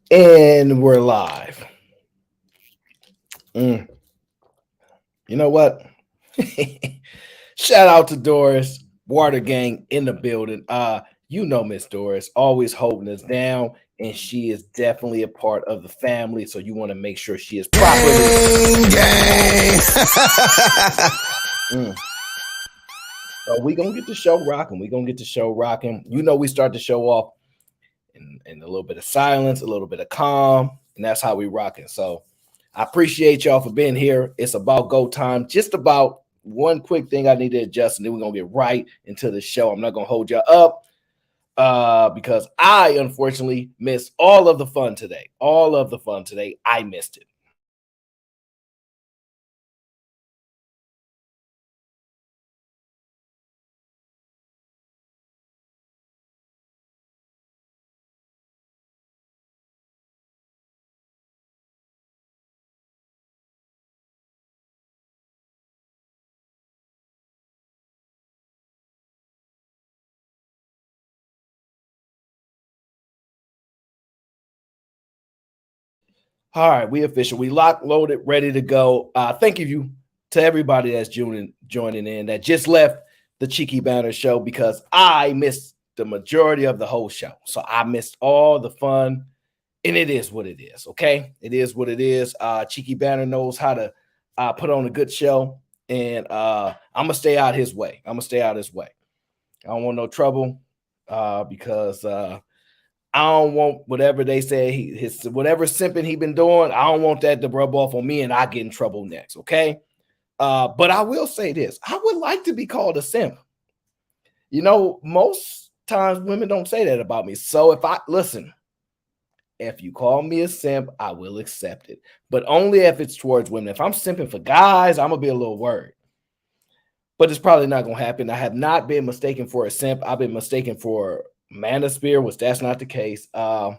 And we're live. Mm, you know what? Shout out to Doris, Water Gang in the building. You know Miss Doris, always holding us down, and she is definitely a part of the family. So you want to make sure she is properly. Gang. Mm. So we gonna get the show rocking. We gonna get the show rocking. You know, we start the show off in a little bit of silence, a little bit of calm, and that's how we rocking. So I appreciate y'all for being here. It's about go time. Just about one quick thing I need to adjust, and then we're gonna get right into the show. I'm not gonna hold you up because I unfortunately missed all of the fun today. All of the fun today. I missed it. All right, we official. We locked, loaded, ready to go. Thank you to everybody that's joining in that just left the Cheeky Banner show because I missed the majority of the whole show. So I missed all the fun, and it is what it is. Okay, it is what it is. Cheeky Banner knows how to put on a good show, and I'm gonna stay out his way. I'm gonna stay out his way. I don't want no trouble because I don't want whatever they say his whatever simping he been doing. I don't want that to rub off on me and I get in trouble next. Okay. But I will say this: I would like to be called a simp. You know, most times women don't say that about me. So if I listen, if you call me a simp, I will accept it, but only if it's towards women. If I'm simping for guys, I'm gonna be a little worried. But it's probably not gonna happen. I have not been mistaken for a simp. I've been mistaken for manosphere, which that's not the case. I'm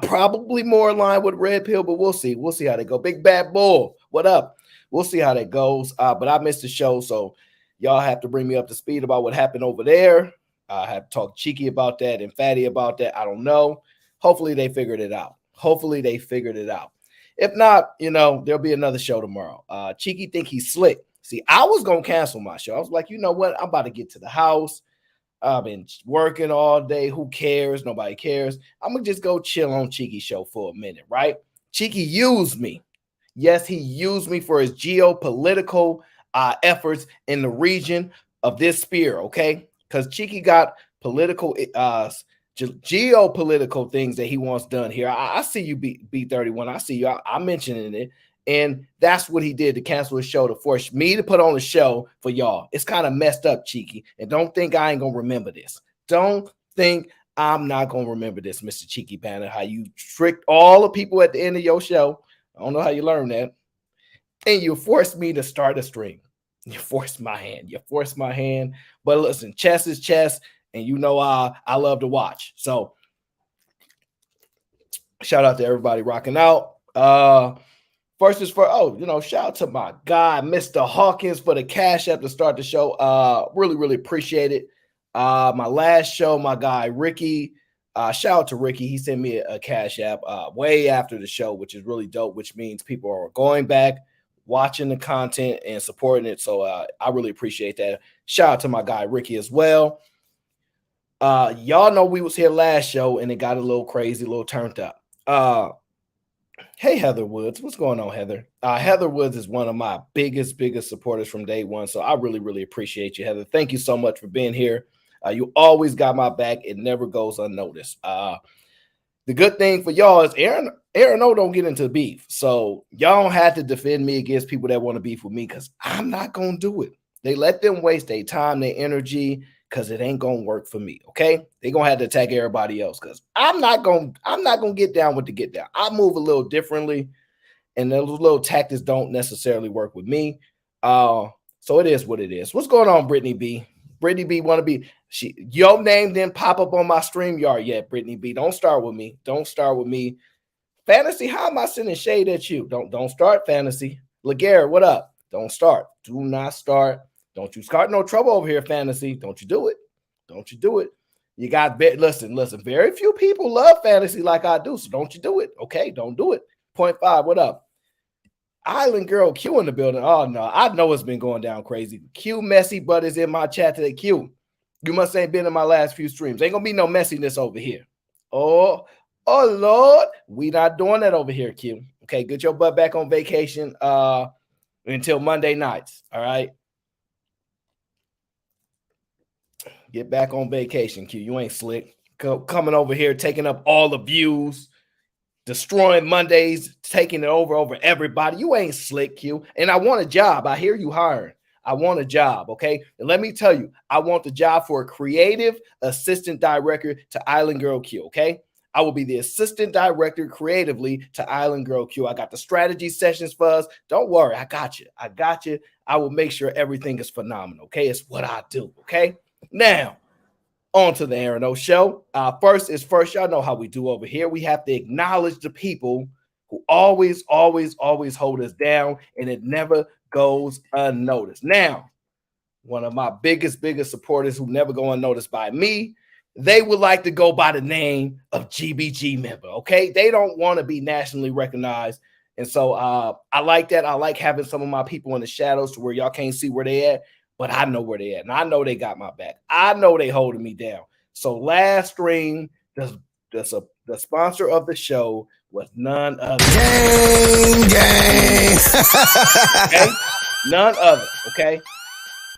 probably more aligned with Red Pill, but we'll see. We'll see how they go. Big Bad Bull, what up? We'll see how that goes. But I missed the show, so y'all have to bring me up to speed about what happened over there. I have talked cheeky about that and fatty about that. I don't know. Hopefully they figured it out. Hopefully they figured it out. If not, you know, there'll be another show tomorrow. Cheeky think he's slick. See, I was gonna cancel my show. I was like, you know what? I'm about to get to the house. I've been working all day. Who cares? Nobody cares. I'm gonna just go chill on Cheeky show for a minute, right? Cheeky used me. Yes, he used me for his geopolitical efforts in the region of this sphere, okay? Because Cheeky got political, geopolitical things that he wants done here. I see you, B31. I see you. I'm mentioning it. And that's what he did to cancel his show to force me to put on a show for y'all. It's kind of messed up, Cheeky. And don't think I ain't going to remember this. Don't think I'm not going to remember this, Mr. Cheeky Banner, how you tricked all the people at the end of your show. I don't know how you learned that. And you forced me to start a stream. You forced my hand. You forced my hand. But listen, chess is chess. And you know I love to watch. So shout out to everybody rocking out. First is for shout out to my guy, Mr. Hawkins, for the cash app to start the show. Really appreciate it. My last show, my guy Ricky. Shout out to Ricky. He sent me a cash app way after the show, which is really dope, which means people are going back, watching the content and supporting it. So I really appreciate that. Shout out to my guy Ricky as well. Y'all know we was here last show and it got a little crazy, a little turned up. Hey, Heather Woods. What's going on, Heather? Heather Woods is one of my biggest supporters from day one. So I really appreciate you, Heather. Thank you so much for being here. You always got my back. It never goes unnoticed. The good thing for y'all is Aaron O don't get into beef. So y'all don't have to defend me against people that want to beef with me because I'm not going to do it. They let them waste their time, their energy, because it ain't gonna work for me. Okay, they're gonna have to attack everybody else because I'm not gonna get down with the get down. I move a little differently, and those little tactics don't necessarily work with me. So it is what it is. What's going on, Brittany B? Brittany B wanna be your name didn't pop up on my StreamYard yet, Brittany B. Don't start with me. Don't start with me. Fantasy, how am I sending shade at you? Don't start, Fantasy. Laguerre, what up? Don't start. Do not start. Don't you start no trouble over here, Fantasy. Don't you do it. Don't you do it. You got listen. Very few people love fantasy like I do, so don't you do it. Okay, don't do it. Point five. What up? Island Girl Q in the building. Oh no, I know it's been going down crazy. Q messy, but is in my chat today. Q, you must ain't been in my last few streams. Ain't gonna be no messiness over here. Oh Lord, we not doing that over here, Q. Okay, get your butt back on vacation until Monday nights. All right. Get back on vacation, Q. You ain't slick. Coming over here, taking up all the views, destroying Mondays, taking it over everybody. You ain't slick, Q. And I want a job. I hear you hiring. I want a job, okay? And let me tell you, I want the job for a creative assistant director to Island Girl Q, okay? I will be the assistant director creatively to Island Girl Q. I got the strategy sessions for us. Don't worry, I got you. I will make sure everything is phenomenal, okay? It's what I do, okay? Now, on to the Aaron O Show. First is first. Y'all know how we do over here. We have to acknowledge the people who always hold us down, and it never goes unnoticed. Now, one of my biggest supporters who never go unnoticed by me, they would like to go by the name of GBG member, okay? They don't want to be nationally recognized, and so I like that. I like having some of my people in the shadows to where y'all can't see where they at, but I know where they at, and I know they got my back. I know they holding me down. So last stream, the sponsor of the show was none other. Gang. Okay? None other, okay?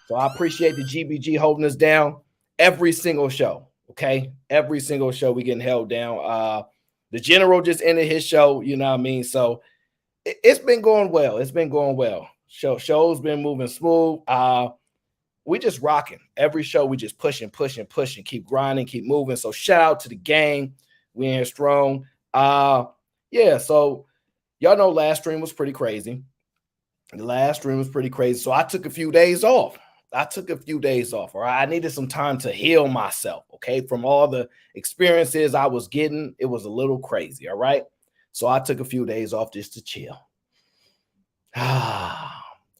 So I appreciate the GBG holding us down every single show, okay? Every single show we getting held down. The general just ended his show, you know what I mean? So it's been going well. It's been going well. Show's been moving smooth. We just rocking. Every show we just pushing, keep grinding, keep moving. So shout out to the gang. We in here strong. Yeah, so y'all know last stream was pretty crazy. The last stream was pretty crazy. So I took a few days off. All right. I needed some time to heal myself, okay? From all the experiences I was getting, it was a little crazy, all right? So I took a few days off just to chill.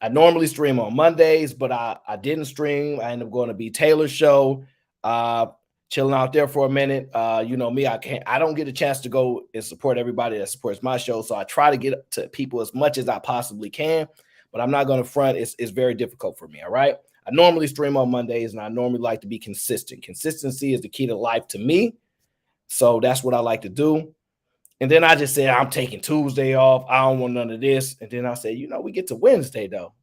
I normally stream on Mondays, but I didn't stream. I ended up going to B Taylor's show, chilling out there for a minute. You know me, I don't get a chance to go and support everybody that supports my show. So I try to get to people as much as I possibly can, but I'm not going to front. It's very difficult for me. All right. I normally stream on Mondays, and I normally like to be consistent. Consistency is the key to life to me. So that's what I like to do. And then I just said, I'm taking Tuesday off. I don't want none of this. And then I said, we get to Wednesday, though.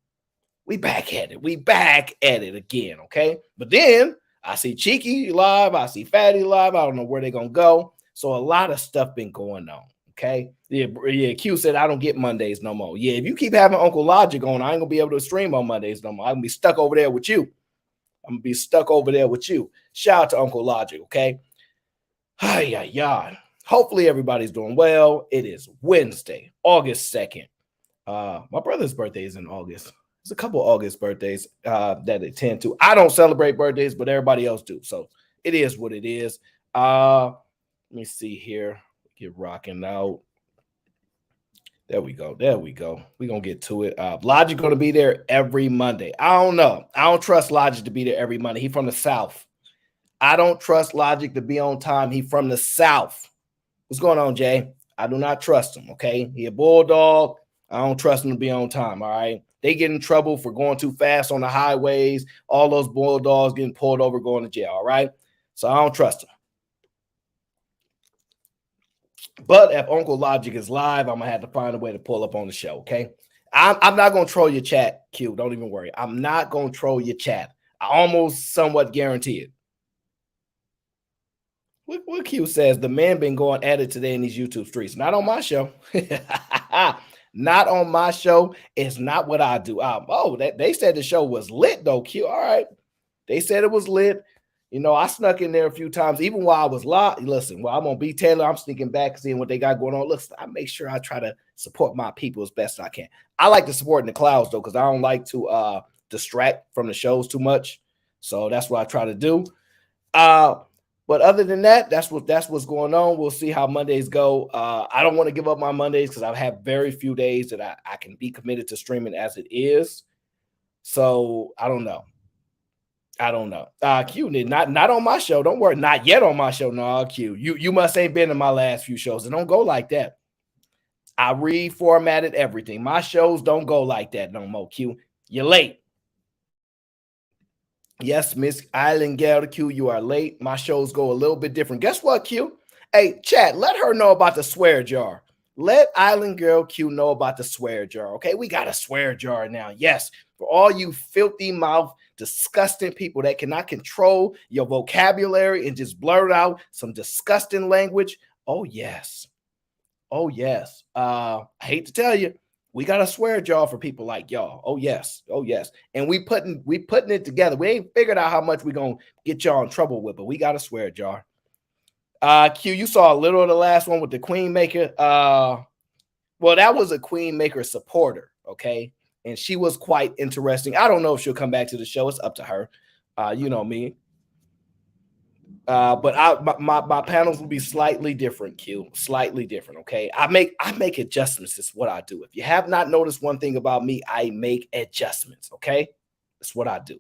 We back at it again, okay? But then I see Cheeky live. I see Fatty live. I don't know where they're going to go. So a lot of stuff been going on, okay? Yeah, Q said I don't get Mondays no more. Yeah, if you keep having Uncle Logic on, I ain't going to be able to stream on Mondays no more. I'm going to be stuck over there with you. Shout out to Uncle Logic, okay? Hopefully everybody's doing well. It is Wednesday, August 2nd. My brother's birthday is in August. There's a couple August birthdays that they tend to. I don't celebrate birthdays, but everybody else do. So it is what it is. Let me see here. Get rocking out. There we go. We're going to get to it. Logic going to be there every Monday. I don't know. I don't trust Logic to be there every Monday. He from the South. I don't trust Logic to be on time. He from the South. What's going on, Jay? I do not trust him, okay? He a bulldog. I don't trust him to be on time, all right? They get in trouble for going too fast on the highways. All those bulldogs getting pulled over, going to jail, all right? So I don't trust him. But if Uncle Logic is live, I'm going to have to find a way to pull up on the show, okay? I'm not going to troll your chat, Q. Don't even worry. I'm not going to troll your chat. I almost somewhat guarantee it. What Q says, the man been going at it today in these YouTube streets. Not on my show. Not on my show. It's not what I do. They said the show was lit, though, Q. All right. They said it was lit. I snuck in there a few times, even while I was live. Listen, while I'm on B Taylor, I'm sneaking back, seeing what they got going on. Listen, I make sure I try to support my people as best I can. I like to support in the clouds, though, because I don't like to distract from the shows too much. So that's what I try to do. But other than that, that's what's going on. We'll see how Mondays go. I don't want to give up my Mondays because I have very few days that I can be committed to streaming as it is. So I don't know. I don't know. Q, not on my show. Don't worry. Not yet on my show. No, Q. You must ain't been in my last few shows. It don't go like that. I reformatted everything. My shows don't go like that no more, Q. You're late. Yes, Miss Island Gal Q, you are late. My shows go a little bit different. Guess what, Q? Hey, chat, let her know about the swear jar. Let Island Girl Q know about the swear jar. Okay, we got a swear jar now. Yes, for all you filthy mouth, disgusting people that cannot control your vocabulary and just blurt out some disgusting language. Oh, yes. Oh, yes. I hate to tell you, we got a swear jar for people like y'all. Oh, yes. Oh, yes. And we putting it together. We ain't figured out how much we gonna get y'all in trouble with, but we got a swear jar. Q, you saw a little of the last one with the Queen Maker. Well, that was a Queen Maker supporter, okay? And she was quite interesting. I don't know if she'll come back to the show. It's up to her. You know me. But my panels will be slightly different, Q. Slightly different, okay? I make adjustments. Is what I do. If you have not noticed one thing about me, I make adjustments, okay? That's what I do.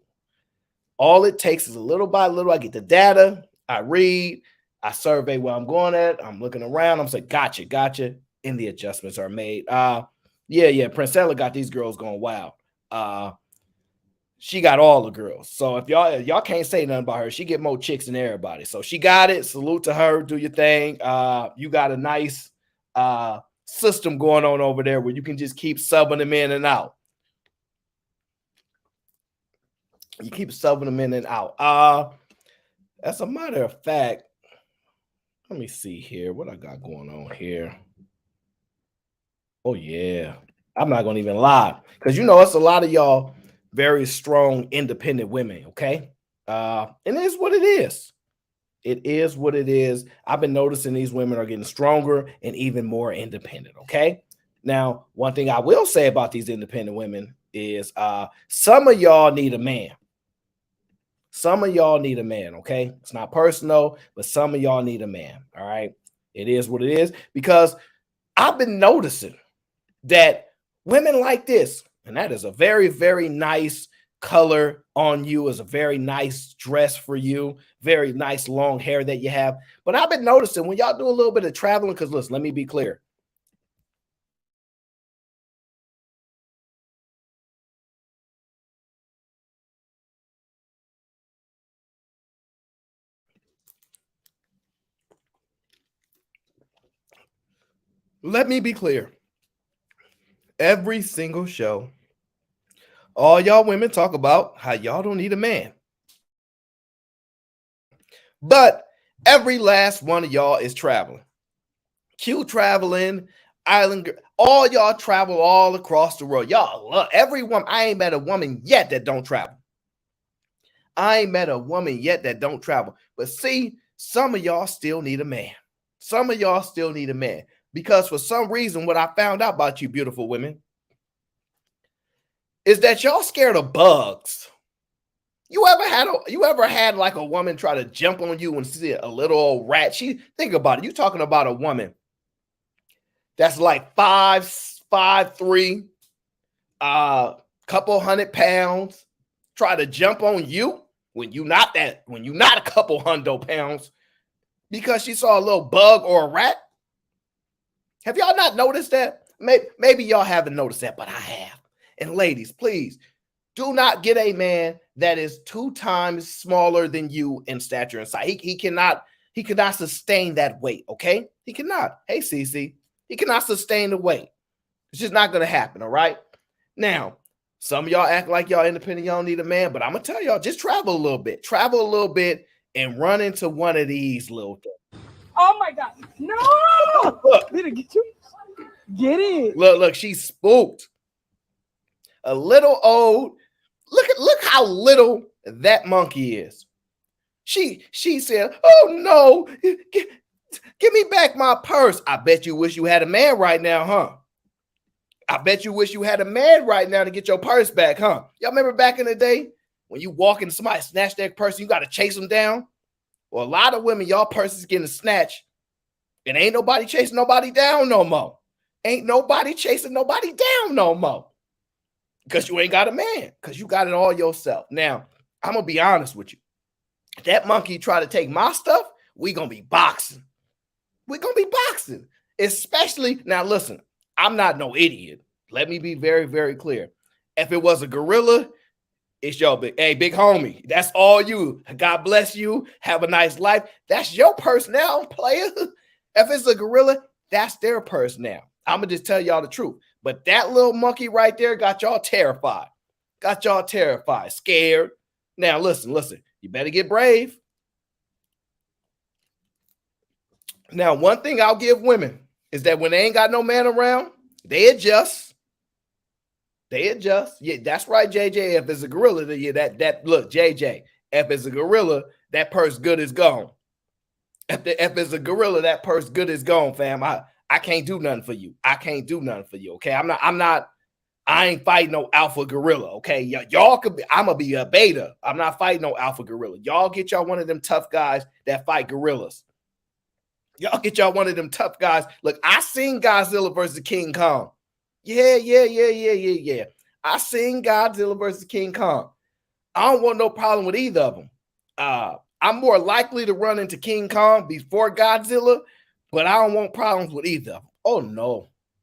All it takes is a little by little. I get the data, I read, I survey where I'm going at. I'm looking around. I'm saying, gotcha. And the adjustments are made. Yeah. Princella got these girls going wild. She got all the girls. So if y'all can't say nothing about her, she get more chicks than everybody. So she got it. Salute to her. Do your thing. You got a nice system going on over there where you can just keep subbing them in and out. You keep subbing them in and out. As a matter of fact, let me see here what I got going on here. Oh, yeah. I'm not going to even lie because, it's a lot of y'all very strong, independent women, okay? And it is what it is. It is what it is. I've been noticing these women are getting stronger and even more independent, okay? Now, one thing I will say about these independent women is some of y'all need a man. Some of y'all need a man, okay? It's not personal, but some of y'all need a man, all right? It is what it is because I've been noticing that women like this, and that is a very, very nice color on you, is a very nice dress for you, very nice long hair that you have. But I've been noticing when y'all do a little bit of traveling, because listen, let me be clear. Let me be clear. Every single show, all y'all women talk about how y'all don't need a man. But every last one of y'all is traveling. Q traveling, Island, all y'all travel all across the world. Y'all love everyone. I ain't met a woman yet that don't travel. I ain't met a woman yet that don't travel. But see, some of y'all still need a man. Some of y'all still need a man. Because for some reason, what I found out about you beautiful women is that y'all scared of bugs. You ever had like a woman try to jump on you and see a little old rat? Think about it. You talking about a woman that's like 5'3", couple 100 pounds, try to jump on you when you not a couple hundo pounds because she saw a little bug or a rat. Have y'all not noticed that? Maybe y'all haven't noticed that, but I have. And ladies, please do not get a man that is 2 times smaller than you in stature and size. He cannot sustain that weight, okay? He cannot. Hey, Cece, he cannot sustain the weight. It's just not going to happen, all right? Now, some of y'all act like y'all independent, y'all need a man, but I'm going to tell y'all, just travel a little bit. Travel a little bit and run into one of these little things. Oh, my God. No! Look. Did it get you? Get it. Look, she's spooked. A little old. Look how little that monkey is. She said, "Oh no, give me back my purse." I bet you wish you had a man right now, huh? I bet you wish you had a man right now to get your purse back, huh? Y'all remember back in the day when you walk in, somebody snatch their purse, you got to chase them down? Well, a lot of women, y'all purses getting snatched, and ain't nobody chasing nobody down no more. Ain't nobody chasing nobody down no more. Because you ain't got a man, because you got it all yourself. Now, I'm gonna be honest with you. If that monkey try to take my stuff, we gonna be boxing. We're gonna be boxing. Especially now, listen, I'm not no idiot. Let me be very, very clear. If it was a gorilla, it's your big homie. That's all you. God bless you. Have a nice life. That's your purse now, player. If it's a gorilla, that's their purse now. I'm gonna just tell y'all the truth. But that little monkey right there got y'all terrified. Got y'all terrified, scared. Now listen. You better get brave. Now, one thing I'll give women is that when they ain't got no man around, they adjust. They adjust. Yeah, that's right, JJ. If it's a gorilla, that look, JJ. If it's a gorilla, that purse good is gone. If it's a gorilla, that purse good is gone, fam. I can't do nothing for you. I can't do nothing for you. Okay, I ain't fighting no alpha gorilla. Okay, y'all could be. I'm gonna be a beta. I'm not fighting no alpha gorilla. Y'all get y'all one of them tough guys that fight gorillas. Y'all get y'all one of them tough guys. Look, I seen Godzilla versus King Kong. Yeah. I seen Godzilla versus King Kong. I don't want no problem with either of them. I'm more likely to run into King Kong before Godzilla, but I don't want problems with either of them.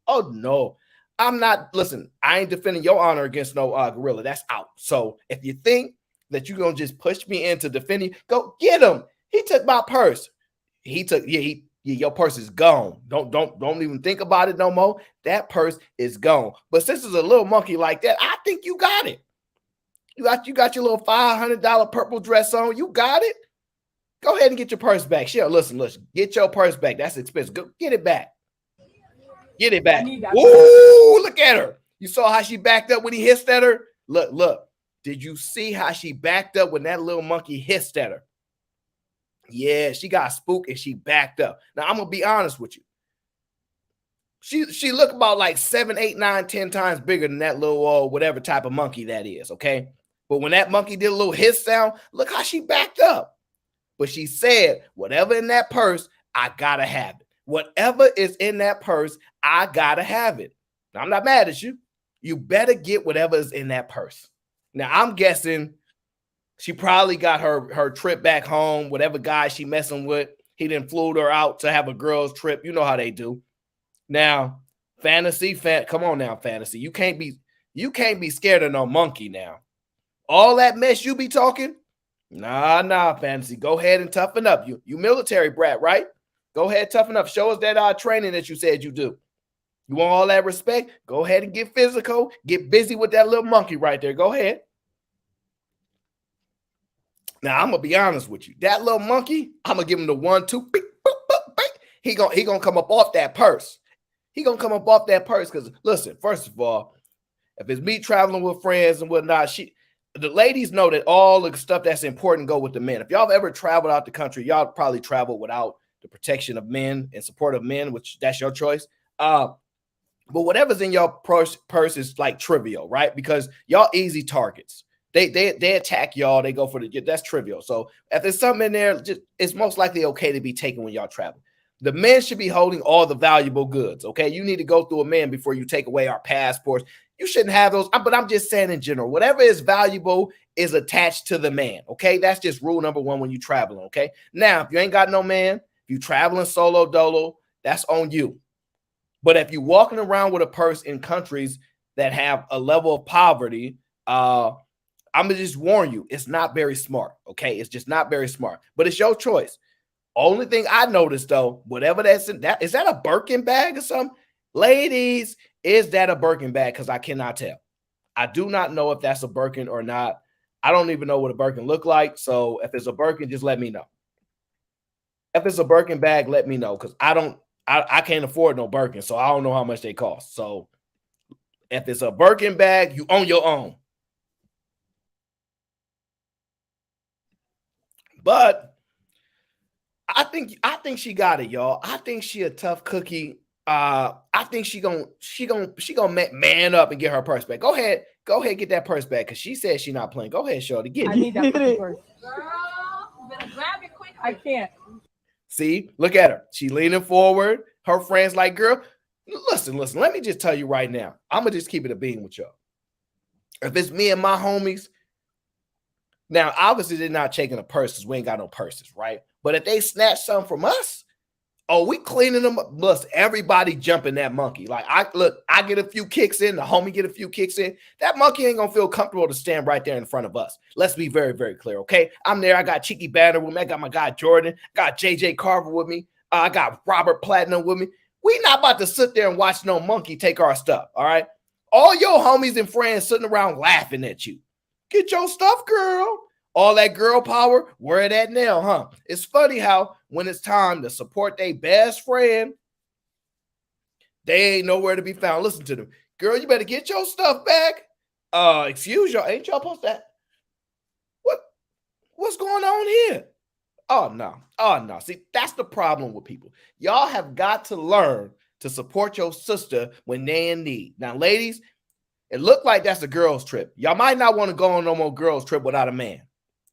Oh no. I'm not, listen, I ain't defending your honor against no gorilla. That's out. So if you think that you're gonna just push me into defending, go get him. He took my purse. Your purse is gone. Don't even think about it no more. That purse is gone. But since it's a little monkey like that, I think you got it. You got your little $500 purple dress on. You got it. Go ahead and get your purse back. Sure, listen. Get your purse back. That's expensive. Go get it back. Get it back. Ooh, look at her. You saw how she backed up when he hissed at her? Look. Did you see how she backed up when that little monkey hissed at her? Yeah, she got spooked and she backed up. Now, I'm going to be honest with you. She looked about like 7, 8, 9, 10 times bigger than that little whatever type of monkey that is, okay? But when that monkey did a little hiss sound, look how she backed up. But she said, whatever in that purse, I got to have it. Whatever is in that purse, I got to have it. Now, I'm not mad at you. You better get whatever is in that purse. Now, I'm guessing she probably got her trip back home, whatever guy she messing with. He done flew her out to have a girl's trip. You know how they do. Now, come on now, fantasy. You can't be scared of no monkey now. All that mess you be talking? Nah, fantasy. Go ahead and toughen up. You military brat, right? Go ahead, toughen up. Show us that training that you said you do. You want all that respect? Go ahead and get physical. Get busy with that little monkey right there. Go ahead. Now, I'm going to be honest with you. That little monkey, I'm going to give him the 1, 2, beep, boop, boop, beep. He gonna come up off that purse. He going to come up off that purse because, listen, first of all, if it's me traveling with friends and whatnot, the ladies know that all the stuff that's important go with the men. If y'all have ever traveled out the country, y'all probably travel without the protection of men and support of men, which that's your choice. But whatever's in your purse is like trivial, right? Because y'all easy targets. They attack y'all. They go for that's trivial. So if there's something in there, it's most likely okay to be taken when y'all travel. The men should be holding all the valuable goods. Okay, you need to go through a man before you take away our passports. You shouldn't have those. But I'm just saying in general, whatever is valuable is attached to the man. Okay, that's just rule number 1 when you traveling. Okay, now if you ain't got no man, if you traveling solo dolo, that's on you. But if you walking around with a purse in countries that have a level of poverty, I'm gonna just warn you, it's not very smart. Okay, it's just not very smart. But it's your choice. Only thing I noticed though, whatever that's in that, is that a Birkin bag or something? Ladies, is that a Birkin bag? Because I cannot tell. I do not know if that's a Birkin or not. I don't even know what a Birkin look like. So if it's a Birkin, just let me know. If it's a Birkin bag, let me know because I can't afford no Birkin, so I don't know how much they cost. So if it's a Birkin bag, you own your own. But I think she got it, y'all. I think she a tough cookie. I think she gonna man up and get her purse back. Go ahead, get that purse back because she said she not playing. Go ahead, shorty, get it. I need that purse. Girl, you better grab it quick. I can't. See, look at her. She leaning forward. Her friends like, girl, listen. Let me just tell you right now. I'm gonna just keep it a bean with y'all. If it's me and my homies, Now, obviously, they're not taking the purses. We ain't got no purses, right? But if they snatch something from us, oh, we cleaning them up. Plus, everybody jumping that monkey. Like, I get a few kicks in, the homie get a few kicks in. That monkey ain't gonna feel comfortable to stand right there in front of us. Let's be very, very clear, okay? I'm there. I got Cheeky Banner with me. I got my guy Jordan. Got JJ Carver with me. I got Robert Platinum with me. We not about to sit there and watch no monkey take our stuff, all right? All your homies and friends sitting around laughing at you. Get your stuff, girl. All that girl power, where it at now, huh? It's funny how when it's time to support their best friend, they ain't nowhere to be found. Listen to them. Girl, you better get your stuff back. Excuse y'all. Ain't y'all supposed to? What's going on here? Oh, no. Oh, no. See, that's the problem with people. Y'all have got to learn to support your sister when they in need. Now, ladies, it looked like that's a girls' trip. Y'all might not want to go on no more girls' trip without a man.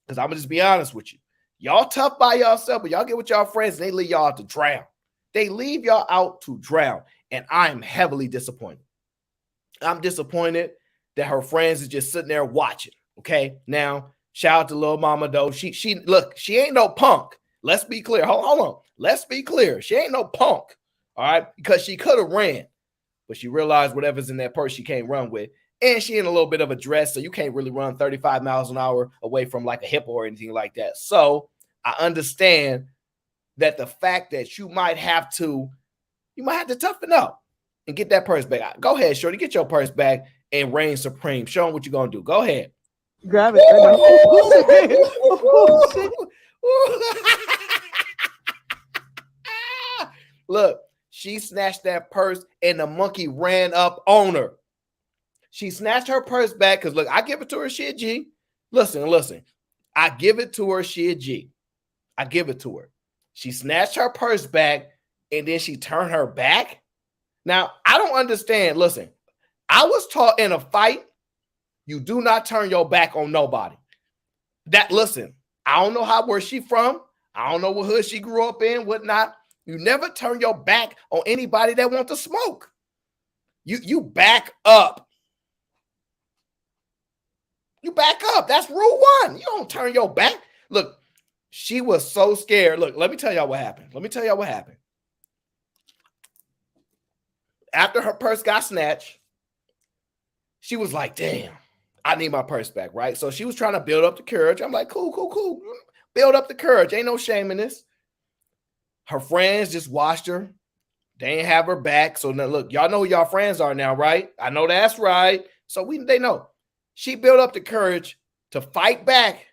Because I'm going to just be honest with you. Y'all tough by yourself, but y'all get with y'all friends and they leave y'all out to drown. They leave y'all out to drown. And I'm heavily disappointed. I'm disappointed that her friends is just sitting there watching. Okay. Now, shout out to Lil Mama though. She look, she ain't no punk. Let's be clear. Hold on. Let's be clear. She ain't no punk. All right. Because she could have ran, but she realized whatever's in that purse she can't run with. And she in a little bit of a dress, so you can't really run 35 miles an hour away from like a hippo or anything like that. So I understand that the fact that you might have to toughen up and get that purse back. Go ahead, shorty, get your purse back and reign supreme. Show them what you're gonna do. Go ahead. Grab it. Look, she snatched that purse and the monkey ran up on her. She snatched her purse back because, look, I give it to her. She a G. Listen. I give it to her. She a G. I give it to her. She snatched her purse back and then she turned her back. Now, I don't understand. Listen, I was taught in a fight, you do not turn your back on nobody. Listen, I don't know where she from. I don't know what hood she grew up in, whatnot. You never turn your back on anybody that wants to smoke. You back up. You back up. That's rule one. You don't turn your back. Look, she was so scared. Look, let me tell y'all what happened. After her purse got snatched, she was like, damn, I need my purse back, right? So she was trying to build up the courage. I'm like, cool. Build up the courage. Ain't no shame in this. Her friends just watched her. They ain't have her back. So now, look, y'all know who y'all friends are now, right? I know that's right. So they know. She built up the courage to fight back,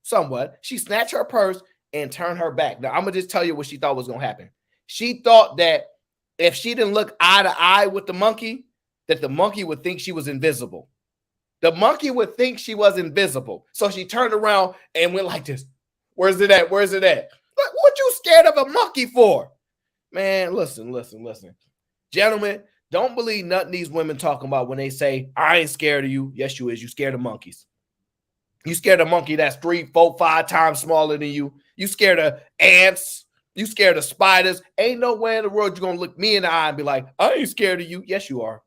somewhat. She snatched her purse and turned her back. Now, I'm going to just tell you what she thought was going to happen. She thought that if she didn't look eye to eye with the monkey, that the monkey would think she was invisible. The monkey would think she was invisible. So she turned around and went like this. Where's it at? What you scared of a monkey for? Man, listen. Gentlemen, don't believe nothing these women talking about when they say, I ain't scared of you. Yes, you is. You scared of monkeys. You scared of a monkey that's 3, 4, 5 times smaller than you. You scared of ants. You scared of spiders. Ain't no way in the world you're going to look me in the eye and be like, I ain't scared of you. Yes, you are.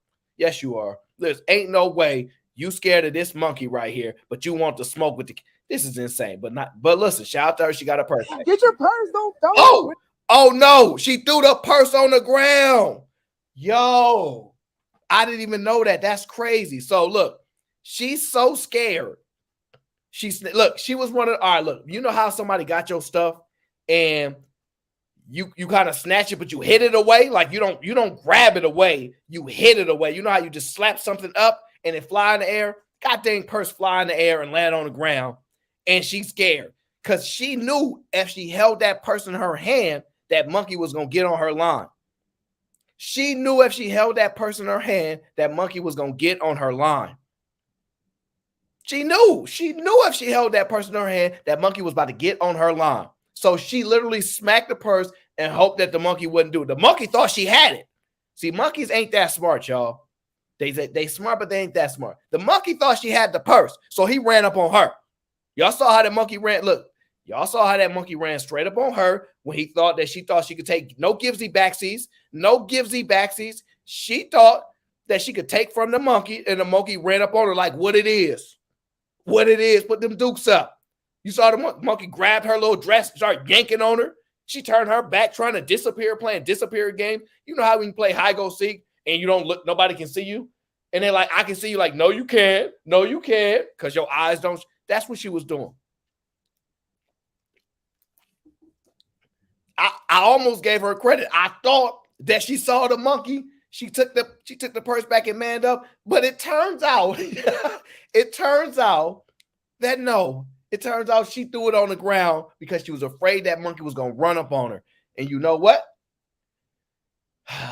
There's ain't no way you scared of this monkey right here, but you want to smoke with this is insane. But listen, shout out to her. She got a purse. Get your purse. Don't. Oh no. She threw the purse on the ground. Yo, I didn't even know that. That's crazy. So look, she's so scared. She was one of, all right, look, you know how somebody got your stuff and you kind of snatch it, but you hit it away. Like you don't grab it away. You hit it away. You know how you just slap something up and it fly in the air? God dang purse fly in the air and land on the ground. And she's scared because she knew if she held that purse in her hand, that monkey was going to get on her line. She knew if she held that purse in her hand, that monkey was going to get on her line. She knew if she held that purse in her hand, that monkey was about to get on her line. So she literally smacked the purse and hoped that the monkey wouldn't do it. The monkey thought she had it. See, monkeys ain't that smart, y'all. They smart, but they ain't that smart. The monkey thought she had the purse, so he ran up on her. Y'all saw how that monkey ran. Look, y'all saw how that monkey ran straight up on her when she thought she could take no givesy backsies. She thought that she could take from the monkey, and the monkey ran up on her like what it is. what it is. Put them dukes up. You saw the monkey grabbed her little dress, started yanking on her. She turned her back, trying to disappear, playing disappear game. You know how when you play hide go seek and you don't look, nobody can see you, and they're like, I can see you. Like, no, you can't. No, you can't, because your eyes don't. That's what she was doing. I almost gave her credit. I thought that she saw the monkey. She took the purse back and manned up. But it turns out, that no. It turns out she threw it on the ground because she was afraid that monkey was gonna run up on her. And you know what?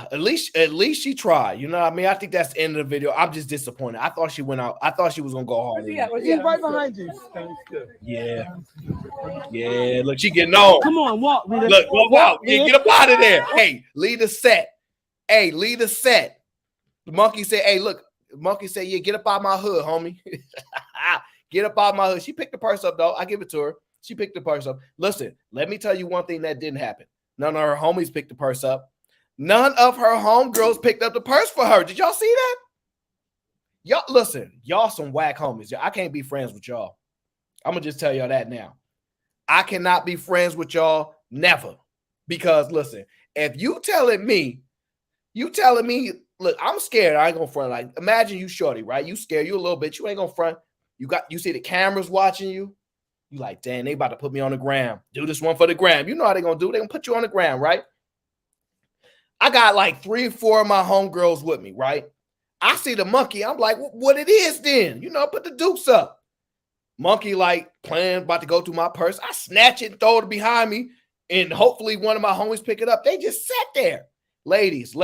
At least she tried. You know what I mean? I think that's the end of the video. I'm just disappointed. I thought she went out. I thought she was gonna go hard. He's right behind you. Yeah. Yeah. Look, she getting on. Come on, walk. Look, walk out. Yeah, get up out of there. Hey, lead the set. Hey, lead the set. The monkey said, hey, look. The monkey said, yeah, get up out my hood, homie. Get up out my hood. She picked the purse up, though. I give it to her. She picked the purse up. Listen, let me tell you one thing that didn't happen. None of her homies picked the purse up. None of her homegirls picked up the purse for her. Did y'all see that? Y'all, listen, y'all some whack homies. I can't be friends with y'all. I'm going to just tell y'all that now. I cannot be friends with y'all, never. Because, listen, if you telling me, look, I'm scared. I ain't going to front. Like, imagine you shorty, right? You scared you a little bit. You ain't going to front. You see the cameras watching you. You like, damn, they about to put me on the gram. Do this one for the gram. You know how they going to do. They going to put you on the gram, right? I got like 3 or 4 of my homegirls with me, right? I see the monkey. I'm like, what it is then? You know, put the dukes up. Monkey like playing, about to go through my purse. I snatch it and throw it behind me, and hopefully one of my homies pick it up. They just sat there. Ladies,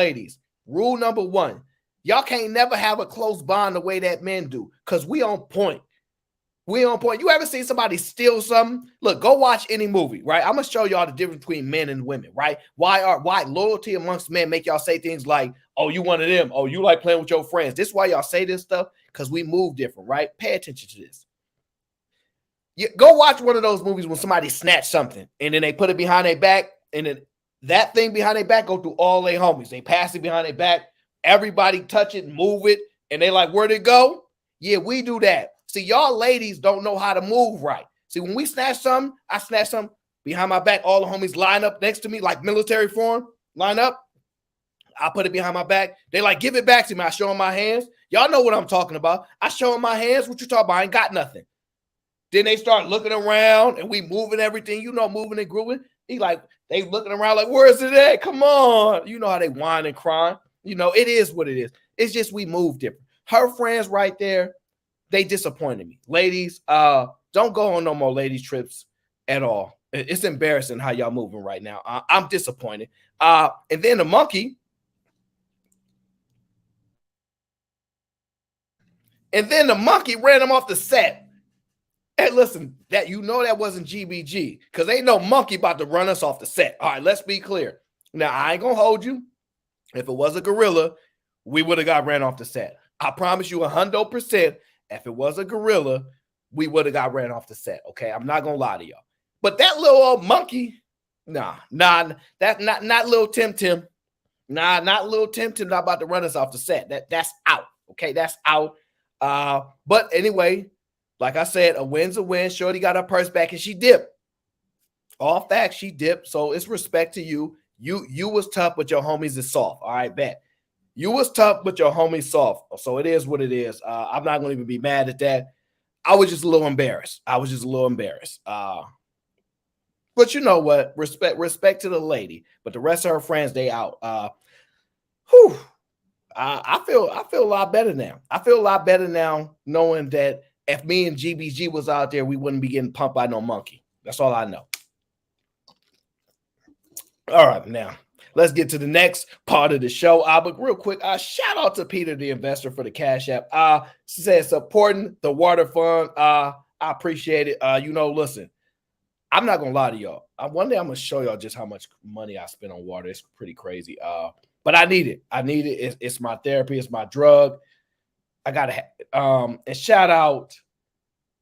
rule number 1. Y'all can't never have a close bond the way that men do, because we on point. We on point. You ever seen somebody steal something? Look, go watch any movie, right? I'm going to show y'all the difference between men and women, right? Why loyalty amongst men make y'all say things like, oh, you one of them. Oh, you like playing with your friends. This is why y'all say this stuff, because we move different, right? Pay attention to this. Go watch one of those movies when somebody snatched something, and then they put it behind their back, and then that thing behind their back go through all their homies. They pass it behind their back. Everybody touch it, move it, and they like, where'd it go? Yeah, we do that. See, y'all ladies don't know how to move right. See, when we snatch something, I snatch something behind my back. All the homies line up next to me like military form, line up. I put it behind my back. They like, give it back to me. I show them my hands. Y'all know what I'm talking about. I show them my hands. What you talking about? I ain't got nothing. Then they start looking around, and we moving everything. You know, moving and grooving. They looking around like, where is it at? Come on. You know how they whine and crying. You know, it is what it is. It's just we move different. Her friends right there, they disappointed me. Ladies, don't go on no more ladies trips at all. It's embarrassing how y'all moving right now. I'm disappointed. And then the monkey. And then the monkey ran him off the set. And listen, that wasn't GBG, because ain't no monkey about to run us off the set. All right, let's be clear. Now, I ain't gonna hold you. If it was a gorilla, we would have got ran off the set. I promise you 100%. If it was a gorilla, we would have got ran off the set. Okay, I'm not gonna lie to y'all. But that little old monkey, that's not little Tim. Not little Tim. Not about to run us off the set. That's out. Okay, that's out. But anyway, like I said, a win's a win. Shorty got her purse back and she dipped. All facts, she dipped. So it's respect to you. You was tough, but your homies is soft. All right, bet. You was tough, but your homies soft. So it is what it is. I'm not going to even be mad at that. I was just a little embarrassed. But you know what? Respect to the lady. But the rest of her friends, they out. I feel a lot better now. I feel a lot better now knowing that if me and GBG was out there, we wouldn't be getting pumped by no monkey. That's all I know. All right, now let's get to the next part of the show. But real quick, shout out to Peter, the investor, for the Cash App. Says supporting the water fund. I appreciate it. Listen, I'm not gonna lie to y'all. One day I'm gonna show y'all just how much money I spend on water. It's pretty crazy. But I need it. It's my therapy. It's my drug. I gotta. And shout out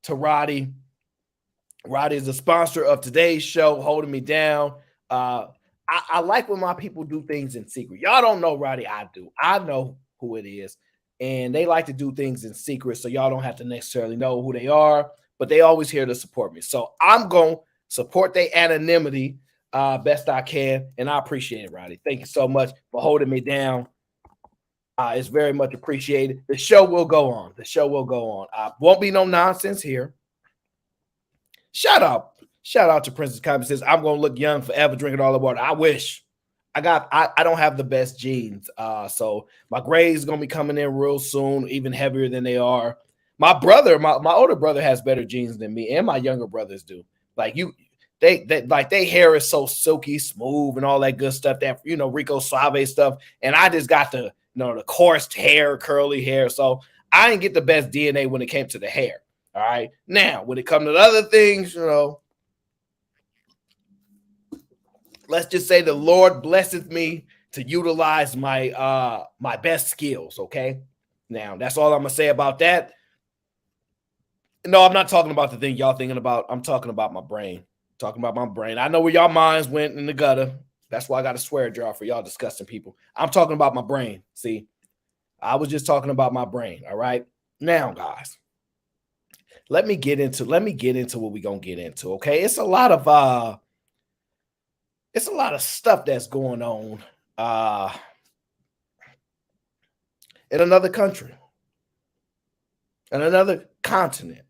to Roddy. Roddy is the sponsor of today's show, holding me down. I like when my people do things in secret. Y'all don't know Roddy. I do. I know who it is. and they like to do things in secret, so y'all don't have to necessarily know who they are, but they always here to support me. So I'm going to support their anonymity best I can, and I appreciate it, Roddy. Thank you so much for holding me down. It's very much appreciated. The show will go on. The show will go on. Won't be no nonsense here. Shout out to Princess Common says, I'm going to look young forever drinking all the water. I wish. I don't have the best genes. So my grades going to be coming in real soon, even heavier than they are. My brother, my older brother has better genes than me, and my younger brothers do. Like they like their hair is so silky smooth and all that good stuff, that Rico Suave stuff. And I just got the coarse hair, curly hair. So I didn't get the best DNA when it came to the hair. All right. Now, when it comes to the other things, let's just say the Lord blesseth me to utilize my my best skills. Okay. Now, that's all I'm gonna say about that. No, I'm not talking about the thing y'all thinking about. I'm talking about my brain. Talking about my brain. I know where y'all minds went in the gutter. That's why I got a swear jar for y'all disgusting people. I'm talking about my brain. See, I was just talking about my brain. All right. Now, guys, let me get into what we're gonna get into. Okay. It's a lot of stuff that's going on in another country, in another continent.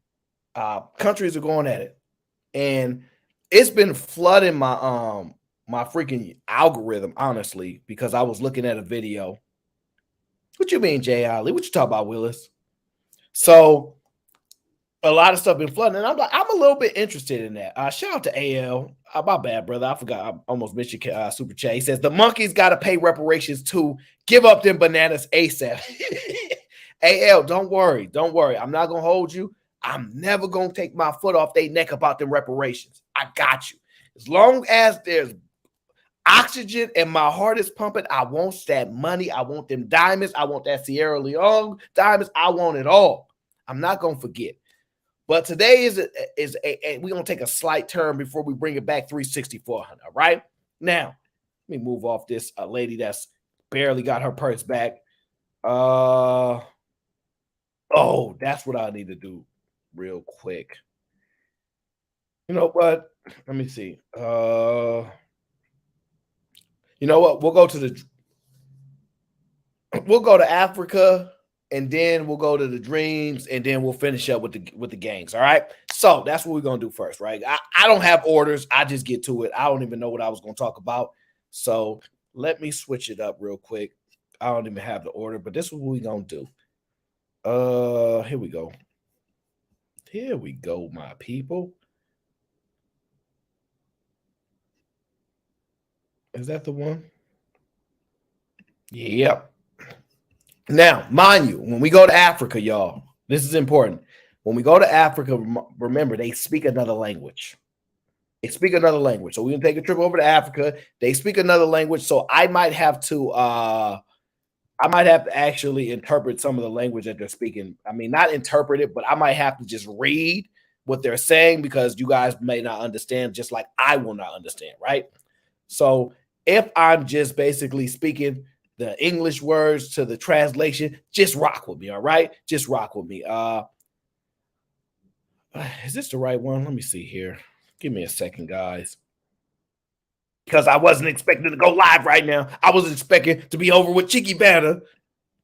Countries are going at it, and it's been flooding my my freaking algorithm, honestly, because I was looking at a video. What you mean, Jay Ali? What you talking about, Willis? So a lot of stuff been flooding, and I'm a little bit interested in that. Shout out to AL. My bad, brother. I forgot. I almost missed your super chat. He says the monkeys got to pay reparations too. Give up them bananas ASAP. AL, don't worry. Don't worry. I'm not gonna hold you. I'm never gonna take my foot off their neck about them reparations. I got you. As long as there's oxygen and my heart is pumping, I want that money. I want them diamonds. I want that Sierra Leone diamonds. I want it all. I'm not gonna forget. But today is we're gonna take a slight turn before we bring it back 360, 400. All right. Now, let me move off this lady that's barely got her purse back. Oh, that's what I need to do real quick. You know what? Let me see. You know what? We'll go to Africa, and then we'll go to the dreams, and then we'll finish up with the gangs. All right. So that's what we're gonna do first, right? I don't have orders. I just get to it. I don't even know what I was gonna talk about. So let me switch it up real quick. I don't even have the order, but this is what we're gonna do. Here we go. Here we go, my people. Is that the one? Yep. Now, mind you, when we go to Africa, y'all, this is important. When we go to Africa, remember, they speak another language. They speak another language. So we can take a trip over to Africa. They speak another language. So I might have to actually interpret some of the language that they're speaking. I mean, not interpret it, but I might have to just read what they're saying, because you guys may not understand, just like I will not understand, right? So if I'm just basically speaking the English words to the translation, just rock with me, all right? Just rock with me. Is this the right one? Let me see here. Give me a second, guys. Because I wasn't expecting to go live right now. I was expecting to be over with Cheeky Banner,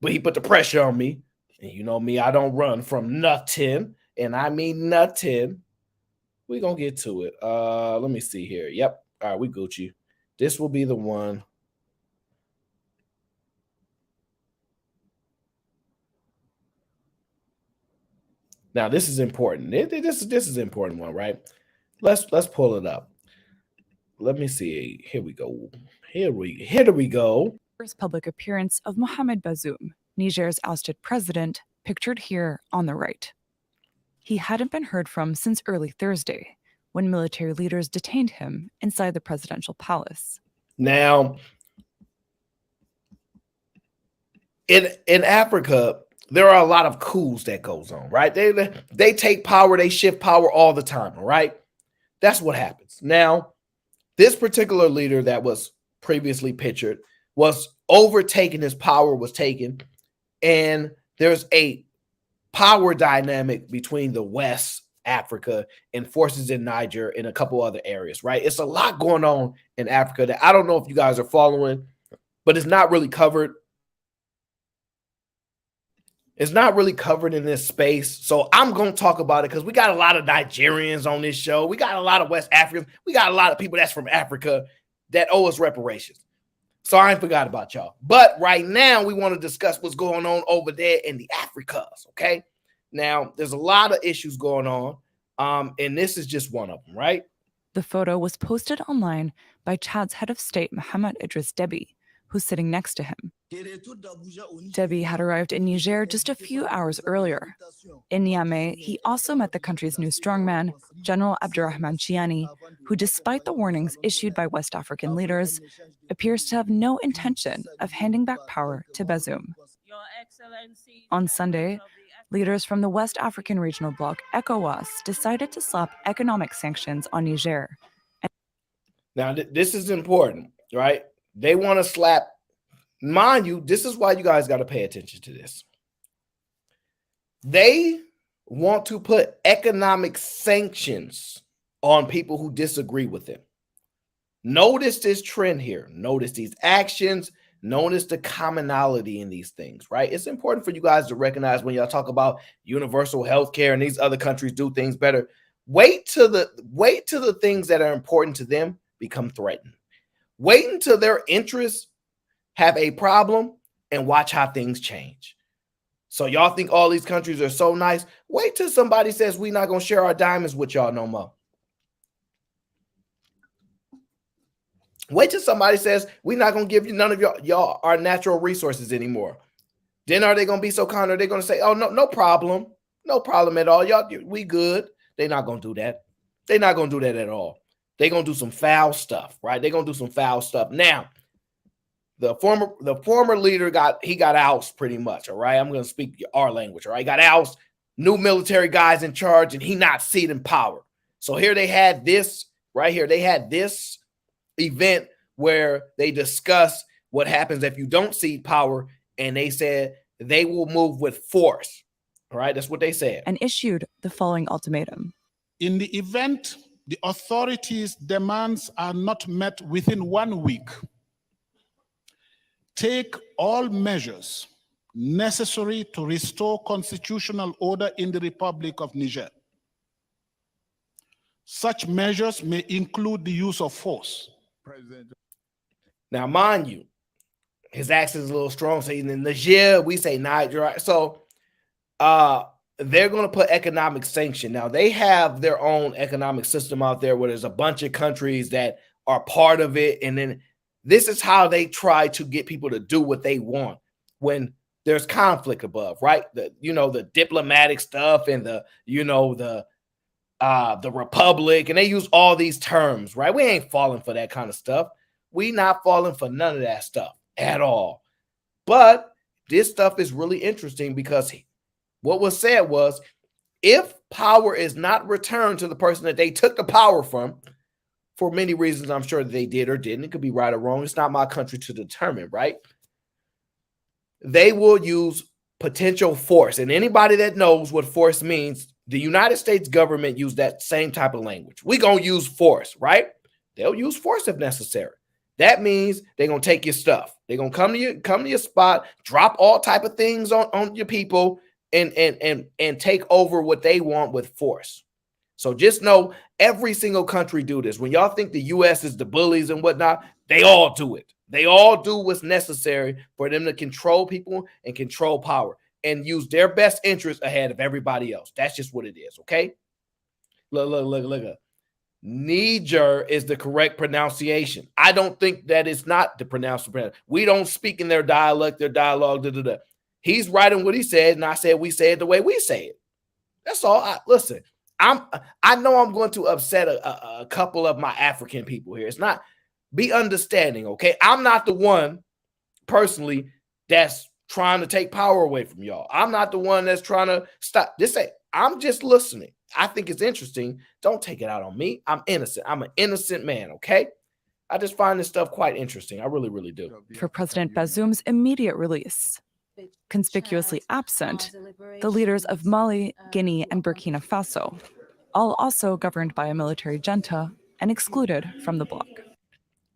but he put the pressure on me. And you know me, I don't run from nothing. And I mean nothing. We're going to get to it. Let me see here. Yep. All right, we Gucci. This will be the one. Now, this is important. This is an important one, right? Let's pull it up. Let me see. Here we go. Here we go. First public appearance of Mohamed Bazoum, Niger's ousted president, pictured here on the right. He hadn't been heard from since early Thursday, when military leaders detained him inside the presidential palace. Now, in Africa, there are a lot of coups that goes on, right? They take power, they shift power all the time, all right? That's what happens. Now, this particular leader that was previously pictured was overtaken, his power was taken, and there's a power dynamic between the West Africa and forces in Niger and a couple other areas, right? It's a lot going on in Africa that I don't know if you guys are following, but it's not really covered. It's not really covered in this space. So I'm going to talk about it because we got a lot of Nigerians on this show. We got a lot of West Africans. We got a lot of people that's from Africa that owe us reparations. So I ain't forgot about y'all. But right now, we want to discuss what's going on over there in the Africas, okay? Now, there's a lot of issues going on, and this is just one of them, right? The photo was posted online by Chad's head of state, Mohamed Idris Deby, who's sitting next to him. Deby had arrived in Niger just a few hours earlier. In Niamey, he also met the country's new strongman, General Abdurrahman Chiani, who, despite the warnings issued by West African leaders, appears to have no intention of handing back power to Bazoum. On Sunday, leaders from the West African regional bloc, ECOWAS, decided to slap economic sanctions on Niger. Now, this is important, right? They want to slap, mind you, this is why you guys got to pay attention to this. They want to put economic sanctions on people who disagree with them. Notice this trend here. Notice these actions. Notice the commonality in these things, right? It's important for you guys to recognize when y'all talk about universal health care and these other countries do things better. Wait till the things that are important to them become threatened. Wait until their interests have a problem and watch how things change. So y'all think all these countries are so nice? Wait till somebody says we're not going to share our diamonds with y'all no more. Wait till somebody says we're not going to give you none of y'all our natural resources anymore. Then are they going to be so kind? Are they going to say, oh, no problem. No problem at all. Y'all, we good. They're not going to do that. They're not going to do that at all. They're going to do some foul stuff, right? They're going to do some foul stuff. Now, the former leader got ousted pretty much, all right? I'm going to speak our language, all right? Got ousted, new military guys in charge, and he not seated in power. So here they had this, right here. They had this event where they discussed what happens if you don't cede power, and they said they will move with force, all right? That's what they said. And issued the following ultimatum. In the event the authorities' demands are not met within 1 week, take all measures necessary to restore constitutional order in the Republic of Niger. Such measures may include the use of force. Now, mind you, his accent is a little strong. So in Niger, we say Niger. Right? So they're going to put economic sanction. Now, they have their own economic system out there where there's a bunch of countries that are part of it. And then this is how they try to get people to do what they want when there's conflict above, right? The diplomatic stuff and the republic, and they use all these terms, right? We ain't falling for that kind of stuff. We not falling for none of that stuff at all. But this stuff is really interesting because what was said was, if power is not returned to the person that they took the power from, for many reasons, I'm sure that they did or didn't, it could be right or wrong. It's not my country to determine, right? They will use potential force. And anybody that knows what force means, the United States government used that same type of language. We're going to use force, right? They'll use force if necessary. That means they're going to take your stuff. They're going to come to your spot, drop all type of things on your people, and take over what they want with force. So just know every single country do this. When y'all think the U.S. is the bullies and whatnot, they all do it. They all do what's necessary for them to control people and control power and use their best interest ahead of everybody else. That's just what it is, okay? Look. Niger is the correct pronunciation. I don't think that it's not the pronunciation. We don't speak in their dialect, their dialogue. He's writing what he said, and I said we say it the way we say it. That's all. Listen, I know I'm going to upset a couple of my African people here. It's not, be understanding, okay? I'm not the one personally that's trying to take power away from y'all. I'm not the one that's trying to stop this. I'm just listening. I think it's interesting. Don't take it out on me. I'm innocent. I'm an innocent man, okay? I just find this stuff quite interesting. I really, really do. For President Bazoum's immediate release. Conspicuously absent, the leaders of Mali, Guinea, and Burkina Faso, all also governed by a military junta and excluded from the bloc.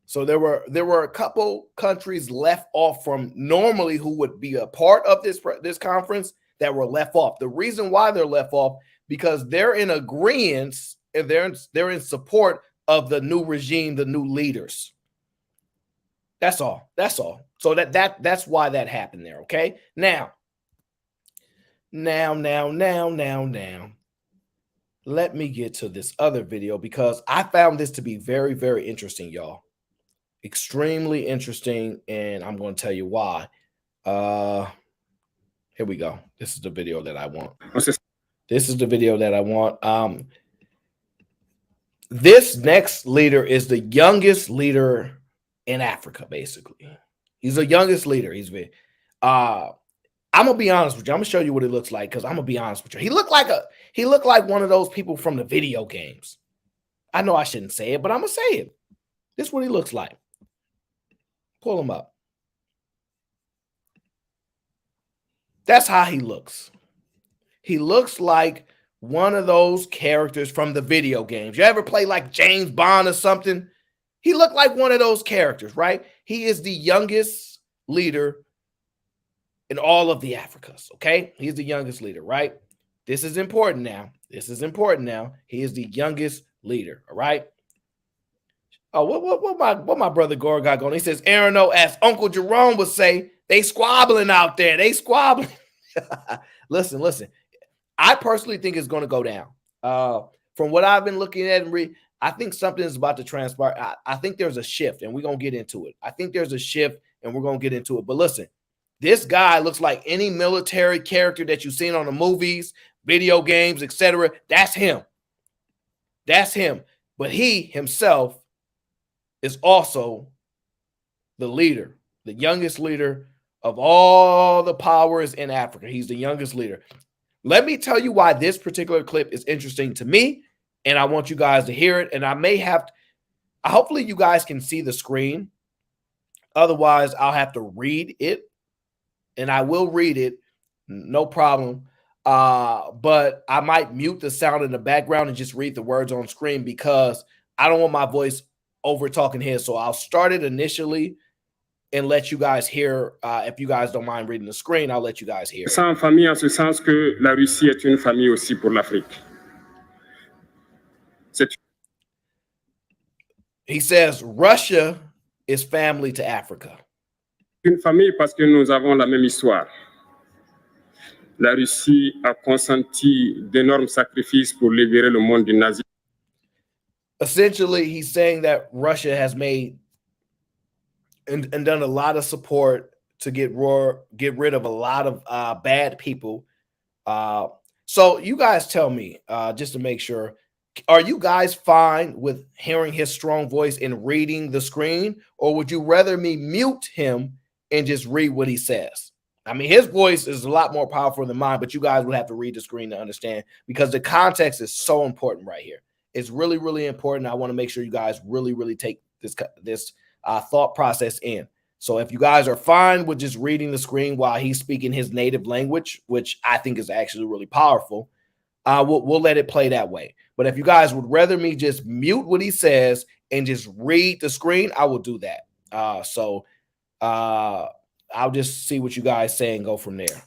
So there were a couple countries left off from normally who would be a part of this conference that were left off. The reason why they're left off because they're in agreement and they're in support of the new regime, the new leaders. That's all. That's all. So that's why that happened there. Okay. Now. Let me get to this other video because I found this to be very, very interesting, y'all. Extremely interesting, and I'm going to tell you why. Here we go. This is the video that I want. This is the video that I want. This next leader is the youngest leader in Africa, basically. He's the youngest leader. I'm gonna be honest with you. I'm gonna show you what it looks like because I'm gonna be honest with you. He looked like one of those people from the video games. I know I shouldn't say it, but I'm gonna say it. This is what he looks like. Pull him up. That's how he looks. He looks like one of those characters from the video games. You ever play like James Bond or something? He looked like one of those characters, right? He is the youngest leader in all of the Africas, okay? He's the youngest leader, right? This is important now. This is important now. He is the youngest leader, all right? Oh, what my brother Gore got going? He says, Aaron, as Uncle Jerome would say, they squabbling out there. They squabbling. Listen. I personally think it's going to go down. From what I've been looking at and read, I think something is about to transpire. I think there's a shift, and we're going to get into it. I think there's a shift, and we're going to get into it. But listen, this guy looks like any military character that you've seen on the movies, video games, etc. That's him. That's him. But he himself is also the leader, the youngest leader of all the powers in Africa. He's the youngest leader. Let me tell you why this particular clip is interesting to me, and I want you guys to hear it. And I may have to, hopefully you guys can see the screen. Otherwise, I'll have to read it, and I will read it, no problem. But I might mute the sound in the background and just read the words on screen because I don't want my voice over talking his. So I'll start it initially and let you guys hear. If you guys don't mind reading the screen, I'll let you guys hear. Sans famille en ce sens que la Russie est une famille aussi pour l'Afrique. He says Russia is family to Africa. Une famille parce que nous avons la même histoire. La Russie a consenti d'énormes sacrifices pour libérer le monde du nazisme. Essentially, he's saying that Russia has made and done a lot of support to get rid of a lot of bad people. So you guys tell me, just to make sure, are you guys fine with hearing his strong voice and reading the screen, or would you rather me mute him and just read what he says? I mean, his voice is a lot more powerful than mine, but you guys would have to read the screen to understand because the context is so important right here. It's really, really important. I want to make sure you guys really, really take this thought process in. So if you guys are fine with just reading the screen while he's speaking his native language, which I think is actually really powerful, we'll let it play that way. But if you guys would rather me just mute what he says and just read the screen, I will do that. I'll just see what you guys say and go from there.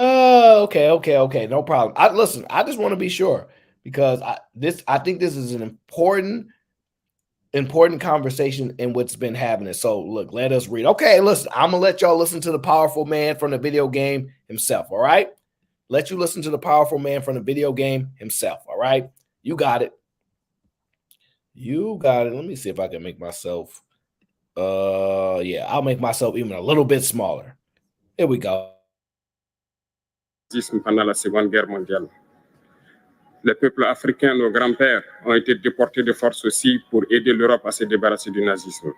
Okay. No problem. Listen, I just want to be sure because I think this is an important conversation in what's been happening. So look, let us read. Okay, listen, I'm gonna let y'all listen to the powerful man from the video game himself. All right, let you listen to the powerful man from the video game himself. All right, you got it. Let me see if I can make myself. Yeah, I'll make myself even a little bit smaller. Here we go. Pendant la Seconde Guerre mondiale. Les peuples africains, nos grands-pères, ont été déportés de force aussi pour aider l'Europe à se débarrasser du nazisme.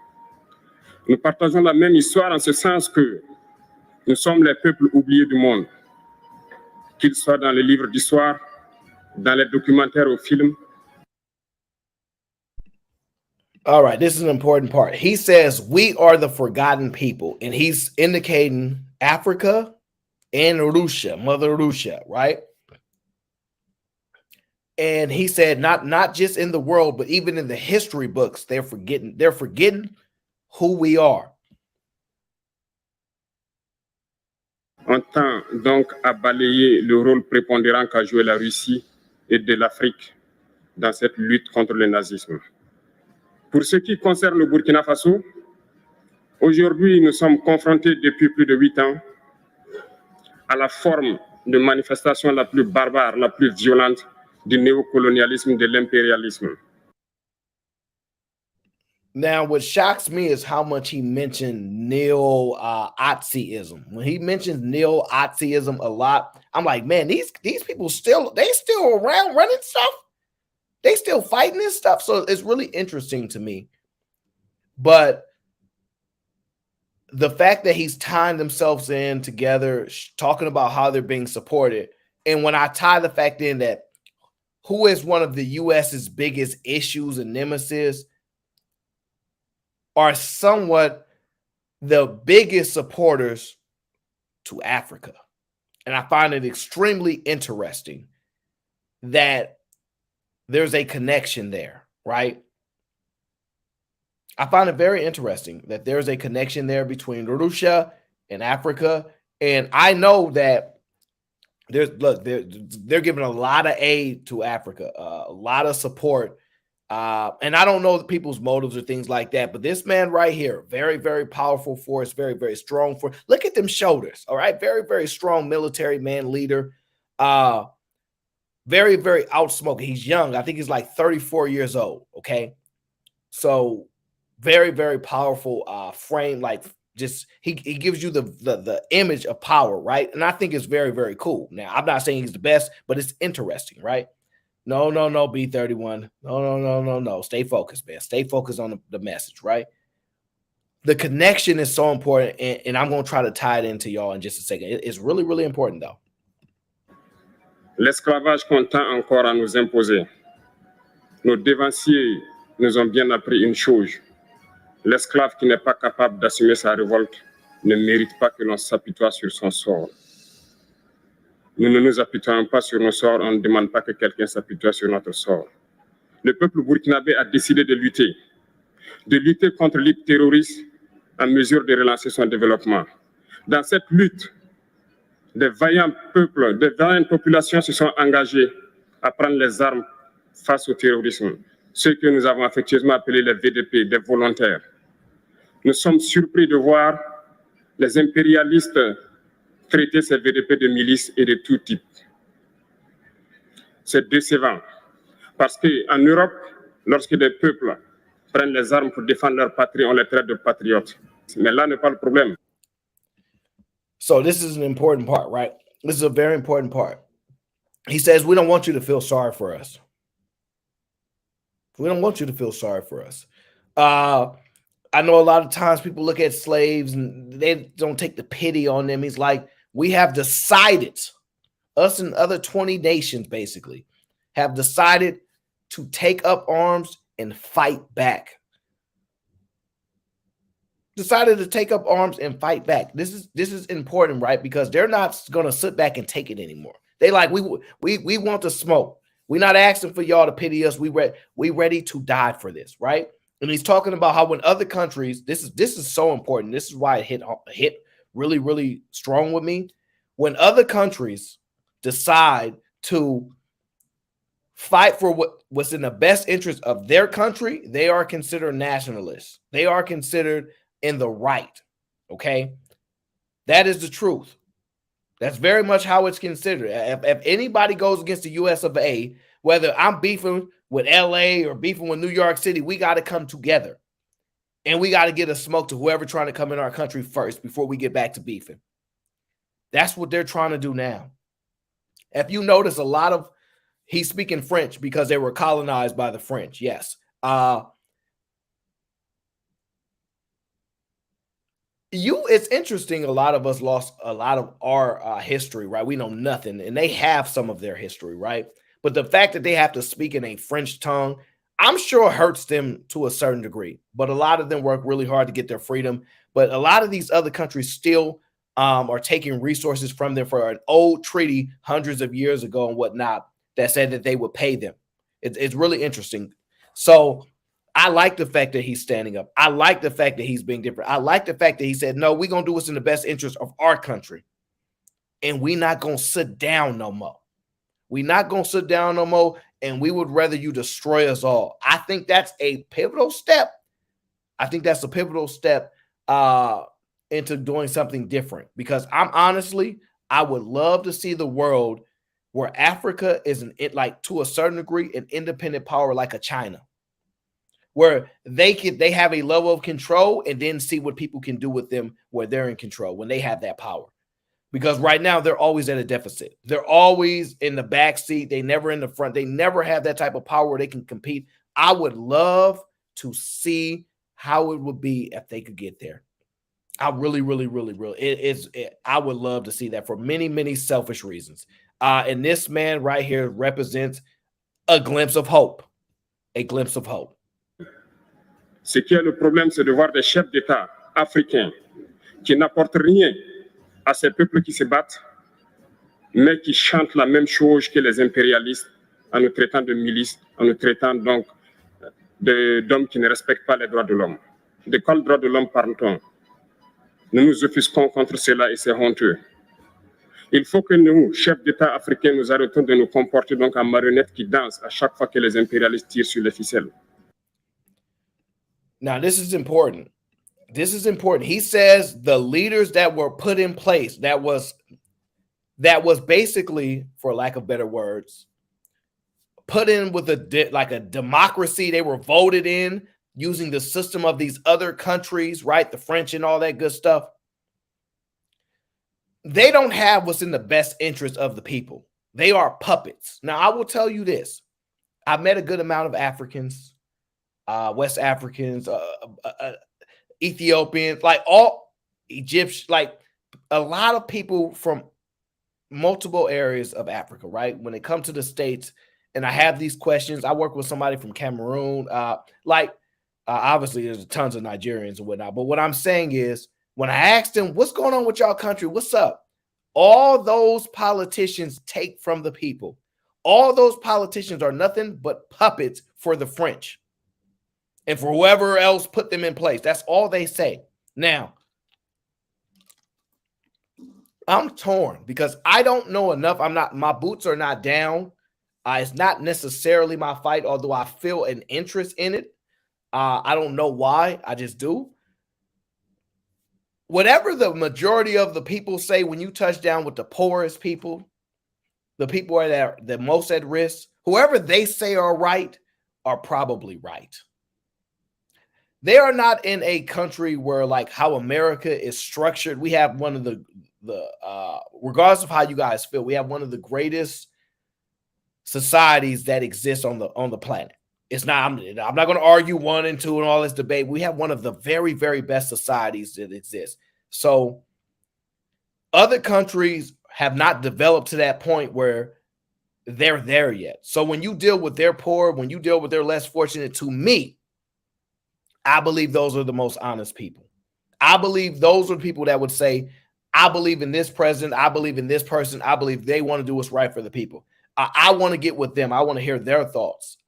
Nous partageons la même histoire en ce sens que nous sommes les peuples oubliés du monde, qu'ils soient dans les livres d'histoire, dans les documentaires ou films. All right, this is an important part. He says we are the forgotten people, and he's indicating Africa and Russia, Mother Russia, right? And he said not just in the world, but even in the history books, they're forgetting who we are. On tend donc à balayer le rôle prépondérant qu'a joué la Russie et de l'Afrique dans cette lutte contre le nazisme. Pour ce qui concerne le Burkina Faso, aujourd'hui, nous sommes confrontés depuis plus de 8 ans à la forme de manifestation la plus barbare, la plus violente du néocolonialisme, de l'impérialisme. Now, what shocks me is how much he mentioned neo-Nazism. When he mentions neo-Nazism a lot, I'm like, man, these people still around running stuff. They still fighting this stuff. So it's really interesting to me. But the fact that he's tying themselves in together, talking about how they're being supported. And when I tie the fact in that who is one of the U.S.'s biggest issues and nemesis are somewhat the biggest supporters to Africa. And I find it extremely interesting that there's a connection there, right? I find it very interesting that there's a connection there between Russia and Africa. And I know that they're giving a lot of aid to Africa, a lot of support. And I don't know the people's motives or things like that, but this man right here, very, very powerful force, very, very strong force. Look at them shoulders, all right? Very, very strong military man leader. Very, very outspoken. He's young. I think he's like 34 years old, okay? So very, very powerful frame, like just he gives you the image of power, right? And I think it's very, very cool. Now, I'm not saying he's the best, but it's interesting, right? No, B31. No. Stay focused, man. Stay focused on the message, right? The connection is so important, and I'm going to try to tie it into y'all in just a second. It's really, really important, though. L'esclavage qu'on tend encore à nous imposer. Nos dévanciers nous ont bien appris une chose. L'esclave qui n'est pas capable d'assumer sa révolte ne mérite pas que l'on s'apitoie sur son sort. Nous ne nous apitoyons pas sur nos sorts, on ne demande pas que quelqu'un s'apitoie sur notre sort. Le peuple burkinabé a décidé de lutter contre le terrorisme en mesure de relancer son développement. Dans cette lutte, des vaillants peuples, des vaillantes populations se sont engagées à prendre les armes face au terrorisme, ceux que nous avons affectueusement appelés les VDP, des volontaires. Nous sommes surpris de voir les impérialistes traiter ces VDP de milices et de tout type. C'est décevant parce qu'en Europe, lorsque des peuples prennent les armes pour défendre leur patrie, on les traite de patriotes. Mais là n'est pas le problème. So this is an important part, right? This is a very important part. He says, we don't want you to feel sorry for us. We don't want you to feel sorry for us. I know a lot of times people look at slaves and they don't take the pity on them. He's like, we have decided, us and other 20 nations basically, have decided to take up arms and fight back. Decided to take up arms and fight back. This is important, right? Because they're not going to sit back and take it anymore. They like, we want the smoke. We're not asking for y'all to pity us. We ready to die for this, right? And he's talking about how when other countries, this is so important. This is why it hit really, really strong with me. When other countries decide to fight for what's in the best interest of their country, they are considered nationalists. They are considered in the right. Okay, that is the truth. That's very much how it's considered. If anybody goes against the US of A, whether I'm beefing with LA or beefing with New York City, we got to come together and we got to get a smoke to whoever trying to come in our country first before we get back to beefing. That's what they're trying to do now. If you notice, a lot of he's speaking French because they were colonized by the French. Yes. It's interesting. A lot of us lost a lot of our history, right? We know nothing, and they have some of their history, right? But the fact that they have to speak in a French tongue, I'm sure hurts them to a certain degree. But a lot of them work really hard to get their freedom. But a lot of these other countries still are taking resources from them for an old treaty hundreds of years ago and whatnot that said that they would pay them. It's really interesting. So I like the fact that he's standing up. I like the fact that he's being different. I like the fact that he said, no, we're going to do what's in the best interest of our country. And we're not going to sit down no more. We're not going to sit down no more. And we would rather you destroy us all. I think that's a pivotal step. I think that's a pivotal step into doing something different. Because I would love to see the world where Africa is to a certain degree, an independent power like a China, where they have a level of control and then see what people can do with them where they're in control when they have that power. Because right now they're always at a deficit. They're always in the back seat. They never in the front. They never have that type of power where they can compete. I would love to see how it would be if they could get there. I really, really, really, really. I would love to see that for many, many selfish reasons. And this man right here represents a glimpse of hope. A glimpse of hope. Ce qui est le problème, c'est de voir des chefs d'État africains qui n'apportent rien à ces peuples qui se battent, mais qui chantent la même chose que les impérialistes en nous traitant de milices, en nous traitant donc d'hommes qui ne respectent pas les droits de l'homme. De quels droits de l'homme parle-t-on? Nous nous offusquons contre cela et c'est honteux. Il faut que nous, chefs d'État africains, nous arrêtons de nous comporter donc en marionnettes qui dansent à chaque fois que les impérialistes tirent sur les ficelles. Now, this is important. This is important. He says the leaders that were put in place, that was basically, for lack of better words, put in with like a democracy. They were voted in using the system of these other countries, right? The French and all that good stuff. They don't have what's in the best interest of the people. They are puppets. Now, I will tell you this. I've met a good amount of Africans, West Africans, Ethiopians, like all Egyptians, like a lot of people from multiple areas of Africa, right? When it comes to the States, and I have these questions, I work with somebody from Cameroon, obviously there's tons of Nigerians and whatnot, but what I'm saying is, when I asked them, what's going on with y'all country? What's up? All those politicians take from the people. All those politicians are nothing but puppets for the French and for whoever else put them in place. That's all they say. Now, I'm torn because I don't know enough. My boots are not down. It's not necessarily my fight, although I feel an interest in it. I don't know why. I just do. Whatever the majority of the people say, when you touch down with the poorest people, the people that are the most at risk, whoever they say are right are probably right. They are not in a country where, like how America is structured, we have one of the regardless of how you guys feel, we have one of the greatest societies that exists on the planet. It's not, I'm not going to argue 1 and 2 and all this debate. We have one of the very, very best societies that exist. So other countries have not developed to that point where they're there yet. So when you deal with their poor, when you deal with their less fortunate, to me, I believe those are the most honest people. I believe those are people that would say, I believe in this president. I believe in this person. I believe they want to do what's right for the people. I want to get with them. I want to hear their thoughts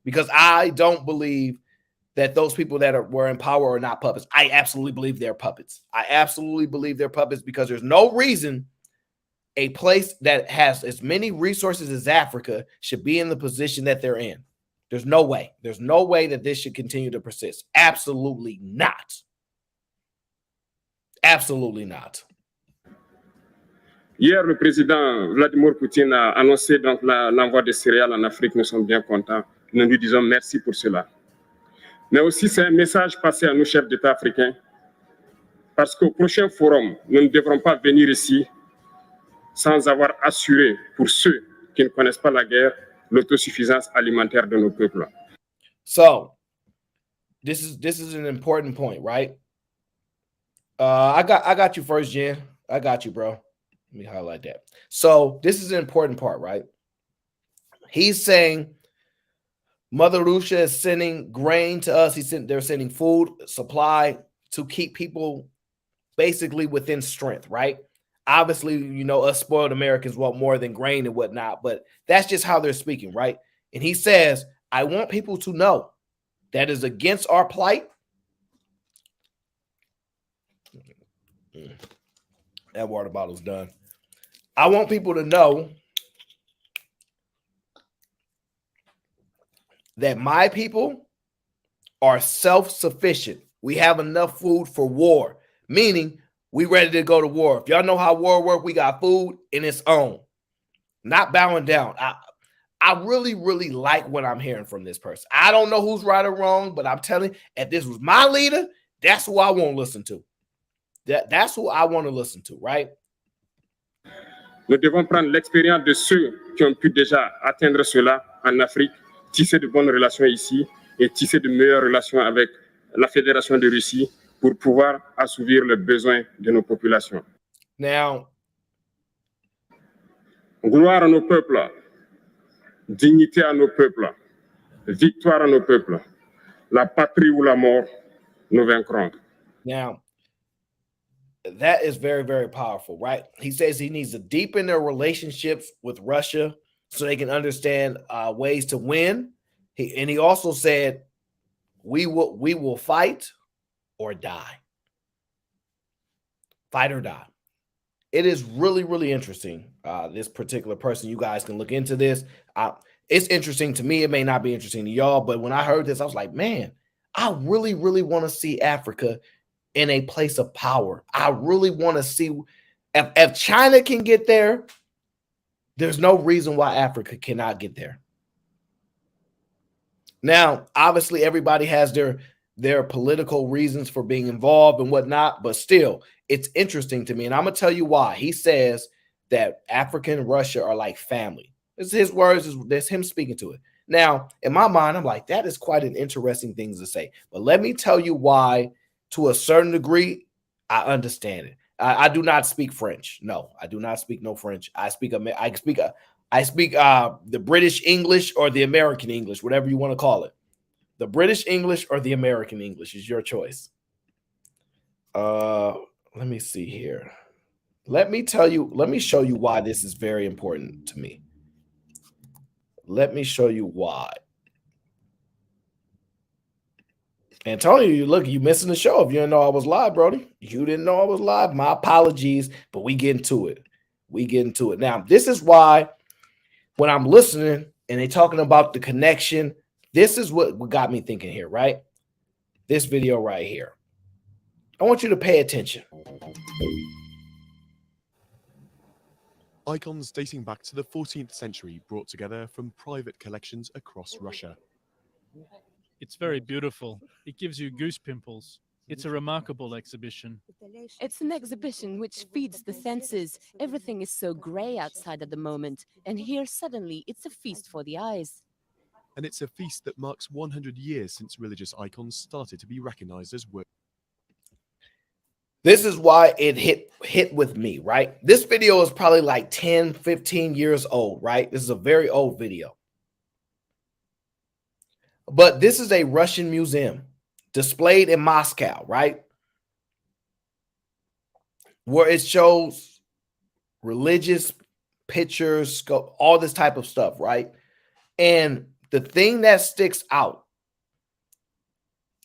because I don't believe that those people that were in power are not puppets. I absolutely believe they're puppets. I absolutely believe they're puppets because there's no reason a place that has as many resources as Africa should be in the position that they're in. There's no way. There's no way that this should continue to persist. Absolutely not. Absolutely not. Hier, le président Vladimir Poutine a annoncé donc l'envoi de céréales en Afrique. Nous sommes bien contents. Nous lui disons merci pour cela. Mais aussi, c'est un message passé à nous, chefs d'État africains, parce qu'au prochain forum, nous ne devrons pas venir ici sans avoir assuré, pour ceux qui ne connaissent pas la guerre, l'autosuffisance alimentaire de nos peuples. So, this is an important point, right? I got you first, Jen. I got you, bro. Let me highlight that. So, this is an important part, right? He's saying Mother Russia is sending grain to us. They're sending food supply to keep people basically within strength, right? Obviously, you know, us spoiled Americans want more than grain and whatnot, but that's just how they're speaking, right? And he says, I want people to know that is against our plight. That water bottle's done. I want people to know that my people are self-sufficient. We have enough food for war, meaning we ready to go to war. If y'all know how war works, we got food in its own, not bowing down. I really, really like what I'm hearing from this person. I don't know who's right or wrong, but I'm telling you, if this was my leader, that's who I want to listen to. That's who I want to listen to, right? Nous devons prendre l'expérience de ceux qui ont pu déjà atteindre cela en Afrique, tisser de bonnes relations ici et tisser de meilleures relations avec la Fédération de Russie pour pouvoir assouvir les besoins de nos populations. Now, gloire à nos peuples, dignité à nos peuples, victoire à nos peuples. La patrie ou la mort, nous vaincrons. Now, that is very, very powerful, right? He says he needs to deepen their relationships with Russia so they can understand ways to win. He also said, we will fight or die. Fight or die. It is really, really interesting. This particular person, you guys can look into this. It's interesting to me. It may not be interesting to y'all, but when I heard this, I was like, man, I really, really want to see Africa in a place of power. I really want to see if China can get there, there's no reason why Africa cannot get there. Now, obviously, everybody has their political reasons for being involved and whatnot, but still, it's interesting to me. And I'm going to tell you why. He says that Africa and Russia are like family. It's his words. That's him speaking to it. Now, in my mind, I'm like, that is quite an interesting thing to say. But let me tell you why, to a certain degree, I understand it. I do not speak French. No, I do not speak no French. I speak the British English or the American English, whatever you want to call it. The British English or the American English is your choice. Let me see here. Let me show you why this is very important to me. Let me show you why. Antonio, you missing the show if you didn't know I was live, Brody. You didn't know I was live. My apologies, but we get into it. Now, this is why when I'm listening and they talking about the connection, this is what got me thinking here, right? This video right here. I want you to pay attention. Icons dating back to the 14th century brought together from private collections across Russia. It's very beautiful. It gives you goose pimples. It's a remarkable exhibition. It's an exhibition which feeds the senses. Everything is so grey outside at the moment, and here suddenly it's a feast for the eyes. And it's a feast that marks 100 years since religious icons started to be recognized as work. This is why it hit with me, right? This video is probably like 10, 15 years old, right? This is a very old video. But this is a Russian museum displayed in Moscow, right? Where it shows religious pictures, all this type of stuff, right? And the thing that sticks out,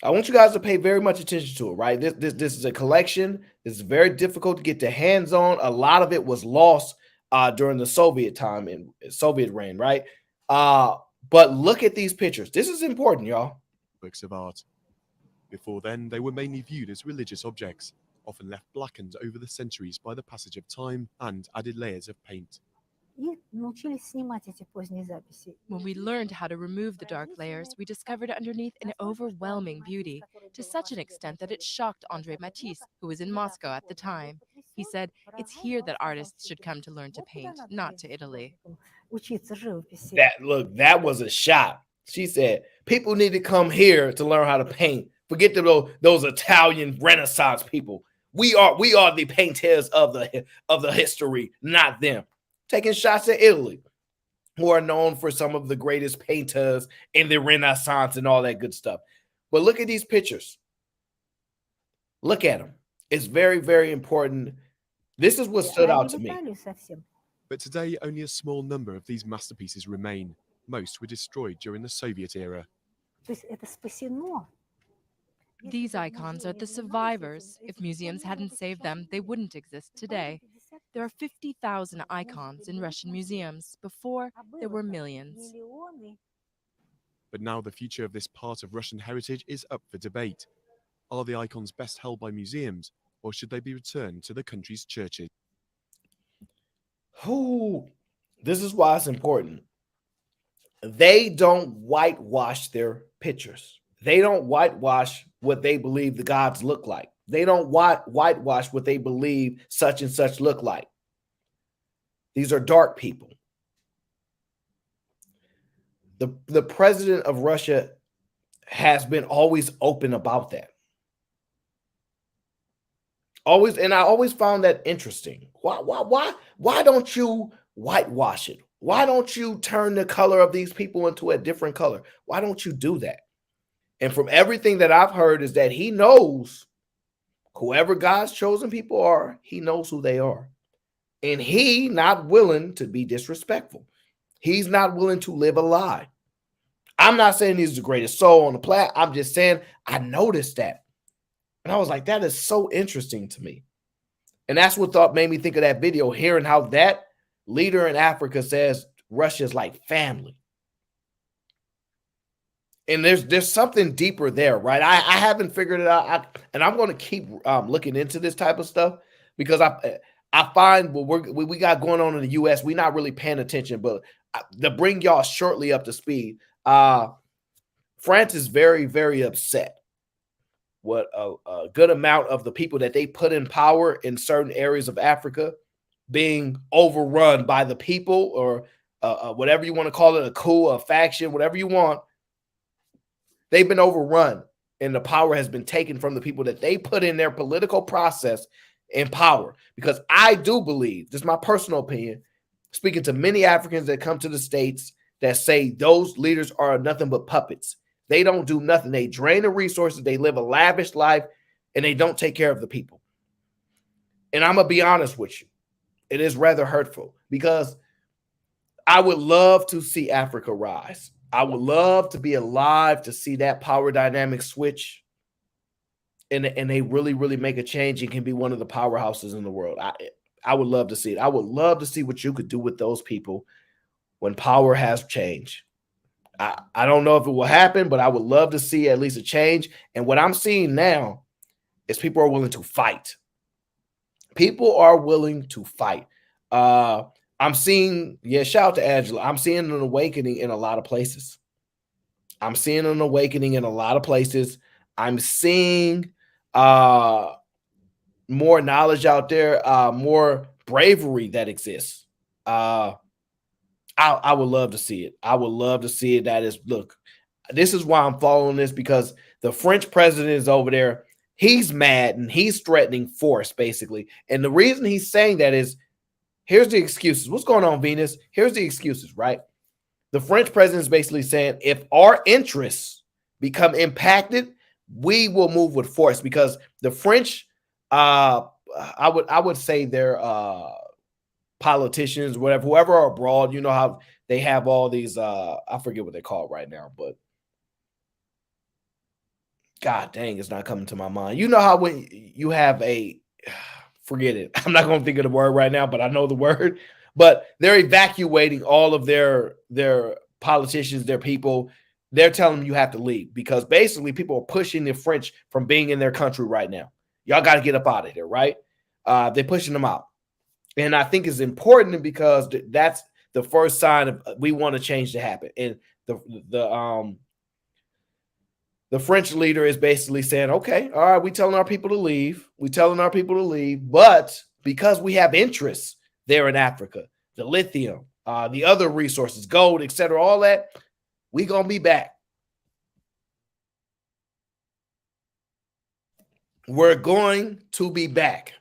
I want you guys to pay very much attention to it, right? This is a collection. It's very difficult to get their hands on. A lot of it was lost during the Soviet time and Soviet reign, right? But look at these pictures. This is important, y'all. Works of art. Before then, they were mainly viewed as religious objects, often left blackened over the centuries by the passage of time and added layers of paint. When we learned how to remove the dark layers, we discovered underneath an overwhelming beauty, to such an extent that it shocked André Matisse, who was in Moscow at the time. He said, "It's here that artists should come to learn to paint, not to Italy." That was a shot. She said people need to come here to learn how to paint. Forget those Italian Renaissance people. We are the painters of the history, not them. Taking shots at Italy, who are known for some of the greatest painters in the Renaissance and all that good stuff. But look at these pictures. Look at them. It's very, very important. This is what stood out to me. But today, only a small number of these masterpieces remain. Most were destroyed during the Soviet era. These icons are the survivors. If museums hadn't saved them, they wouldn't exist today. There are 50,000 icons in Russian museums. Before, there were millions. But now the future of this part of Russian heritage is up for debate. Are the icons best held by museums, or should they be returned to the country's churches? This is why it's important. They don't whitewash their pictures. They don't whitewash what they believe the gods look like. They don't whitewash what they believe such and such look like. These are dark people. The president of Russia has been always open about that. Always, and I always found that interesting. Why don't you whitewash it? Why don't you turn the color of these people into a different color? Why don't you do that? And from everything that I've heard is that he knows whoever God's chosen people are, he knows who they are. And he not willing to be disrespectful. He's not willing to live a lie. I'm not saying he's the greatest soul on the planet. I'm just saying I noticed that. And I was like, that is so interesting to me. And that's what made me think of that video, hearing how that leader in Africa says Russia is like family. And there's something deeper there, right? I haven't figured it out. And I'm going to keep looking into this type of stuff because I find what we got going on in the U.S., we're not really paying attention. But to bring y'all shortly up to speed, France is very, very upset what a good amount of the people that they put in power in certain areas of Africa being overrun by the people, or whatever you want to call it, a coup, a faction, whatever you want. They've been overrun, and the power has been taken from the people that they put in their political process in power. Because I do believe, this is my personal opinion, speaking to many Africans that come to the States that say those leaders are nothing but puppets. They don't do nothing. They drain the resources. They live a lavish life, and they don't take care of the people. And I'm going to be honest with you. It is rather hurtful because I would love to see Africa rise. I would love to be alive to see that power dynamic switch, and they really, really make a change and can be one of the powerhouses in the world. I would love to see it. I would love to see what you could do with those people when power has changed. I don't know if it will happen, but I would love to see at least a change. And what I'm seeing now is people are willing to fight. People are willing to fight. I'm seeing, shout out to Angela. I'm seeing an awakening in a lot of places. I'm seeing more knowledge out there, more bravery that exists. I would love to see it. I would love to see it. That is, look, this is why I'm following this, because the French president is over there. He's mad and he's threatening force, basically. And the reason he's saying that is, here's the excuses. What's going on, Venus? Here's the excuses, right? The French president is basically saying, if our interests become impacted, we will move with force, because the French, I would say they're politicians, whoever are abroad, you know how they have all these, I forget what they're called right now, but God dang, it's not coming to my mind. You know how when you have forget it. I'm not going to think of the word right now, but I know the word. But they're evacuating all of their politicians, their people. They're telling them you have to leave, because basically people are pushing the French from being in their country right now. Y'all got to get up out of here, right? They're pushing them out. And I think it's important because that's the first sign of we want to change to happen. And the French leader is basically saying, okay, all right, we're telling our people to leave. But because we have interests there in Africa, the lithium, the other resources, gold, etc., all that, we gonna be back. We're going to be back.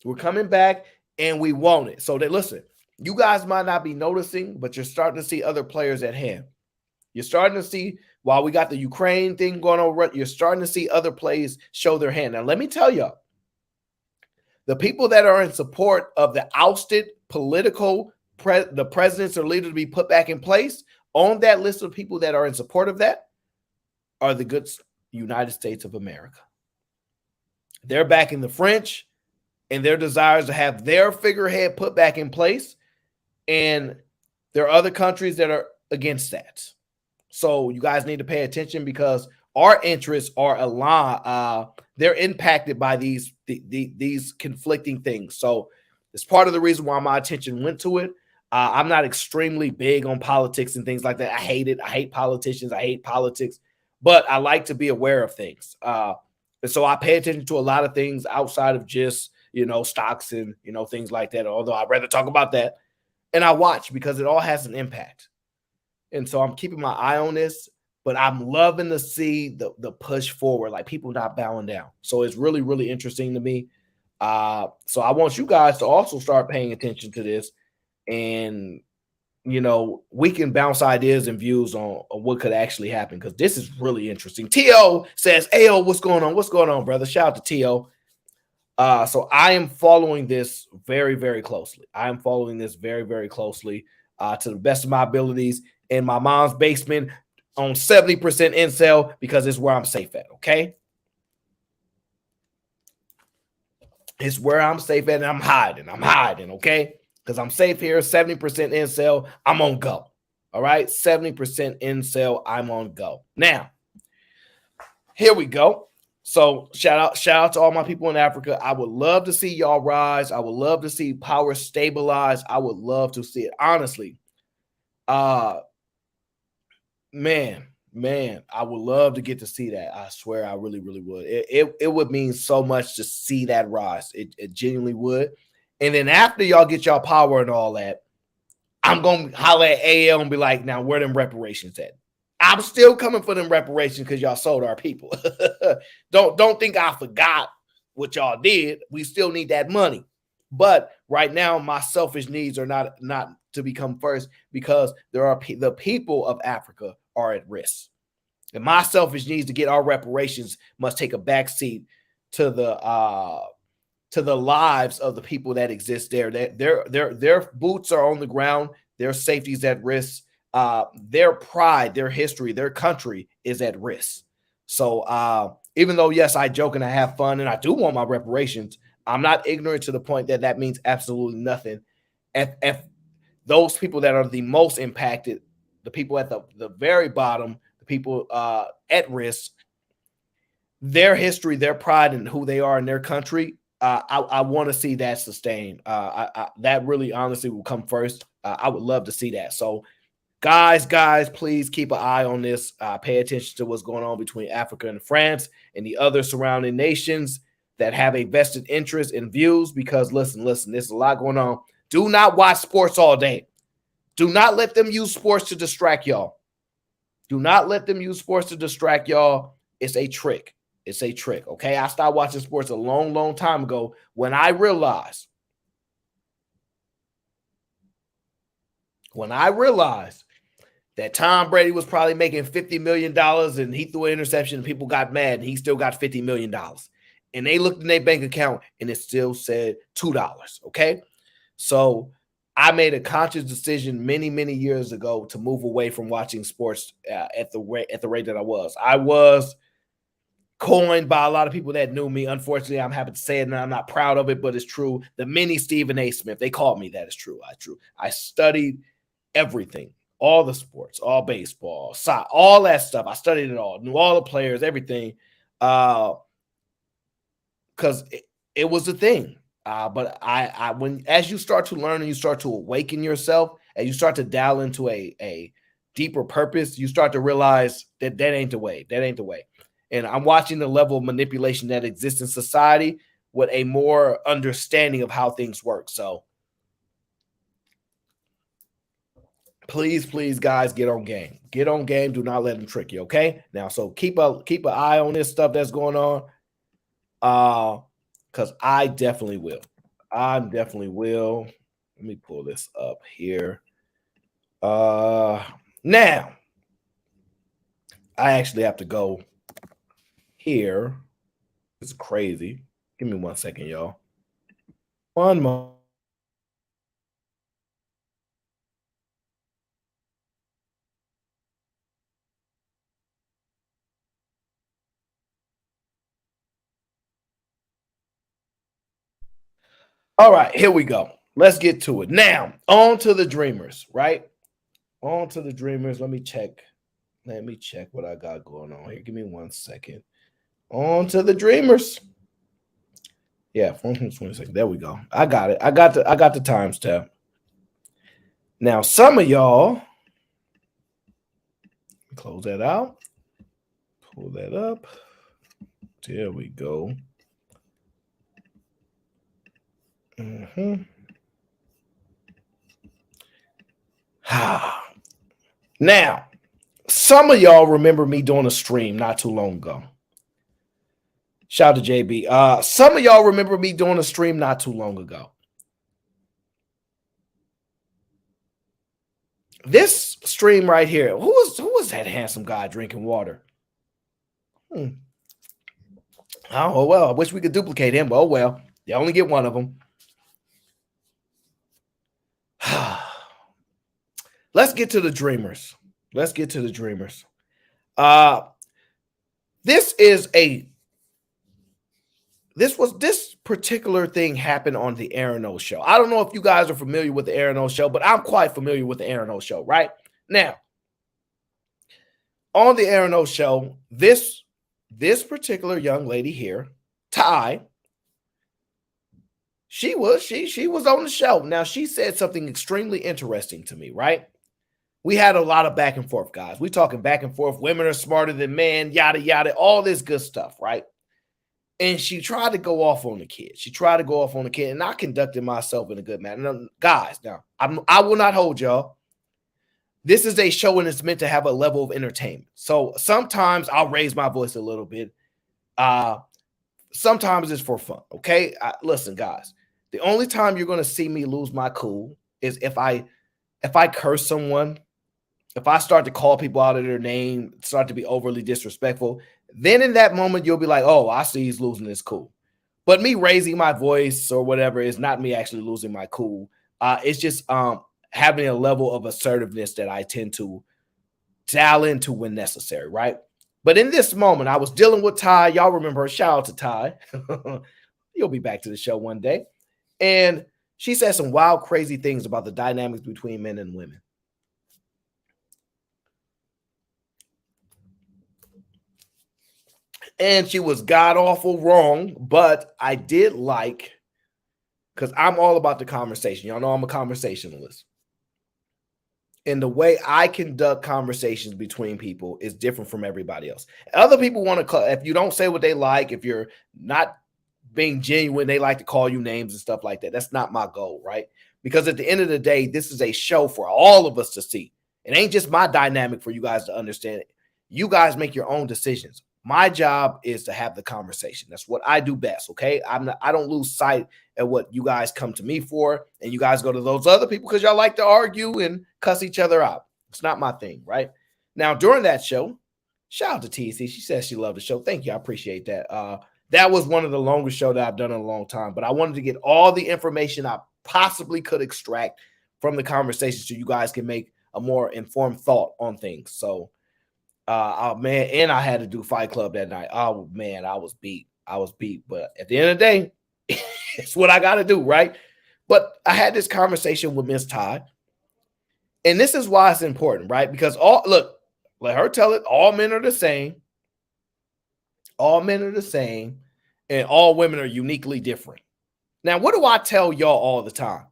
We're coming back, and we want it. So that, listen, you guys might not be noticing, but you're starting to see other players at hand. You're starting to see, while we got the Ukraine thing going on, you're starting to see other players show their hand. Now, let me tell y'all, the people that are in support of the ousted political, the presidents or leaders to be put back in place, on that list of people that are in support of that are the good United States of America. They're backing the French and their desires to have their figurehead put back in place. And there are other countries that are against that. So you guys need to pay attention, because our interests are aligned. They're impacted by these conflicting things. So it's part of the reason why my attention went to it. I'm not extremely big on politics and things like that. I hate it. I hate politicians. I hate politics. But I like to be aware of things. And so I pay attention to a lot of things outside of just, stocks and, things like that. Although I'd rather talk about that. And I watch, because it all has an impact. And so I'm keeping my eye on this, but I'm loving to see the push forward, like people not bowing down. So it's really, really interesting to me. So I want you guys to also start paying attention to this. And, we can bounce ideas and views on what could actually happen, because this is really interesting. T.O. says, Ayo, what's going on? What's going on, brother? Shout out to T.O. So I am following this very, very closely. I am following this very, very closely to the best of my abilities, in my mom's basement on 70% incel, because it's where I'm safe at, okay? It's where I'm safe at, and I'm hiding, okay? Because I'm safe here, 70% incel, I'm on go. All right, 70% incel, I'm on go. Now, here we go. So shout out to all my people in Africa. I would love to see y'all rise. I would love to see power stabilize. I would love to see it. Honestly, man, I would love to get to see that. I swear I really, really would. It would mean so much to see that rise. It genuinely would. And then after y'all get y'all power and all that, I'm going to holler at AL and be like, now where them reparations at? I'm still coming for them reparations, because y'all sold our people. Don't think I forgot what y'all did. We still need that money. But right now, my selfish needs are not to become first, because the people of Africa are at risk. And my selfish needs to get our reparations must take a backseat to the lives of the people that exist there. Their boots are on the ground. Their safety is at risk. Their pride, their history, their country is at risk. So even though, yes, I joke and I have fun and I do want my reparations, I'm not ignorant to the point that means absolutely nothing. If those people that are the most impacted, the people at the very bottom, the people at risk, their history, their pride, and who they are in their country, I want to see that sustained. That really honestly will come first. I would love to see that. So guys, please keep an eye on this. Pay attention to what's going on between Africa and France and the other surrounding nations that have a vested interest in views, because listen, there's a lot going on. Do not watch sports all day. Do not let them use sports to distract y'all. Do not let them use sports to distract y'all. It's a trick. It's a trick, okay? I started watching sports a long, long time ago when I realized that Tom Brady was probably making $50 million and he threw an interception and people got mad and he still got $50 million. And they looked in their bank account and it still said $2, okay? So I made a conscious decision many, many years ago to move away from watching sports at the rate that I was. I was coined by a lot of people that knew me. Unfortunately, I'm happy to say it, and I'm not proud of it, but it's true. The mini Stephen A. Smith, they called me that. It's true. I studied everything, all the sports, all baseball, soccer, all that stuff. I studied it all, knew all the players, everything, because it was a thing. But as you start to learn and you start to awaken yourself, and you start to dial into a deeper purpose, you start to realize that ain't the way. That ain't the way. And I'm watching the level of manipulation that exists in society with a more understanding of how things work. So Please, please, guys, get on game. Get on game. Do not let them trick you. Okay. Now, so keep an eye on this stuff that's going on. Because I definitely will. I definitely will. Let me pull this up here. Now I actually have to go here. It's crazy. Give me 1 second, y'all. One more. All right, here we go. Let's get to it. Now, on to the Dreamers, right? On to the Dreamers. Let me check. Let me check what I got going on here. Give me 1 second. On to the Dreamers. Yeah, 420 there we go. I got it. I got the timestamp. Now, some of y'all close that out. Pull that up. There we go. Now, some of y'all remember me doing a stream not too long ago. Shout out to JB. Some of y'all remember me doing a stream not too long ago. This stream right here, who was that handsome guy drinking water? Oh, well, I wish we could duplicate him. Oh, well, you only get one of them. Let's get to the Dreamers. Let's get to the Dreamers. This particular thing happened on the Aaron O show. I don't know if you guys are familiar with the Aaron O show, but I'm quite familiar with the Aaron O show, right? Now, on the Aaron O show, this particular young lady here, Ty, she was on the show. Now, she said something extremely interesting to me, right? We had a lot of back and forth, guys. We talking back and forth. Women are smarter than men, yada, yada, all this good stuff, right? And she tried to go off on the kid. And I conducted myself in a good manner. Now, guys, now, I will not hold y'all. This is a show and it's meant to have a level of entertainment. So sometimes I'll raise my voice a little bit. Sometimes it's for fun, okay? Listen, guys, the only time you're going to see me lose my cool is if I curse someone, if I start to call people out of their name, start to be overly disrespectful, then in that moment, you'll be like, oh, I see he's losing his cool. But me raising my voice or whatever is not me actually losing my cool. It's just having a level of assertiveness that I tend to dial into when necessary, right? But in this moment, I was dealing with Ty. Y'all remember her. Shout out to Ty. You'll be back to the show one day. And she said some wild, crazy things about the dynamics between men and women. And she was god-awful wrong, but I did like, because I'm all about the conversation. Y'all know I'm a conversationalist. And the way I conduct conversations between people is different from everybody else. Other people want to, if you don't say what they like, if you're not being genuine, they like to call you names and stuff like that. That's not my goal, right? Because at the end of the day, this is a show for all of us to see. It ain't just my dynamic for you guys to understand it. You guys make your own decisions. My job is to have the conversation. That's what I do best, okay? I don't lose sight at what you guys come to me for, and you guys go to those other people because y'all like to argue and cuss each other out. It's not my thing, right? Now, during that show, shout out to TC. She says she loved the show. Thank you. I appreciate that. That was one of the longest shows that I've done in a long time, but I wanted to get all the information I possibly could extract from the conversation so you guys can make a more informed thought on things. So, man, and I had to do Fight Club that night. Oh, man, I was beat. But at the end of the day, it's what I got to do, right? But I had this conversation with Miss Ty, and this is why it's important, right? Because let her tell it, all men are the same. All men are the same, and all women are uniquely different. Now, what do I tell y'all all the time?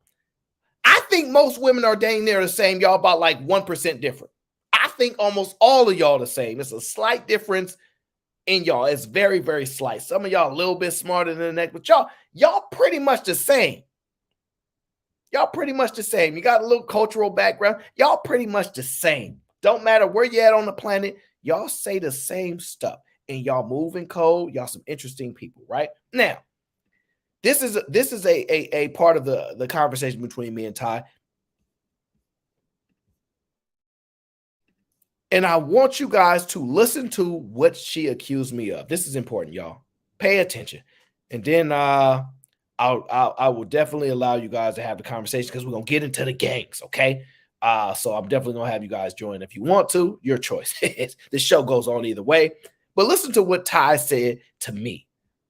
I think most women are dang near the same, y'all, about like 1% different. I think almost all of y'all the same. It's a slight difference in y'all. It's very, very slight. Some of y'all a little bit smarter than the next, but y'all pretty much the same. Y'all pretty much the same. You got a little cultural background. Y'all pretty much the same. Don't matter where you at on the planet. Y'all say the same stuff. And y'all move in code. Y'all some interesting people, right? Now, this is a part of the conversation between me and Ty. And I want you guys to listen to what she accused me of. This is important, y'all. Pay attention. And then I will definitely allow you guys to have the conversation because we're going to get into the gangs, okay? So I'm definitely going to have you guys join. If you want to, your choice. The show goes on either way. But listen to what Ty said to me.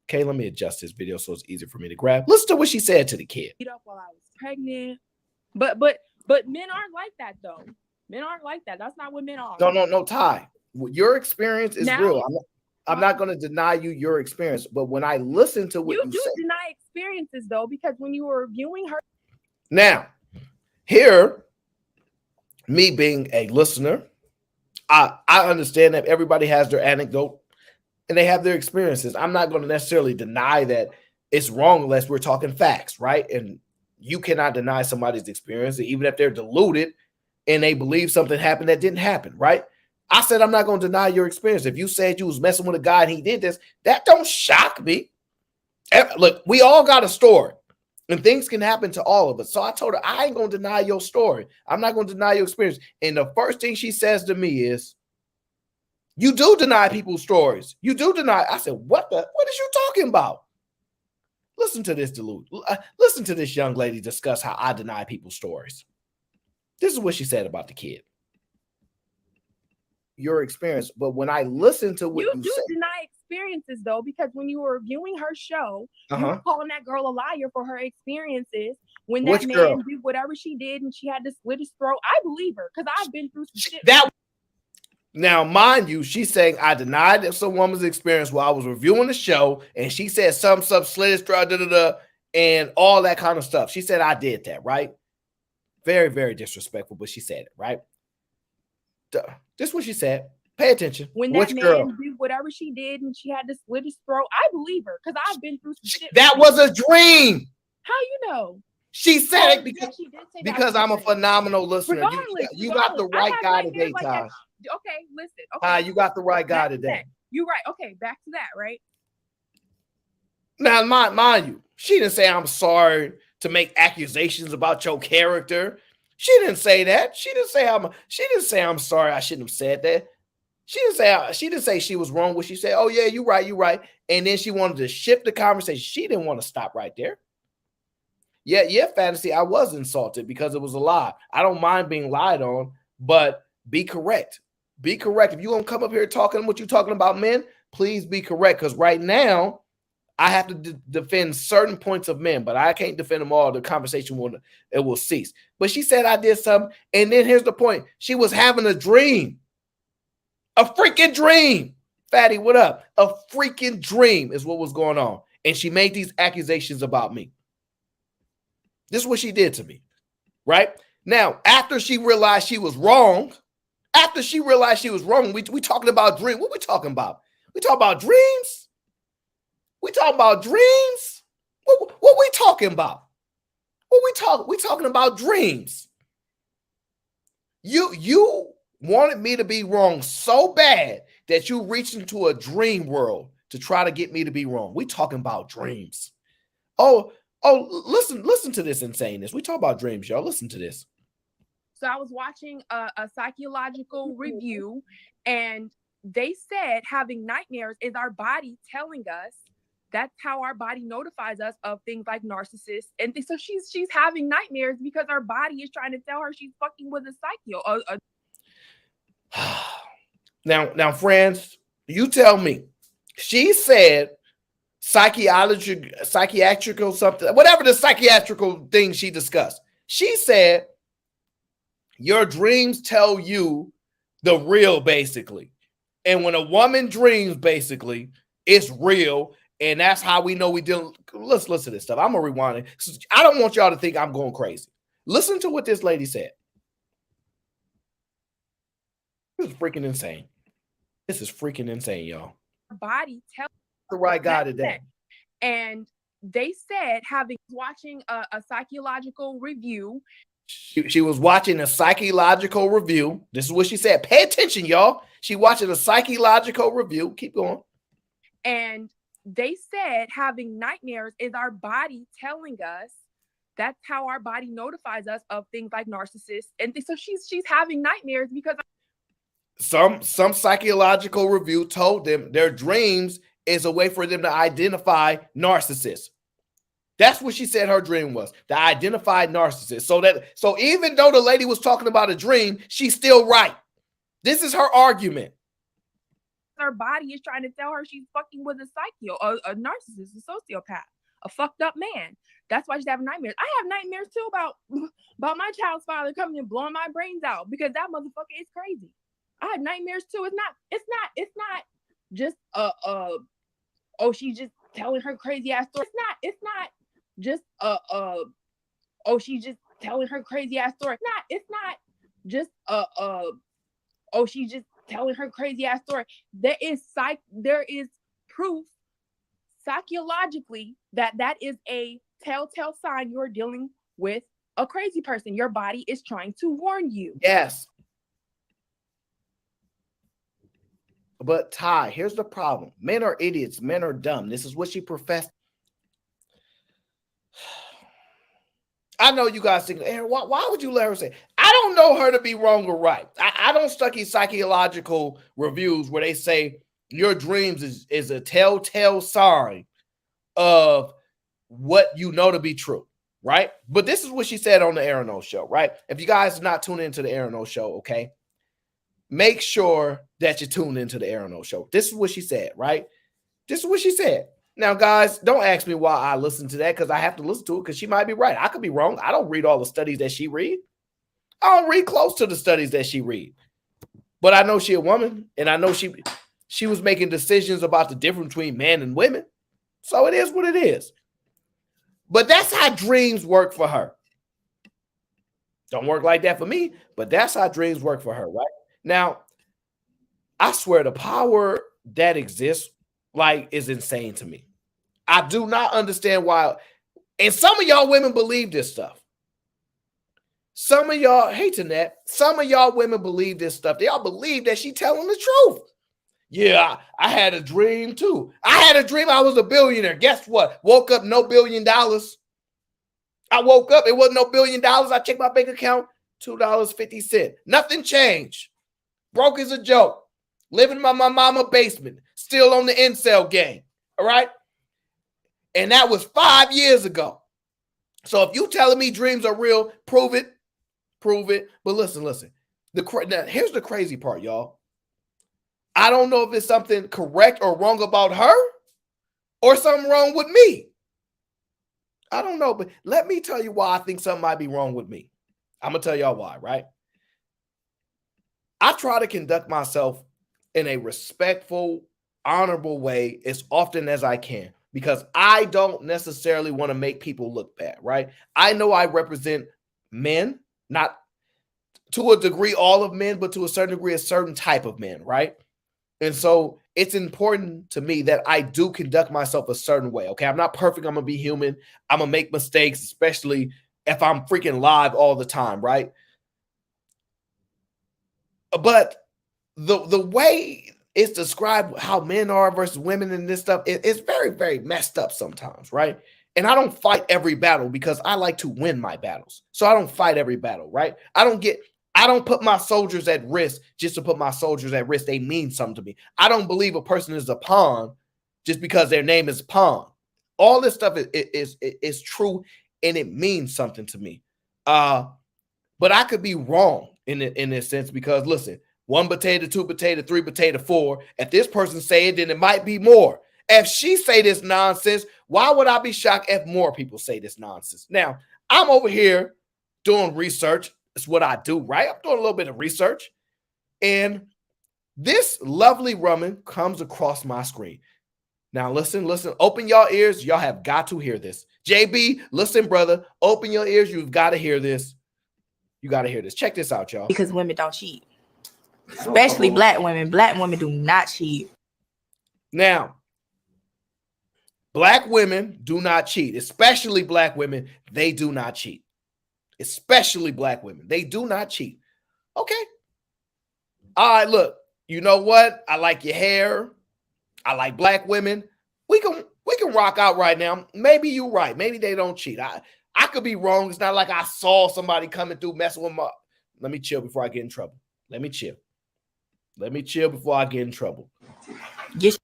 Okay, let me adjust this video so it's easier for me to grab. Listen to what she said to the kid. Up while I was pregnant. But men aren't like that, though. Men aren't like that. That's not what men are. No, Ty. Your experience is real. I'm not going to deny you your experience, but when I listen to what you do say, deny experiences though, because when you were viewing her. Now, here, me being a listener, I understand that everybody has their anecdote and they have their experiences. I'm not going to necessarily deny that it's wrong unless we're talking facts, right? And you cannot deny somebody's experience, even if they're deluded and they believe something happened that didn't happen, right? I said, I'm not going to deny your experience. If you said you was messing with a guy and he did this, that don't shock me. Look, we all got a story and things can happen to all of us. So I told her, I ain't going to deny your story. I'm not going to deny your experience. And the first thing she says to me is, you do deny people's stories. You do deny. I said, what is you talking about? Listen to this listen to this young lady discuss how I deny people's stories. This is what she said about the kid. Your experience, but when I listen to what you do say, deny experiences though, because when you were viewing her show, you were calling that girl a liar for her experiences. When that man did whatever she did and she had to slit his throat, I believe her because I've been through some shit. Now, mind you, she's saying I denied some woman's experience while I was reviewing the show, and she said some slit his throat, and all that kind of stuff. She said I did that, right? Very, very disrespectful, but she said it, right? This is what she said. Pay attention. When that man did whatever she did and she had to slit his throat, I believe her because I've been through some shit. That was a dream. How you know? She said it because I'm a phenomenal listener. You got the right guy today, Ty. Okay, listen. Okay, you got the right guy today. You're right. Okay, back to that, right? Now, mind you, she didn't say I'm sorry to make accusations about your character. She didn't say that. She didn't say I'm sorry. I shouldn't have said that. She didn't say she was wrong. What she said, oh yeah, you're right. And then she wanted to shift the conversation. She didn't want to stop right there. Yeah, fantasy. I was insulted because it was a lie. I don't mind being lied on, but be correct. Be correct. If you're gonna come up here talking what you're talking about, men, please be correct. Because right now, I have to defend certain points of men, but I can't defend them all. The conversation will cease. But she said I did something, and then here's the point: she was having a dream, a freaking dream. Fatty, what up? A freaking dream is what was going on, and she made these accusations about me. This is what she did to me, right? Now, after she realized she was wrong, we talking about dream. What we talking about? We talking about dreams. We talking about dreams? What we talking about? We talking about dreams. You wanted me to be wrong so bad that you reached into a dream world to try to get me to be wrong. We talking about dreams. Oh, listen to this insaneness. We talk about dreams, y'all. Listen to this. So I was watching a psychological review, and they said having nightmares is our body telling us. That's how our body notifies us of things like narcissists. And so she's having nightmares because our body is trying to tell her she's fucking with a psycho. Now, friends, you tell me. She said psychiatrical something, whatever the psychiatrical thing she discussed. She said your dreams tell you the real, basically. And when a woman dreams, basically, it's real. And that's how we know we deal. Let's listen to this stuff. I'm going to rewind it. I don't want y'all to think I'm going crazy. Listen to what this lady said. This is freaking insane. This is freaking insane, y'all. Body tells the right guy today. And they said having watching a psychological review. She was watching a psychological review. This is what she said. Pay attention, y'all. She watching a psychological review. Keep going. And they said having nightmares is our body telling us. That's how our body notifies us of things like narcissists. And so she's having nightmares because some psychological review told them their dreams is a way for them to identify narcissists. That's what she said her dream was, to identify narcissists. So even though the lady was talking about a dream, she's still right. This is her argument. Her body is trying to tell her she's fucking with a narcissist, a sociopath, a fucked up man. That's why she's having nightmares. I have nightmares too about my child's father coming and blowing my brains out because that motherfucker is crazy. I have nightmares too. It's not just oh, she's just telling her crazy ass story. It's not just oh, she's just telling her crazy ass story. It's not just oh, she's just telling her crazy ass story. There is proof psychologically that is a telltale sign you're dealing with a crazy person. Your body is trying to warn you. Yes. But Ty, here's the problem. Men are idiots. Men are dumb. This is what she professed. I know you guys think, Aaron, why would you let her say? I don't know her to be wrong or right. I don't study psychological reviews where they say your dreams is a telltale sign of what you know to be true, right? But this is what she said on the Aaron O show, right? If you guys are not tuned into the Aaron O show, okay, make sure that you tune into the Aaron O show. This is what she said, right? This is what she said. Now, guys, don't ask me why I listen to that because I have to listen to it because she might be right. I could be wrong. I don't read all the studies that she read. I don't read close to the studies that she read. But I know she a woman, and I know she was making decisions about the difference between men and women. So it is what it is. But that's how dreams work for her. Don't work like that for me, but that's how dreams work for her, right? Now, I swear the power that exists is insane to me. I do not understand why. And some of y'all women believe this stuff. Some of y'all, hating that, some of y'all women believe this stuff. They all believe that she telling the truth. Yeah, I had a dream too. I had a dream I was a billionaire. Guess what? Woke up, no $1 billion. I woke up, it wasn't no $1 billion. I checked my bank account, $2.50. Nothing changed. Broke as a joke. Living in my mama basement. Still on the incel game. All right? And that was 5 years ago. So if you telling me dreams are real, prove it. Prove it. But listen. Now, here's the crazy part, y'all. I don't know if it's something correct or wrong about her or something wrong with me. I don't know, but let me tell you why I think something might be wrong with me. I'm going to tell y'all why, right? I try to conduct myself in a respectful, honorable way as often as I can because I don't necessarily want to make people look bad, right? I know I represent men, not to a degree all of men, but to a certain degree a certain type of men, right? And so it's important to me that I do conduct myself a certain way, okay? I'm not perfect. I'm going to be human. I'm going to make mistakes, especially if I'm freaking live all the time, right? But the way it's described how men are versus women and this stuff, it's very, very messed up sometimes, right? And I don't fight every battle because I like to win my battles. So I don't fight every battle, right? I don't put my soldiers at risk just to put my soldiers at risk. They mean something to me. I don't believe a person is a pawn just because their name is Pawn. All this stuff is true and it means something to me. But I could be wrong in this sense because listen, 1 potato, 2 potato, 3 potato, 4. If this person say it, then it might be more. If she say this nonsense, why would I be shocked if more people say this nonsense? Now, I'm over here doing research. It's what I do, right? I'm doing a little bit of research. And this lovely woman comes across my screen. Now, listen. Open your ears. Y'all have got to hear this. JB, listen, brother. Open your ears. You've got to hear this. You got to hear this. Check this out, y'all. Because women don't cheat. Especially black women. Black women do not cheat. Now, Black women do not cheat, especially black women. They do not cheat, especially black women. They do not cheat. Okay. All right, look, you know what? I like your hair. I like black women. We can rock out right now. Maybe you're right. Maybe they don't cheat. I could be wrong. It's not like I saw somebody coming through messing with my. Let me chill before I get in trouble. Let me chill. Let me chill before I get in trouble. Get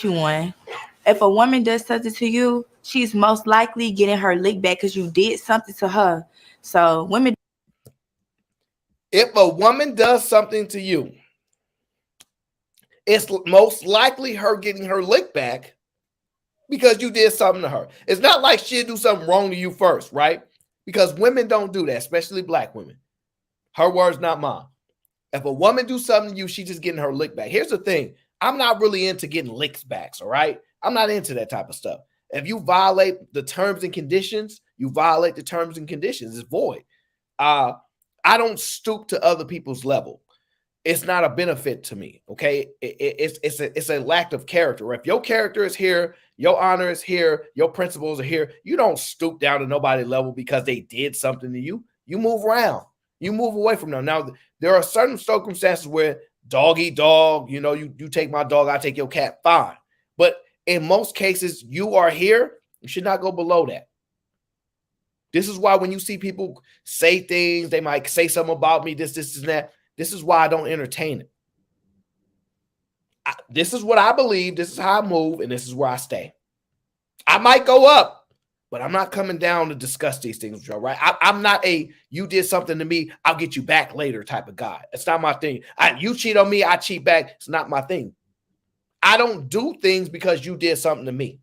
you one. If a woman does something to you, she's most likely getting her lick back because you did something to her. So women. If a woman does something to you, it's most likely her getting her lick back because you did something to her. It's not like she'll do something wrong to you first, right? Because women don't do that, especially black women. Her words, not mine. If a woman do something to you, she's just getting her lick back. Here's the thing. I'm not really into getting licks backs, all right? I'm not into that type of stuff. If you violate the terms and conditions, you violate the terms and conditions. It's void. I don't stoop to other people's level. It's not a benefit to me, okay? It's a lack of character. If your character is here, your honor is here, your principles are here, you don't stoop down to nobody's level because they did something to you. You move around. You move away from them. Now, there are certain circumstances where dog eat dog, you know, you take my dog, I take your cat, fine. But in most cases, you are here, you should not go below that. This is why when you see people say things, they might say something about me, this, and that. This is why I don't entertain it. This is what I believe. This is how I move, and this is where I stay. I might go up, but I'm not coming down to discuss these things with y'all, right? I'm not a you did something to me, I'll get you back later type of guy. It's not my thing. You cheat on me, I cheat back. It's not my thing. I don't do things because you did something to me.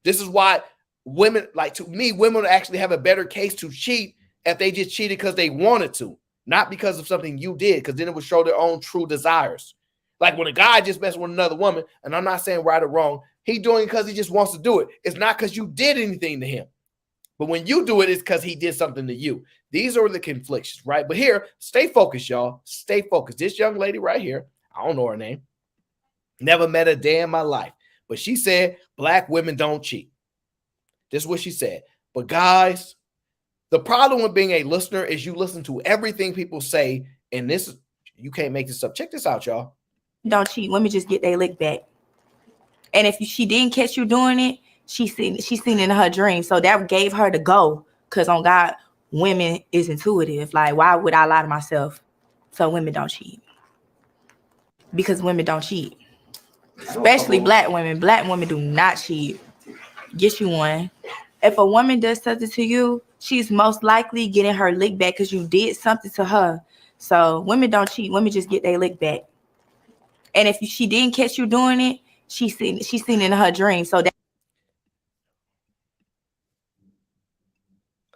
This is why women, like to me, women actually have a better case to cheat if they just cheated because they wanted to. Not because of something you did, because then it would show their own true desires. Like when a guy just messed with another woman, and I'm not saying right or wrong, he doing it because he just wants to do it. It's not because you did anything to him. But when you do it, it's because he did something to you. These are the conflicts, right? But here, stay focused, y'all. Stay focused. This young lady right here, I don't know her name. Never met a day in my life. But she said, black women don't cheat. This is what she said. But guys, the problem with being a listener is you listen to everything people say, and this you can't make this up. Check this out, y'all. Don't cheat. Women just get their lick back. And if she didn't catch you doing it, she's seen it in her dream. So that gave her the go. Because on God, women is intuitive. Like, why would I lie to myself? So women don't cheat. Because women don't cheat. Especially black women. Black women do not cheat. Get you one. If a woman does something to you, she's most likely getting her lick back because you did something to her. So women don't cheat. Women just get their lick back. And if she didn't catch you doing it, she's seen it in her dream. So that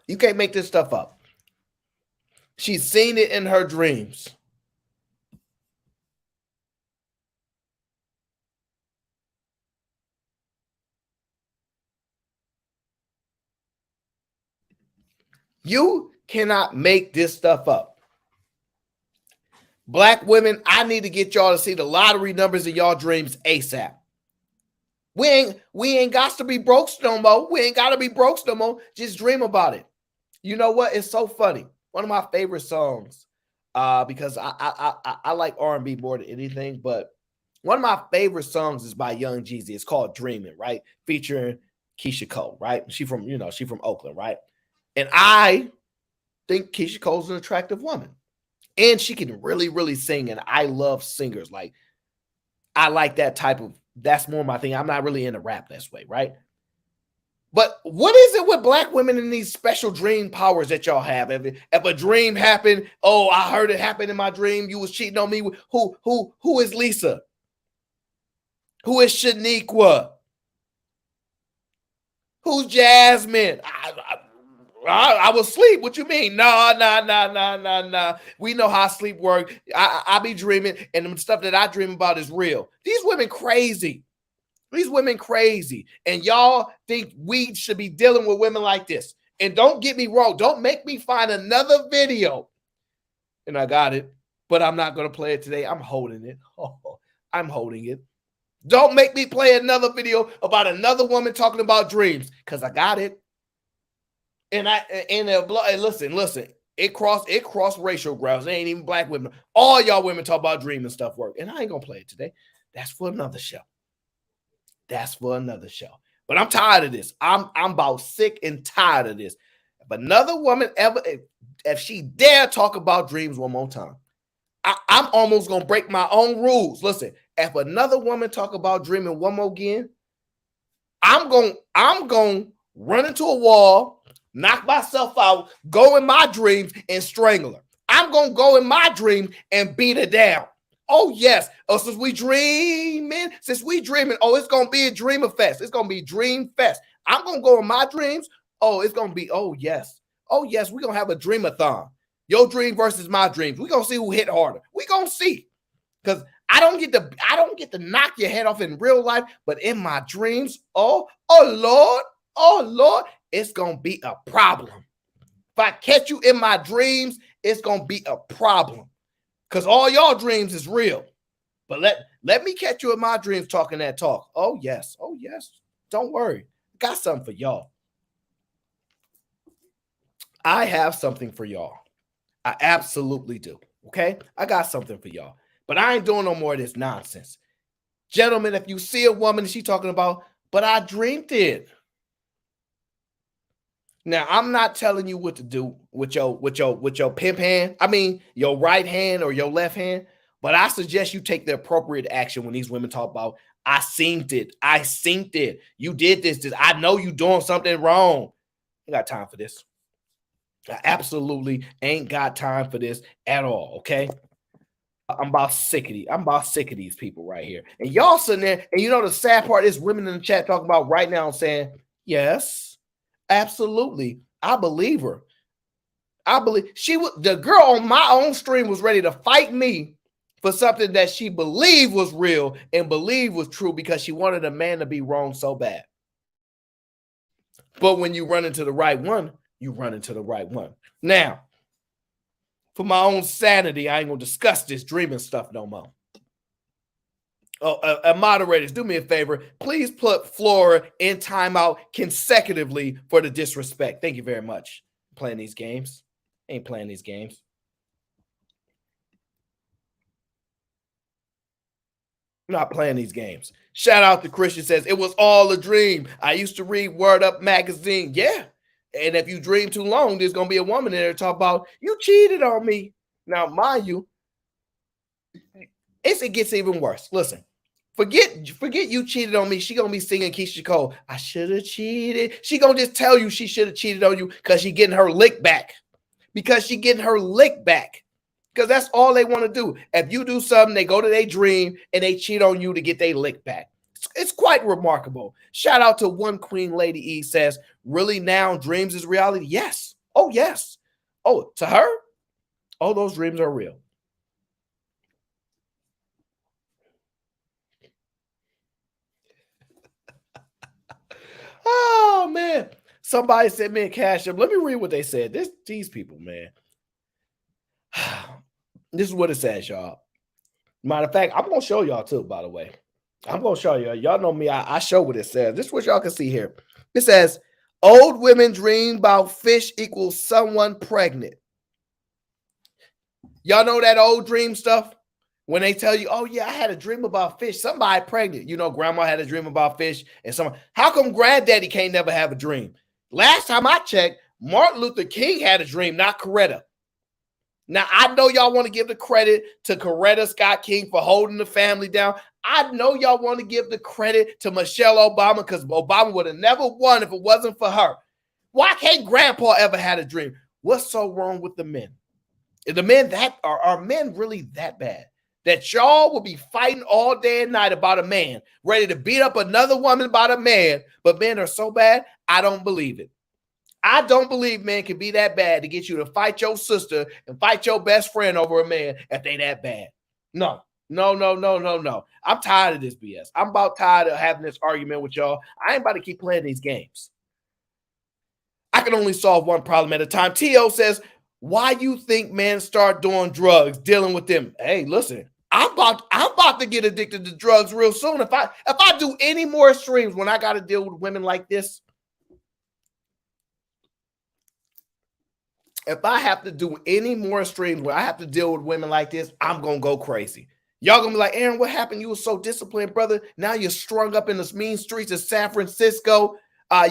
you can't make this stuff up. She's seen it in her dreams. You cannot make this stuff up. Black women, I need to get y'all to see the lottery numbers in y'all dreams ASAP. We ain't got to be broke no more. We ain't got to be broke no more. Just dream about it. You know what? It's so funny. One of my favorite songs, because I like R&B more than anything, but one of my favorite songs is by Young Jeezy. It's called Dreaming, right? Featuring Keisha Cole, right? She from Oakland, right? And I think Keisha Cole's an attractive woman. And she can really, really sing. And I love singers. Like, I like that type of, that's more my thing. I'm not really into rap this way, right? But what is it with black women and these special dream powers that y'all have? If a dream happened, oh, I heard it happen in my dream. You was cheating on me. Who is Lisa? Who is Shaniqua? Who's Jasmine? I was asleep. What you mean? Nah. We know how sleep works. I be dreaming, and the stuff that I dream about is real. These women crazy. And y'all think we should be dealing with women like this. And don't get me wrong. Don't make me find another video. And I got it, but I'm not going to play it today. I'm holding it. I'm holding it. Don't make me play another video about another woman talking about dreams, because I got it. And listen, it crossed racial grounds. It ain't even black women. All y'all women talk about dream and stuff work. And I ain't gonna play it today. That's for another show. That's for another show. But I'm tired of this. I'm about sick and tired of this. If another woman if she dare talk about dreams one more time, I'm almost gonna break my own rules. Listen, if another woman talk about dreaming one more again, I'm gonna run into a wall, knock myself out, go in my dreams and strangle her. I'm gonna go in my dreams and beat her down. Oh yes. Oh, since we dreaming, oh, it's gonna be a dreamer fest. It's gonna be dream fest. I'm gonna go in my dreams. Oh, it's gonna be, oh yes, we're gonna have a dreamathon. Your dream versus my dreams. We're gonna see who hit harder. We're gonna see. Because I don't get to knock your head off in real life, but in my dreams, oh Lord, it's gonna be a problem. If I catch you in my dreams, it's gonna be a problem. Because all y'all dreams is real. But let me catch you in my dreams talking that talk. Oh yes. Don't worry. Got something for y'all. I have something for y'all. I absolutely do. Okay? I got something for y'all. But I ain't doing no more of this nonsense. Gentlemen, if you see a woman and she talking about, but I dreamed it. Now, I'm not telling you what to do with your pimp hand. I mean, your right hand or your left hand. But I suggest you take the appropriate action when these women talk about, I synced it. You did this. I know you doing something wrong. I got time for this. I absolutely ain't got time for this at all, okay? I'm about sick of these people right here. And y'all sitting there, and you know the sad part is women in the chat talking about right now saying, yes, absolutely. I believe her. I believe the girl on my own stream was ready to fight me for something that she believed was real and believed was true because she wanted a man to be wrong so bad. But when you run into the right one, you run into the right one. Now, for my own sanity, I ain't gonna discuss this dreaming stuff no more. Oh, moderators, do me a favor. Please put Flora in timeout consecutively for the disrespect. Thank you very much. Playing these games. Ain't playing these games. I'm not playing these games. Shout out to Christian says, it was all a dream. I used to read Word Up magazine. Yeah. And if you dream too long, there's going to be a woman in there talk about, you cheated on me. Now, mind you, it gets even worse. Listen, forget you cheated on me. She going to be singing Keisha Cole, I should have cheated. She going to just tell you she should have cheated on you because she getting her lick back. Because that's all they want to do. If you do something, they go to their dream and they cheat on you to get their lick back. It's quite remarkable. Shout out to One Queen Lady E says, really now dreams is reality? Yes. Oh, yes. Oh, to her? Oh, those dreams are real. Oh, man. Somebody sent me a cash up. Let me read what they said. These people, man. This is what it says, y'all. Matter of fact, I'm going to show y'all too, by the way. I'm going to show you. Y'all know me. I show what it says. This is what y'all can see here. It says, old women dream about fish equals someone pregnant. Y'all know that old dream stuff? When they tell you, oh, yeah, I had a dream about fish. Somebody pregnant. You know, grandma had a dream about fish. And someone, how come granddaddy can't never have a dream? Last time I checked, Martin Luther King had a dream, not Coretta. Now, I know y'all want to give the credit to Coretta Scott King for holding the family down. I know y'all want to give the credit to Michelle Obama because Obama would have never won if it wasn't for her. Why can't Grandpa ever had a dream? What's so wrong with the men? Is the men are men really that bad? That y'all will be fighting all day and night about a man, ready to beat up another woman about a man, but men are so bad? I don't believe it. I don't believe men can be that bad to get you to fight your sister and fight your best friend over a man if they that bad. No. I'm tired of this BS. I'm about tired of having this argument with y'all. I ain't about to keep playing these games. I can only solve one problem at a time. T.O. says, why you think men start doing drugs, dealing with them? Hey, listen, I'm about to get addicted to drugs real soon. If I do any more streams when I got to deal with women like this, if I have to do any more streams where I have to deal with women like this, I'm gonna go crazy. Y'all gonna be like, Aaron, what happened? You were so disciplined, brother. Now you're strung up in the mean streets of San Francisco.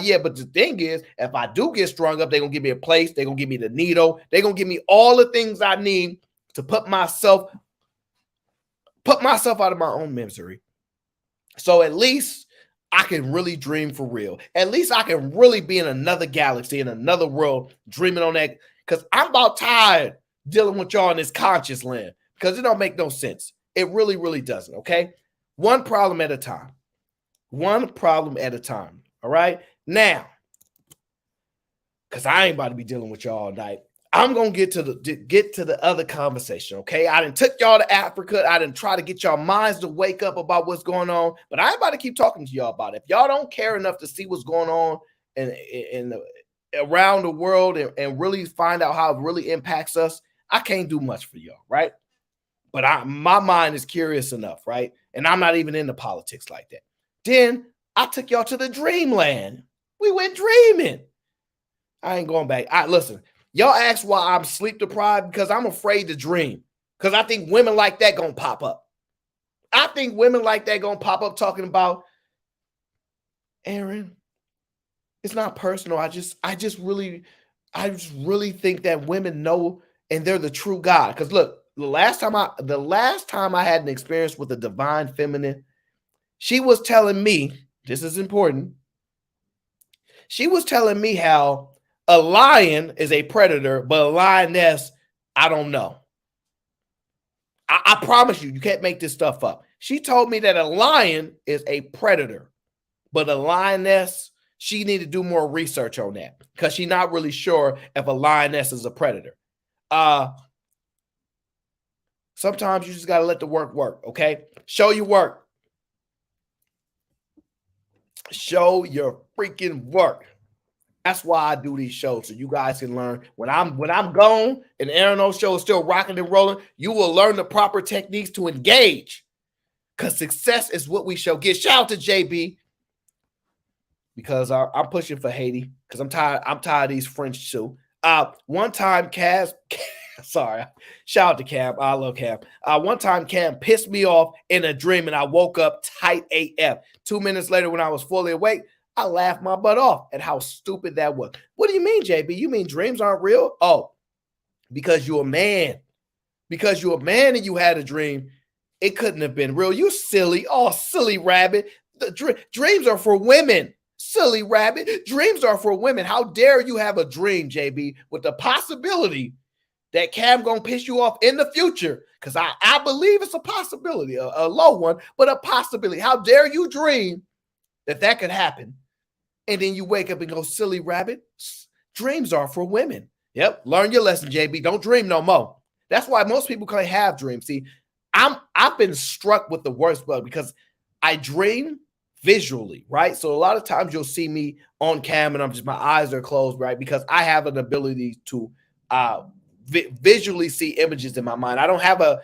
Yeah, but the thing is, if I do get strung up, they're gonna give me a place, they're gonna give me the needle, they're gonna give me all the things I need to put myself out of my own misery. So at least I can really dream for real. At least I can really be in another galaxy, in another world, dreaming on that. Because I'm about tired dealing with y'all in this conscious land. Because it don't make no sense. It really, really doesn't, okay? One problem at a time. One problem at a time, all right? Now, because I ain't about to be dealing with y'all all night, I'm going to get to the other conversation, okay? I done took y'all to Africa. I done try to get y'all minds to wake up about what's going on, but I ain't about to keep talking to y'all about it. If y'all don't care enough to see what's going on around the world and really find out how it really impacts us, I can't do much for y'all, right? But my mind is curious enough, right? And I'm not even into politics like that. Then I took y'all to the dreamland. We went dreaming. I ain't going back. Listen, y'all ask why I'm sleep deprived, because I'm afraid to dream. Because I think women like that gonna pop up. I think women like that gonna pop up talking about, Aaron, it's not personal. I just really think that women know and they're the true God. Because look, the last time I had an experience with the divine feminine, she was telling me, this is important. She was telling me how a lion is a predator, but a lioness, I don't know. I promise you can't make this stuff up. She told me that a lion is a predator, but a lioness, she need to do more research on that because she's not really sure if a lioness is a predator. Sometimes you just got to let the work, okay? Show your work. Show your freaking work. That's why I do these shows, so you guys can learn. When I'm gone and Aaron O show is still rocking and rolling, you will learn the proper techniques to engage. Because success is what we shall get. Shout out to JB. Because I'm pushing for Haiti. Because I'm tired of these French too. One time Kaz, sorry, shout out to Cam. I love Cam. One time Cam pissed me off in a dream and I woke up tight AF. 2 minutes later when I was fully awake, I laughed my butt off at how stupid that was. What do you mean, JB? You mean dreams aren't real? Oh, because you're a man. Because you're a man and you had a dream, it couldn't have been real. You silly. Oh, silly rabbit. The dreams are for women. Silly rabbit. Dreams are for women. How dare you have a dream, JB, with the possibility that Cam gonna piss you off in the future? Because I believe it's a possibility, a low one, but a possibility. How dare you dream that could happen? And then you wake up and go, silly rabbit. Dreams are for women. Yep. Learn your lesson, JB. Don't dream no more. That's why most people can't have dreams. See, I've been struck with the worst bug because I dream visually, right? So a lot of times you'll see me on cam and my eyes are closed, right? Because I have an ability to visually see images in my mind. I don't have a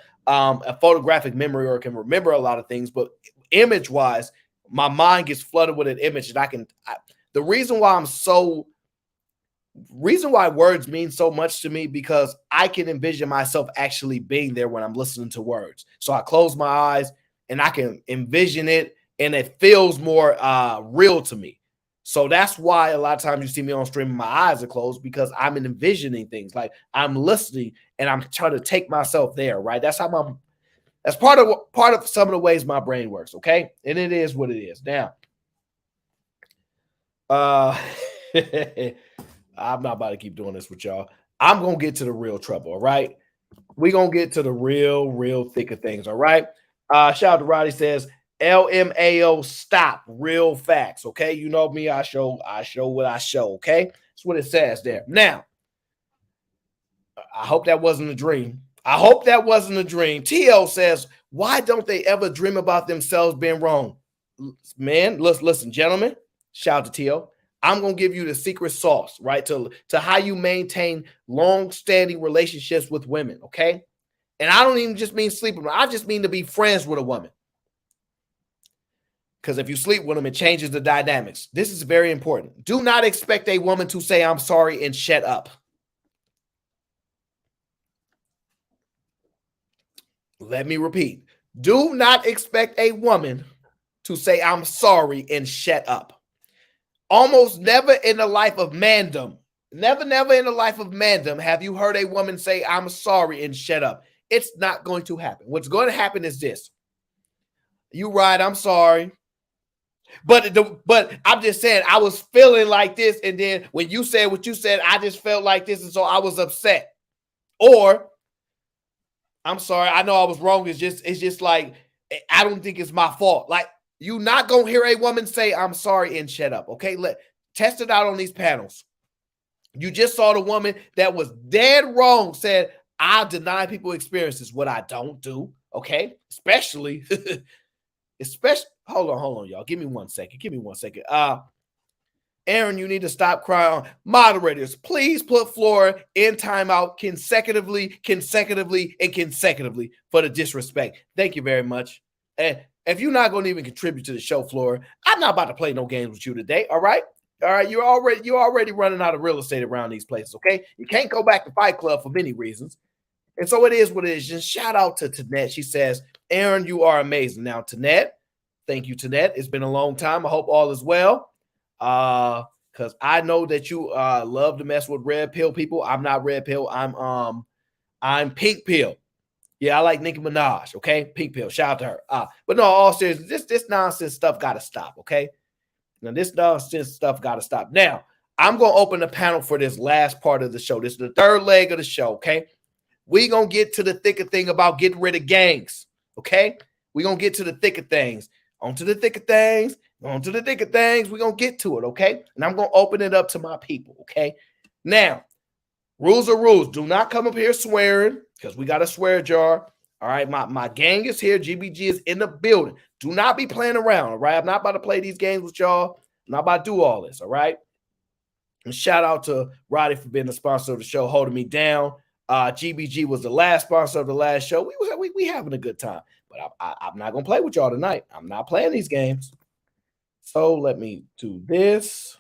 photographic memory or can remember a lot of things, but image wise, my mind gets flooded with an image and the reason why words mean so much to me because I can envision myself actually being there when I'm listening to words. So I close my eyes and I can envision it and it feels more real to me. So that's why a lot of times you see me on stream and my eyes are closed because I'm envisioning things. Like I'm listening and I'm trying to take myself there, right? That's part of some of the ways my brain works, okay? And it is what it is. Now, I'm not about to keep doing this with y'all. I'm going to get to the real trouble, all right? We're going to get to the real thick of things, all right? Shout out to Roddy says, LMAO, stop, real facts, okay? You know me, I show what I show, okay? That's what it says there. Now, I hope that wasn't a dream. TL says, why don't they ever dream about themselves being wrong? Man, listen, gentlemen, shout out to TL. I'm going to give you the secret sauce, right, to how you maintain long-standing relationships with women, okay? And I don't even just mean sleep with them. I just mean to be friends with a woman. Because if you sleep with them, it changes the dynamics. This is very important. Do not expect a woman to say, I'm sorry, and shut up. Let me repeat. Do not expect a woman to say, I'm sorry, and shut up. Almost never in the life of mandom, never in the life of mandom have you heard a woman say, I'm sorry, and shut up. It's not going to happen. What's going to happen is this. You right, I'm sorry. But I'm just saying, I was feeling like this, and then when you said what you said, I just felt like this, and so I was upset. Or, I'm sorry, I know I was wrong. It's just like, I don't think it's my fault. Like, you're not going to hear a woman say, I'm sorry, and shut up, okay? Test it out on these panels. You just saw the woman that was dead wrong said, I deny people experiences, what I don't do, okay? Especially, hold on, y'all. Give me 1 second. Aaron, you need to stop crying. Moderators, please put Flora in timeout consecutively for the disrespect. Thank you very much. And if you're not going to even contribute to the show, Flora, I'm not about to play no games with you today, all right? All right, you're already running out of real estate around these places, okay? You can't go back to Fight Club for many reasons. And so it is what it is. Just shout out to Tanette. She says, Aaron, you are amazing. Now, Tanette, thank you, Tanette. It's been a long time. I hope all is well. Because I know that you love to mess with red pill people. I'm not red pill. I'm pink pill. Yeah, I like Nicki Minaj. Okay, pink pill. Shout out to her. But no, all seriousness, this nonsense stuff got to stop. Okay, now this nonsense stuff got to stop. Now I'm gonna open the panel for this last part of the show. This is the third leg of the show. Okay, we gonna get to the thick of thing about getting rid of gangs. Okay, we gonna get to the thick of things. On to the thick of things. On to the thick of things. We're going to get to it, okay? And I'm going to open it up to my people, okay? Now, rules are rules. Do not come up here swearing because we got a swear jar. All right, my gang is here. GBG is in the building. Do not be playing around, all right? I'm not about to play these games with y'all. I'm not about to do all this, all right? And shout out to Roddy for being the sponsor of the show, holding me down. GBG was the last sponsor of the last show. We having a good time. But I'm not going to play with y'all tonight. I'm not playing these games. So let me do this.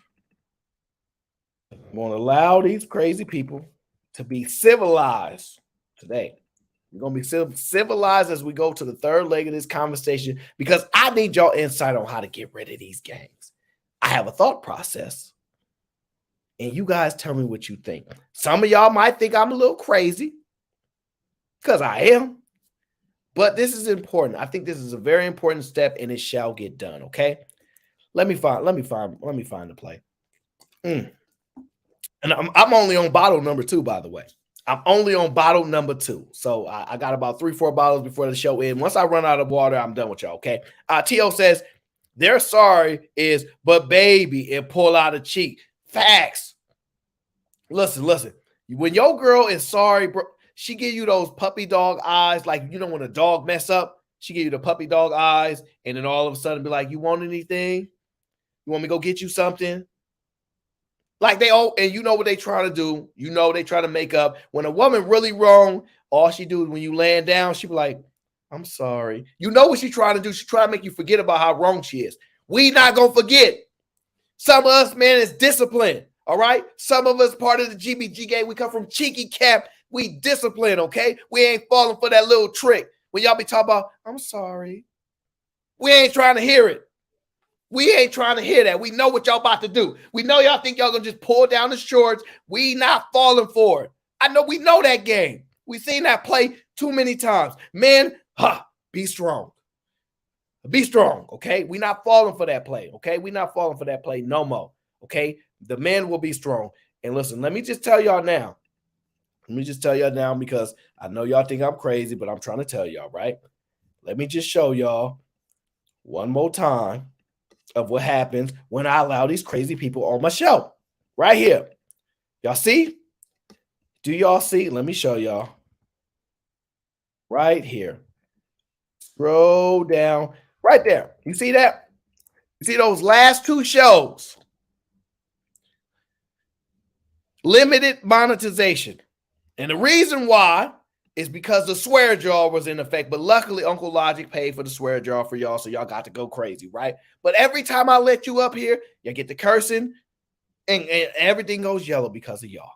I'm going to allow these crazy people to be civilized today. We're going to be civilized as we go to the third leg of this conversation because I need y'all insight on how to get rid of these gangs. I have a thought process. And you guys tell me what you think. Some of y'all might think I'm a little crazy because I am. But this is important. I think this is a very important step, and it shall get done. Okay, let me find the play. And I'm only on bottle number 2, by the way. I'm only on bottle number 2, so I got about 3-4 bottles before the show ends. Once I run out of water, I'm done with y'all. Okay. T.O. says their sorry is but baby and pull out a cheek. Facts. Listen. When your girl is sorry, bro. She give you those puppy dog eyes, like, you know, when a dog mess up, she give you the puppy dog eyes, and then all of a sudden be like, you want anything? You want me to go get you something? Like and you know what they trying to do. You know they try to make up. When a woman really wrong, all she do is when you laying down, she be like, I'm sorry. You know what she trying to do? She trying to make you forget about how wrong she is. We not going to forget. Some of us, man, is disciplined, all right? Some of us part of the GBG gang, we come from cheeky camp. We disciplined, okay? We ain't falling for that little trick. When y'all be talking about, I'm sorry. We ain't trying to hear it. We ain't trying to hear that. We know what y'all about to do. We know y'all think y'all gonna just pull down the shorts. We not falling for it. I know we know that game. We seen that play too many times. Men, be strong. Be strong, okay? We not falling for that play, okay? We not falling for that play no more, okay? The men will be strong. And listen, let me just tell y'all now. Because I know y'all think I'm crazy, but I'm trying to tell y'all, right? Let me just show y'all one more time of what happens when I allow these crazy people on my show. Right here. Y'all see? Do y'all see? Let me show y'all. Right here. Scroll down. Right there. You see that? You see those last 2 shows? Limited monetization. And the reason why is because the swear jar was in effect. But luckily, Uncle Logic paid for the swear jar for y'all, so y'all got to go crazy, right? But every time I let you up here, you get the cursing, and everything goes yellow because of y'all.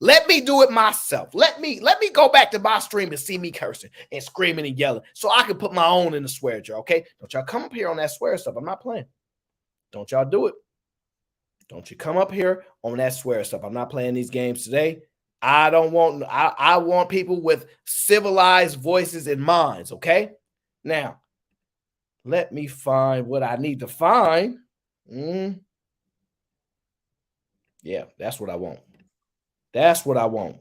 Let me do it myself. Let me go back to my stream and see me cursing and screaming and yelling so I can put my own in the swear jar, okay? Don't y'all come up here on that swear stuff. I'm not playing. Don't y'all do it. Don't you come up here on that swear stuff. I'm not playing these games today. I want people with civilized voices and minds, okay? Now, let me find what I need to find. Yeah, that's what I want. That's what I want.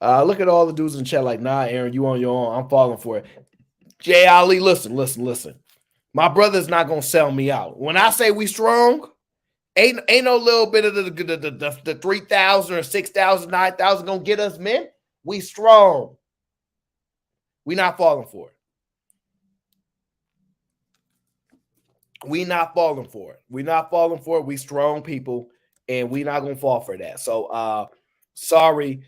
Look at all the dudes in chat like, nah, Aaron, you on your own. I'm falling for it. Jay Ali, listen. My brother's not going to sell me out. When I say we strong, ain't no little bit of the 3,000 or 6,000, 9,000 going to get us, men. We strong. We not falling for it. We not falling for it. We not falling for it. We strong people, and we not gonna fall for that. So sorry,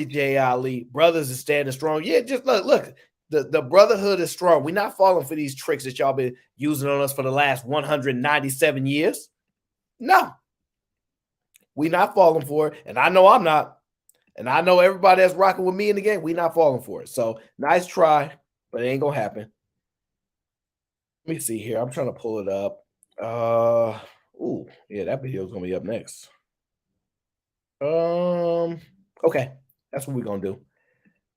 Jay Ali. Brothers is standing strong. Yeah, just look. The brotherhood is strong. We're not falling for these tricks that y'all been using on us for the last 197 years. No. We not falling for it. And I know I'm not. And I know everybody that's rocking with me in the game, we not falling for it. So nice try, but it ain't gonna happen. Let me see here. I'm trying to pull it up. Ooh, yeah, that video is gonna be up next. Okay, that's what we're gonna do.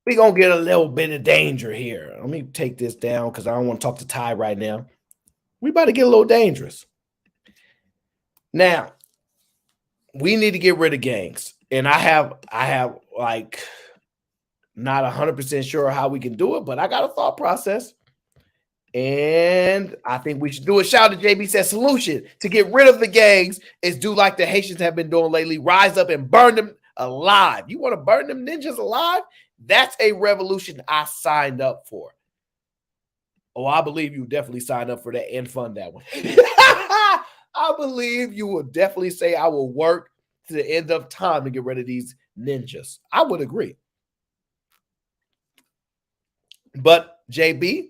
We're gonna get a little bit of danger here. Let me take this down because I don't want to talk to Ty right now. We about to get a little dangerous. Now, we need to get rid of gangs, and I have like not 100% sure how we can do it, but I got a thought process. And I think we should do a shout out. JB says solution to get rid of the gangs is do like the Haitians have been doing lately. Rise up and burn them alive. You want to burn them ninjas alive? That's a revolution I signed up for. Oh, I believe you definitely signed up for that and fund that one. I believe you will definitely say I will work to the end of time to get rid of these ninjas. I would agree. But JB,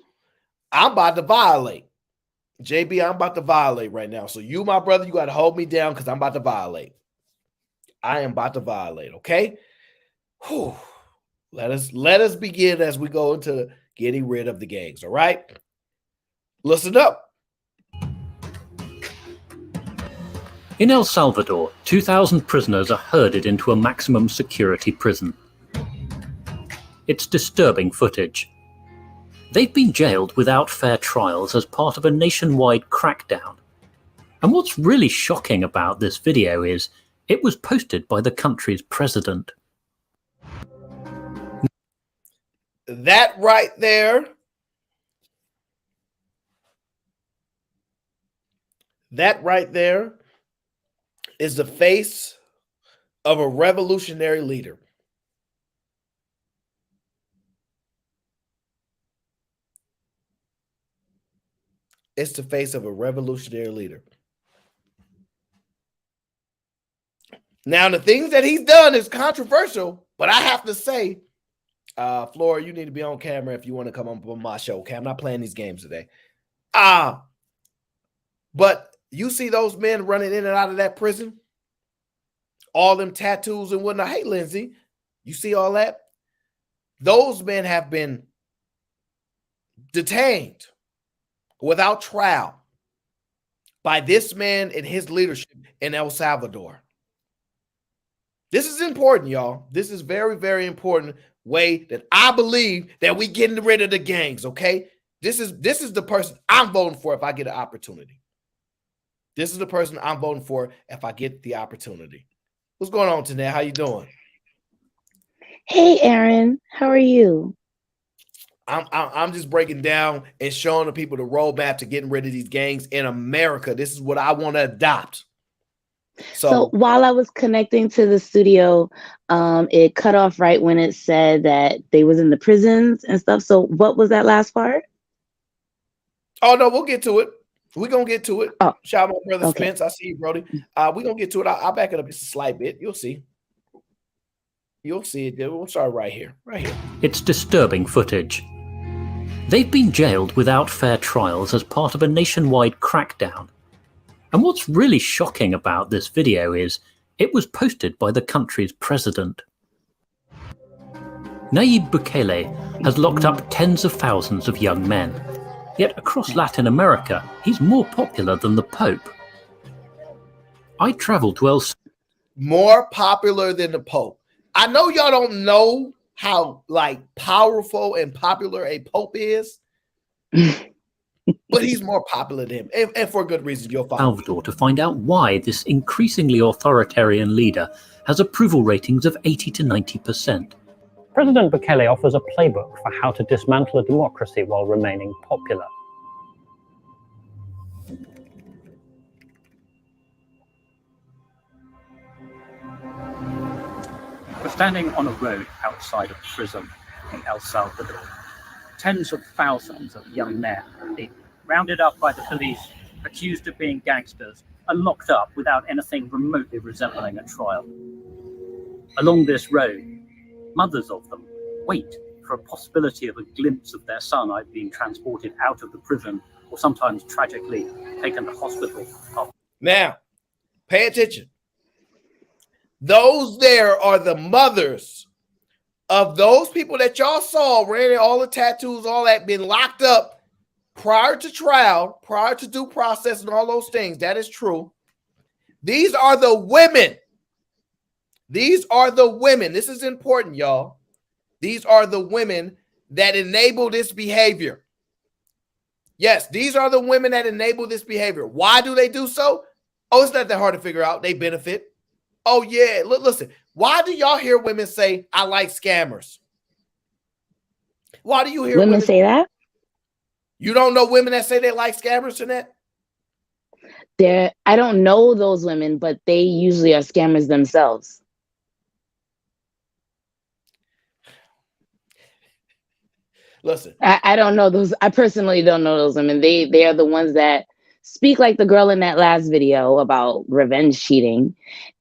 I'm about to violate. JB, I'm about to violate right now. So you, my brother, you got to hold me down because I'm about to violate. I am about to violate, okay? Whew. Let us begin as we go into getting rid of the gangs, all right? Listen up. In El Salvador, 2,000 prisoners are herded into a maximum security prison. It's disturbing footage. They've been jailed without fair trials as part of a nationwide crackdown. And what's really shocking about this video is it was posted by the country's president. That right there. That right there is the face of a revolutionary leader. It's the face of a revolutionary leader. Now, the things that he's done is controversial, but I have to say, Flora, you need to be on camera if you want to come on my show. Okay, I'm not playing these games today. But you see those men running in and out of that prison? All them tattoos and whatnot. Hey, Lindsay, you see all that? Those men have been detained without trial by this man and his leadership in El Salvador. This is important, y'all. This is very, very important way that I believe that we getting rid of the gangs, okay? This is the person I'm voting for if I get an opportunity. This is the person I'm voting for if I get the opportunity. What's going on today? How you doing? Hey, Aaron. How are you? I'm just breaking down and showing the people the roadmap to getting rid of these gangs in America. This is what I want to adopt. So while I was connecting to the studio, it cut off right when it said that they was in the prisons and stuff. So what was that last part? Oh, no, we'll get to it. We're going to get to it. Shout out my brother okay. Spence. I see you, Brody. We're going to get to it. I'll back it up just a slight bit. You'll see. You'll see it. We'll start right here. Right here. It's disturbing footage. They've been jailed without fair trials as part of a nationwide crackdown. And what's really shocking about this video is it was posted by the country's president. Nayib Bukele has locked up tens of thousands of young men. Yet across Latin America, he's more popular than the Pope. I travelled to More popular than the Pope. I know y'all don't know how like powerful and popular a Pope is, but he's more popular than him, and for good reason. You'll find Salvador to find out why this increasingly authoritarian leader has approval ratings of 80 to 90%. President Bukele offers a playbook for how to dismantle a democracy while remaining popular. We're standing on a road outside of prison in El Salvador. Tens of thousands of young men are being rounded up by the police, accused of being gangsters, and locked up without anything remotely resembling a trial. Along this road, mothers of them wait for a possibility of a glimpse of their son either being transported out of the prison or sometimes tragically taken to hospital. Now, pay attention. Those there are the mothers of those people that y'all saw, wearing all the tattoos, all that, been locked up prior to trial, prior to due process and all those things. That is true. These are the women. These are the women. This is important, y'all. These are the women that enable this behavior. Yes, these are the women that enable this behavior. Why do they do so? Oh, it's not that hard to figure out. They benefit. Oh, yeah. Listen, why do y'all hear women say, I like scammers? Why do you hear women say that? You don't know women that say they like scammers, Jeanette? I don't know those women, but they usually are scammers themselves. Listen, I don't know those. I personally don't know those women. They are the ones that speak like the girl in that last video about revenge cheating.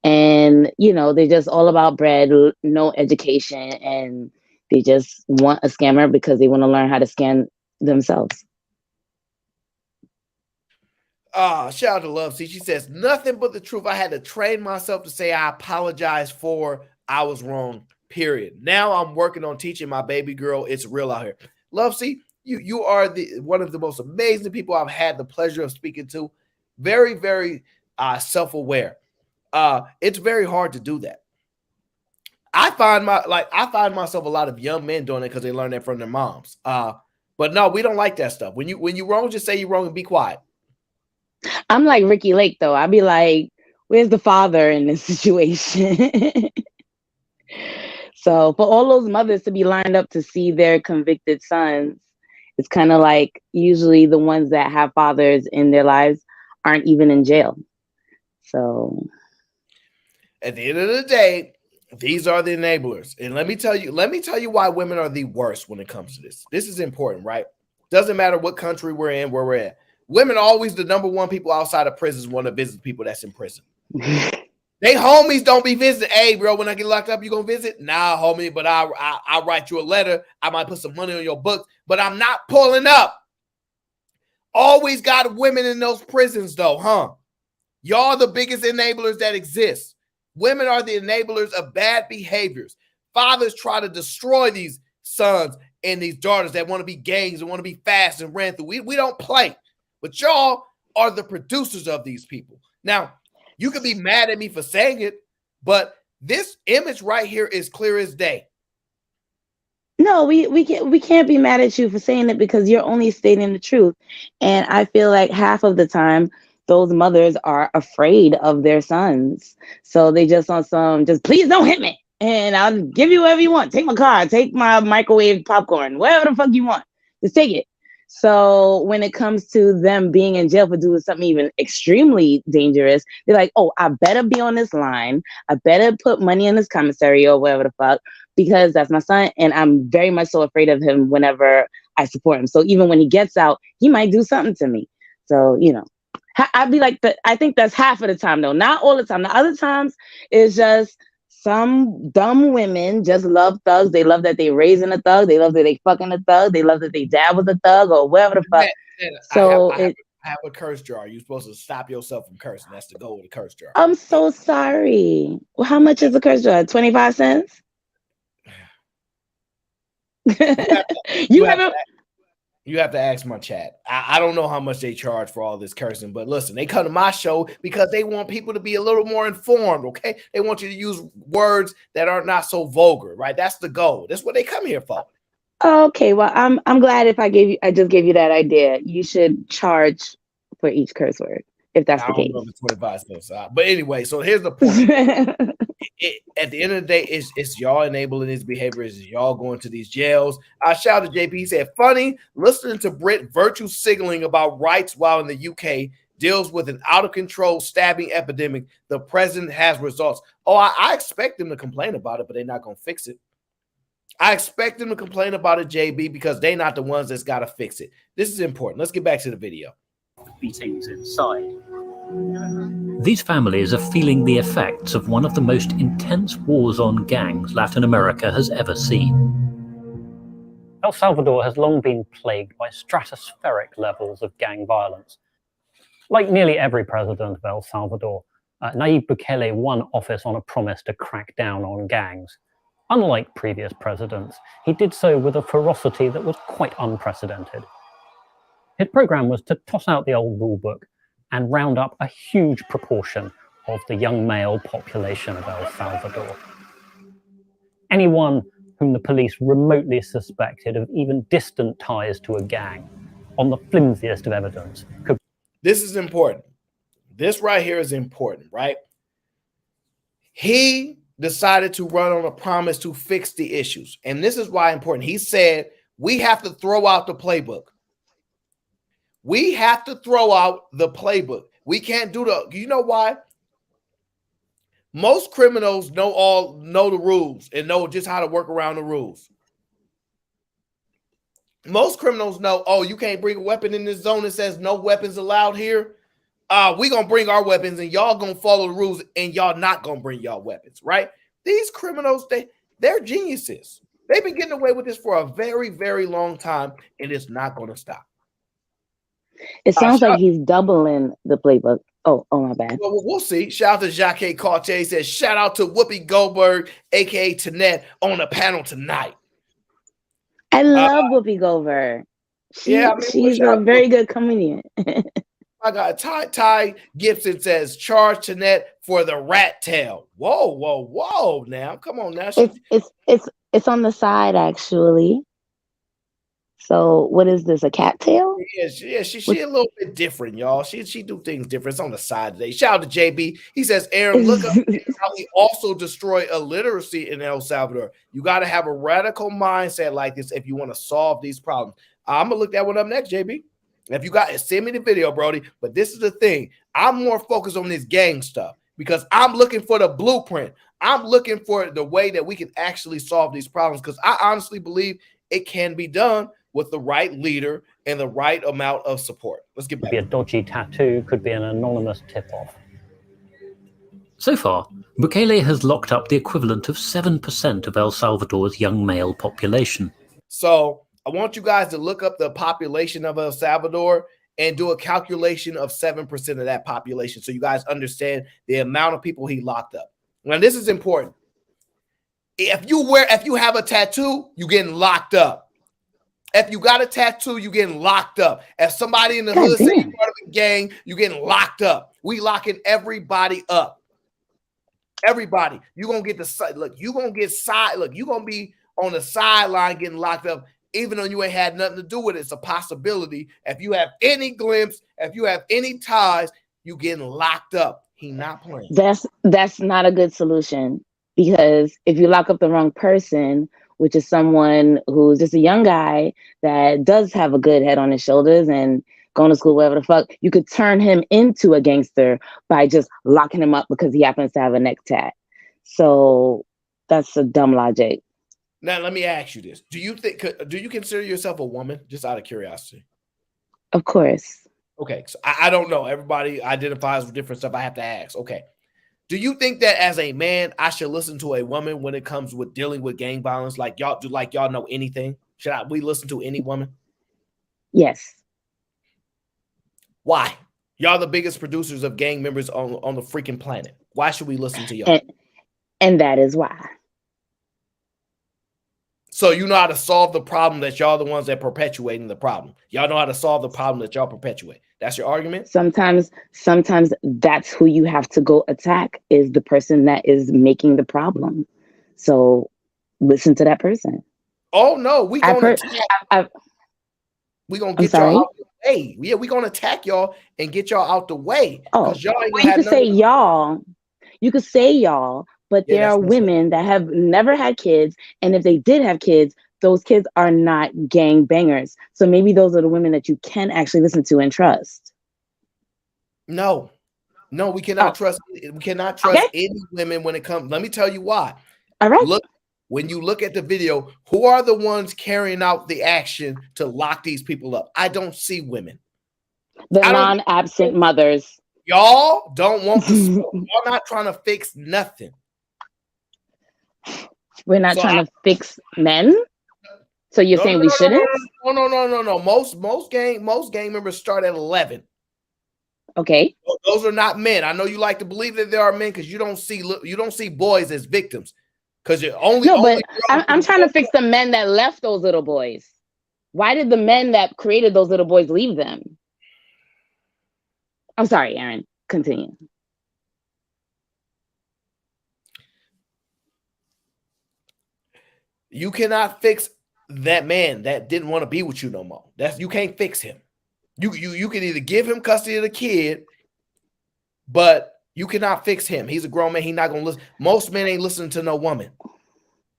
And, you know, they're just all about bread, no education, and they just want a scammer because they want to learn how to scam themselves. Shout out to Love. See, she says, nothing but the truth. I had to train myself to say I apologize for I was wrong, period. Now I'm working on teaching my baby girl it's real out here. Love, see, you are one of the most amazing people I've had the pleasure of speaking to. Very, very self-aware. It's very hard to do that. I find myself a lot of young men doing it because they learn that from their moms. But no, we don't like that stuff. When you wrong, just say you're wrong and be quiet. I'm like Ricky Lake, though. I'd be like, where's the father in this situation? So for all those mothers to be lined up to see their convicted sons, it's kind of like usually the ones that have fathers in their lives aren't even in jail. So at the end of the day, these are the enablers. And let me tell you why women are the worst when it comes to this. This is important, right? Doesn't matter what country we're in, where we're at. Women are always the number one people outside of prisons want to visit people that's in prison. They homies don't be visiting. Hey, bro, when I get locked up, you gonna visit? Nah, homie, but I'll write you a letter. I might put some money on your books, but I'm not pulling up. Always got women in those prisons, though, huh? Y'all the biggest enablers that exist. Women are the enablers of bad behaviors. Fathers try to destroy these sons and these daughters that want to be gangs and want to be fast and ran through. We don't play. But y'all are the producers of these people. Now, you can be mad at me for saying it, but this image right here is clear as day. No, we can't be mad at you for saying it because you're only stating the truth. And I feel like half of the time those mothers are afraid of their sons. So they just on some, just please don't hit me. And I'll give you whatever you want. Take my car, take my microwave popcorn, whatever the fuck you want. Just take it. So when it comes to them being in jail for doing something even extremely dangerous, they're like, oh, I better be on this line. I better put money in this commissary or whatever the fuck, because that's my son. And I'm very much so afraid of him whenever I support him. So even when he gets out, he might do something to me. So, you know, I'd be like, I think that's half of the time, though. Not all the time. The other times is just some dumb women just love thugs. They love that they raising a thug. They love that they fucking a thug. They love that they dad was a thug or whatever the fuck. So I have a curse jar. You're supposed to stop yourself from cursing. That's the goal of the curse jar. I'm so sorry. Well, how much is a curse jar? 25 cents? You have to ask my chat. I don't know how much they charge for all this cursing, but listen, they come to my show because they want people to be a little more informed, okay? They want you to use words that are not so vulgar, right? That's the goal. That's what they come here for. Okay, well, I'm glad if I just gave you that idea. You should charge for each curse word if that's the case. I don't know the 25 cents. But anyway, so here's the point. At the end of the day, it's y'all enabling these behaviors. It's y'all going to these jails. I shouted JP. He said, funny, listening to Brit virtue signaling about rights while in the UK deals with an out-of-control stabbing epidemic. The president has results. Oh, I expect them to complain about it, but they're not going to fix it. I expect them to complain about it, JB, because they're not the ones that's got to fix it. This is important. Let's get back to the video. Beatings inside. These families are feeling the effects of one of the most intense wars on gangs Latin America has ever seen. El Salvador has long been plagued by stratospheric levels of gang violence. Like nearly every president of El Salvador, Nayib Bukele won office on a promise to crack down on gangs. Unlike previous presidents, he did so with a ferocity that was quite unprecedented. His program was to toss out the old rulebook and round up a huge proportion of the young male population of El Salvador. Anyone whom the police remotely suspected of even distant ties to a gang, on the flimsiest of evidence, could... This is important. This right here is important, right? He decided to run on a promise to fix the issues. And this is why important. He said, we have to throw out the playbook. We have to throw out the playbook. We can't do you know why? Most criminals know the rules and know just how to work around the rules. Most criminals know, oh, you can't bring a weapon in this zone that says no weapons allowed here. We're going to bring our weapons and y'all going to follow the rules and y'all not going to bring y'all weapons, right? These criminals, they're geniuses. They've been getting away with this for a very, very long time, and it's not going to stop. It sounds like he's doubling the playbook. Oh, my bad. Well, we'll see. Shout out to Jacques Cartier. He says, shout out to Whoopi Goldberg, a.k.a. Tanette, on the panel tonight. I love Whoopi Goldberg. She's a very good comedian. I got Ty Gibson says, charge Tanette for the rat tail. Whoa. Now, come on now. It's on the side, actually. So what is this, a cattail? Yeah, she a little bit different, y'all. She do things different. It's on the side today. Shout out to JB. He says, Aaron, look up how he also destroy illiteracy in El Salvador. You got to have a radical mindset like this if you want to solve these problems. I'm gonna look that one up next, JB. If you got it, send me the video, Brody. But this is the thing. I'm more focused on this gang stuff because I'm looking for the blueprint. I'm looking for the way that we can actually solve these problems because I honestly believe it can be done with the right leader and the right amount of support. Let's get back. Could be a dodgy tattoo, could be an anonymous tip-off. So far, Bukele has locked up the equivalent of 7% of El Salvador's young male population. So I want you guys to look up the population of El Salvador and do a calculation of 7% of that population so you guys understand the amount of people he locked up. Now, this is important. If you have a tattoo, you're getting locked up. If you got a tattoo, you're getting locked up. If somebody in the hood say you're part of a gang, you're getting locked up. We locking everybody up. Everybody. You're going to get you're going to be on the sideline getting locked up, even though you ain't had nothing to do with it. It's a possibility. If you have any glimpse, if you have any ties, you getting locked up. He not playing. That's not a good solution because if you lock up the wrong person, which is someone who's just a young guy that does have a good head on his shoulders and going to school, whatever the fuck, you could turn him into a gangster by just locking him up because he happens to have a neck tat. So that's a dumb logic. Now, let me ask you this. Do you consider yourself a woman? Just out of curiosity. Of course. Okay. So I don't know. Everybody identifies with different stuff. I have to ask. Okay. Do you think that as a man, I should listen to a woman when it comes with dealing with gang violence? Like y'all do, like y'all know anything? We listen to any woman? Yes. Why? Y'all the biggest producers of gang members on the freaking planet. Why should we listen to y'all? And that is why. So you know how to solve the problem that y'all the ones that perpetuating the problem. Y'all know how to solve the problem that y'all perpetuate. That's your argument? Sometimes that's who you have to go attack, is the person that is making the problem. So listen to that person. Oh no, we gonna get y'all out the way. Yeah, we gonna attack y'all and get y'all out the way. Oh, y'all ain't well, you could say y'all. You could say y'all, but there are women that have never had kids, and if they did have kids, those kids are not gang bangers. So maybe those are the women that you can actually listen to and trust. No, we cannot trust. We cannot trust any women when it comes. Let me tell you why. All right. Look, when you look at the video, who are the ones carrying out the action to lock these people up? I don't see women. The non-absent mothers. Y'all don't want to smoke. Y'all not trying to fix nothing. We're not trying to fix men. So you're saying we shouldn't? No. Most gang members start at 11. Okay. Those are not men. I know you like to believe that there are men because you don't see boys as victims. Because you're only I'm trying to fix the men that left those little boys. Why did the men that created those little boys leave them? I'm sorry, Aaron. Continue. You cannot fix that man that didn't want to be with you no more. You can't fix him. You can either give him custody of the kid, but you cannot fix him. He's a grown man. He's not gonna listen. Most men ain't listening to no woman.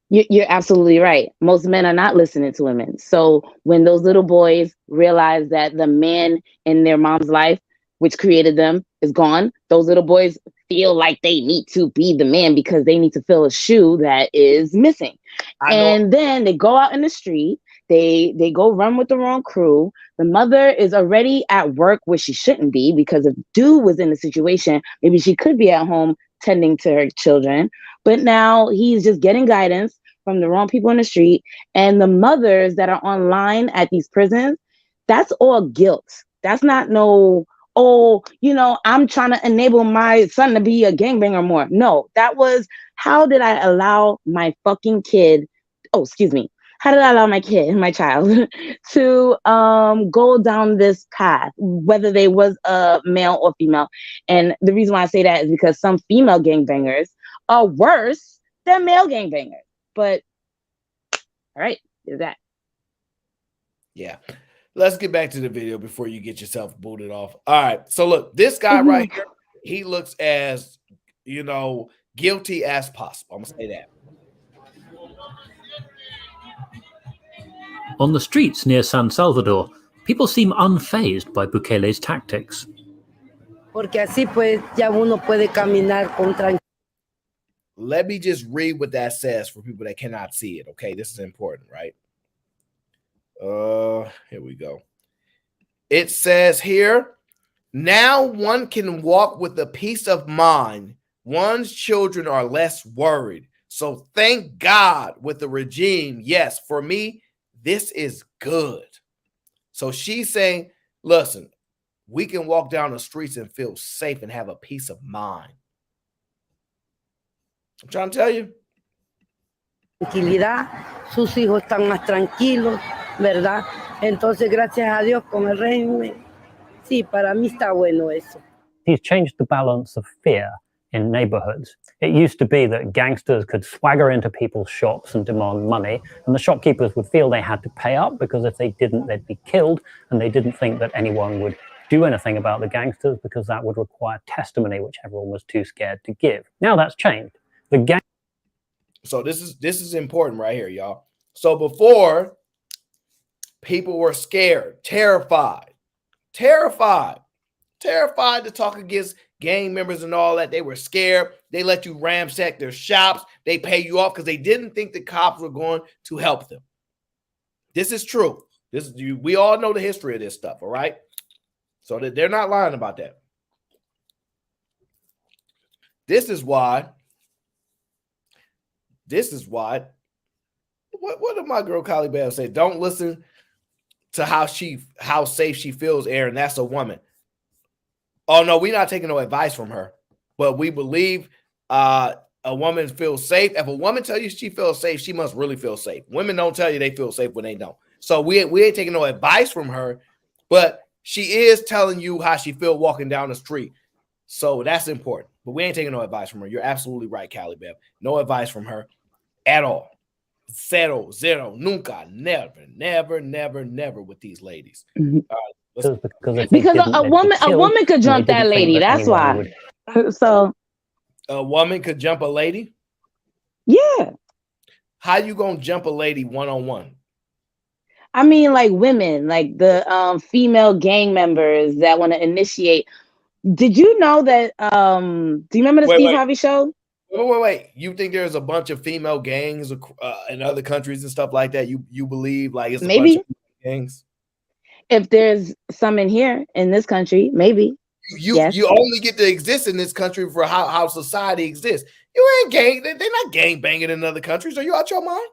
You're absolutely right. Most men are not listening to women. So when those little boys realize that the man in their mom's life, which created them, is gone, those little boys feel like they need to be the man because they need to fill a shoe that is missing. And then they go out in the street. They go run with the wrong crew. The mother is already at work where she shouldn't be, because if dude was in the situation, maybe she could be at home tending to her children. But now he's just getting guidance from the wrong people in the street. And the mothers that are online at these prisons, that's all guilt. That's not I'm trying to enable my son to be a gangbanger more. No, that was, how did I allow my fucking kid, how did I allow my child to go down this path, whether they was a male or female? And the reason why I say that is because some female gangbangers are worse than male gangbangers. But all right, is that. Yeah. Let's get back to the video before you get yourself booted off. All right. So look, this guy right here, he looks as, guilty as possible. I'm going to say that. On the streets near San Salvador, people seem unfazed by Bukele's tactics. Let me just read what that says for people that cannot see it. Okay, this is important, right? Here we go. It says here, now one can walk with a peace of mind. One's children are less worried. So thank God with the regime. Yes, for me, this is good. So she's saying, listen, we can walk down the streets and feel safe and have a peace of mind. I'm trying to tell you. Tranquilidad, sus hijos están más tranquilos, ¿verdad? Entonces, gracias a Dios con el régimen, sí, para mí está bueno eso. He's changed the balance of fear in neighborhoods. It used to be that gangsters could swagger into people's shops and demand money, and the shopkeepers would feel they had to pay up because if they didn't, they'd be killed, and they didn't think that anyone would do anything about the gangsters because that would require testimony, which everyone was too scared to give. Now that's changed. So this is important right here, y'all. So before, people were scared, terrified to talk against gang members and all that. They were scared. They let you ransack their shops. They pay you off because they didn't think the cops were going to help them. This is true. We all know the history of this stuff, all right? So that they're not lying about that. This is why. What did my girl Kylie Bell say? Don't listen to how safe she feels, Aaron. That's a woman. Oh no, we're not taking no advice from her, but we believe a woman feels safe. If a woman tells you she feels safe, she must really feel safe. Women don't tell you they feel safe when they don't. So we ain't taking no advice from her, but she is telling you how she feel walking down the street. So that's important. But we ain't taking no advice from her. You're absolutely right, Callie Bev. No advice from her at all. Zero, nunca, never with these ladies. Because a woman could jump that lady. That's why. So a woman could jump a lady? Yeah. How you gonna jump a lady one-on-one? I mean, like women, like the female gang members that want to initiate. Did you know that? Do you remember the Steve Harvey show? Wait. You think there's a bunch of female gangs in other countries and stuff like that? You believe like it's maybe a bunch of gangs? If there's some in here in this country, maybe. You only get to exist in this country for how society exists. You ain't gang. They're not gang banging in other countries. Are you out your mind?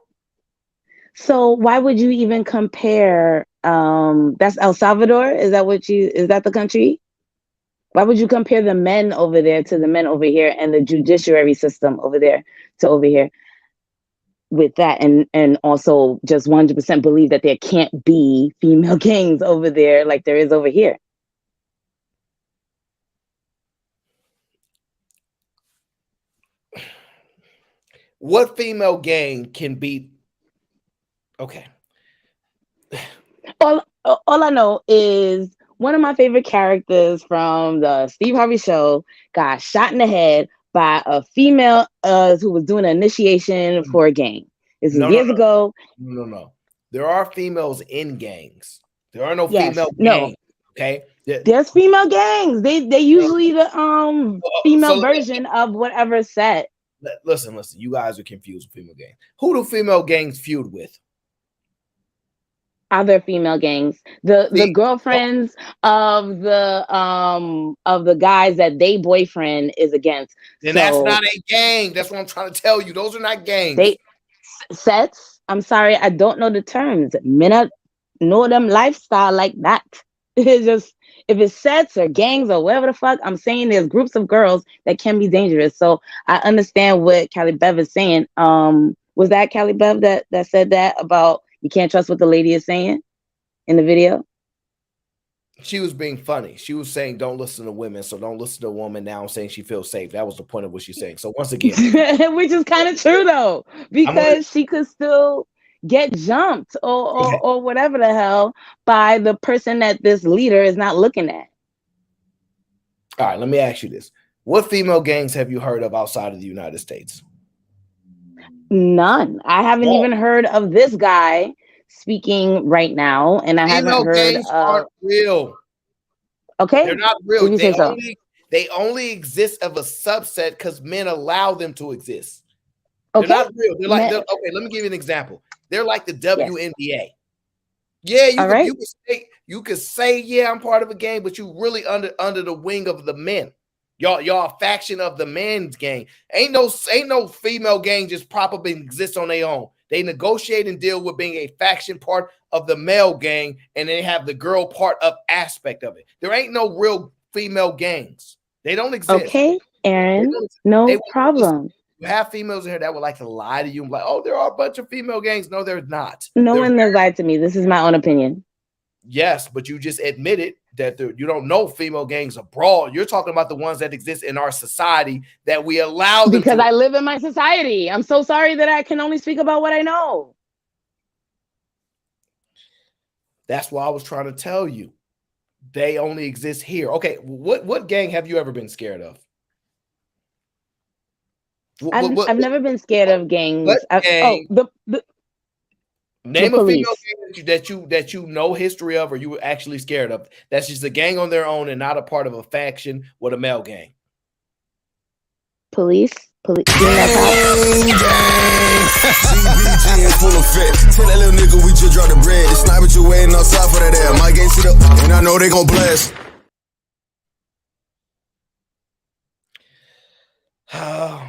So why would you even compare? That's El Salvador. Is that the country? Why would you compare the men over there to the men over here and the judiciary system over there to over here with that? And also just 100% believe that there can't be female gangs over there like there is over here. What female gang can beat? Okay. All I know is one of my favorite characters from the Steve Harvey show got shot in the head by a female who was doing an initiation for a gang. This was years ago. No. There are females in gangs. There are no female gangs. Okay. There's female gangs. They usually the female version of whatever set. Listen. You guys are confused with female gangs. Who do female gangs feud with? Other female gangs, the girlfriends of the guys that they boyfriend is against. And that's not a gang. That's what I'm trying to tell you. Those are not gangs. Sets. I'm sorry, I don't know the terms. Men know them lifestyle like that. It's just if it's sets or gangs or whatever the fuck, I'm saying there's groups of girls that can be dangerous. So I understand what Callie Bev is saying. Was that Callie Bev that said that about? You can't trust what the lady is saying in the video? She was being funny. She was saying, don't listen to women, so don't listen to a woman now saying she feels safe. That was the point of what she's saying. So once again. Which is kind of true, though, because she could still get jumped or whatever the hell by the person that this leader is not looking at. All right, let me ask you this. What female gangs have you heard of outside of the United States? None. I haven't even heard of this guy speaking right now, and I haven't heard gangs aren't real. Okay, they're not real. They only exist of a subset because men allow them to exist. Okay. They're not real. They're like okay. Let me give you an example. They're like the WNBA. Yeah, you could say yeah, I'm part of a gang, but you really under the wing of the men. Y'all a faction of the men's gang. Ain't no female gang just prop up and exist on their own. They negotiate and deal with being a faction part of the male gang, and they have the girl part of aspect of it. There ain't no real female gangs. They don't exist. Okay, Aaron, no problem. You have females in here that would like to lie to you and be like, oh, there are a bunch of female gangs. No, there's not. No one has lied to me. This is my own opinion. Yes, but you just admitted that you don't know female gangs abroad. You're talking about the ones that exist in our society that we allow them because I live in my society. I'm so sorry that I can only speak about what I know. That's why I was trying to tell you. They only exist here. Okay, what gang have you ever been scared of? I've never been scared of gangs. Name a female gang that you know history of or you were actually scared of. That's just a gang on their own and not a part of a faction with a male gang. Police. Gang. CBG in full effect. Tell that little nigga we just dropped the bread. The sniper you waiting outside for that air. My gang sit up and I know they gon' blast. The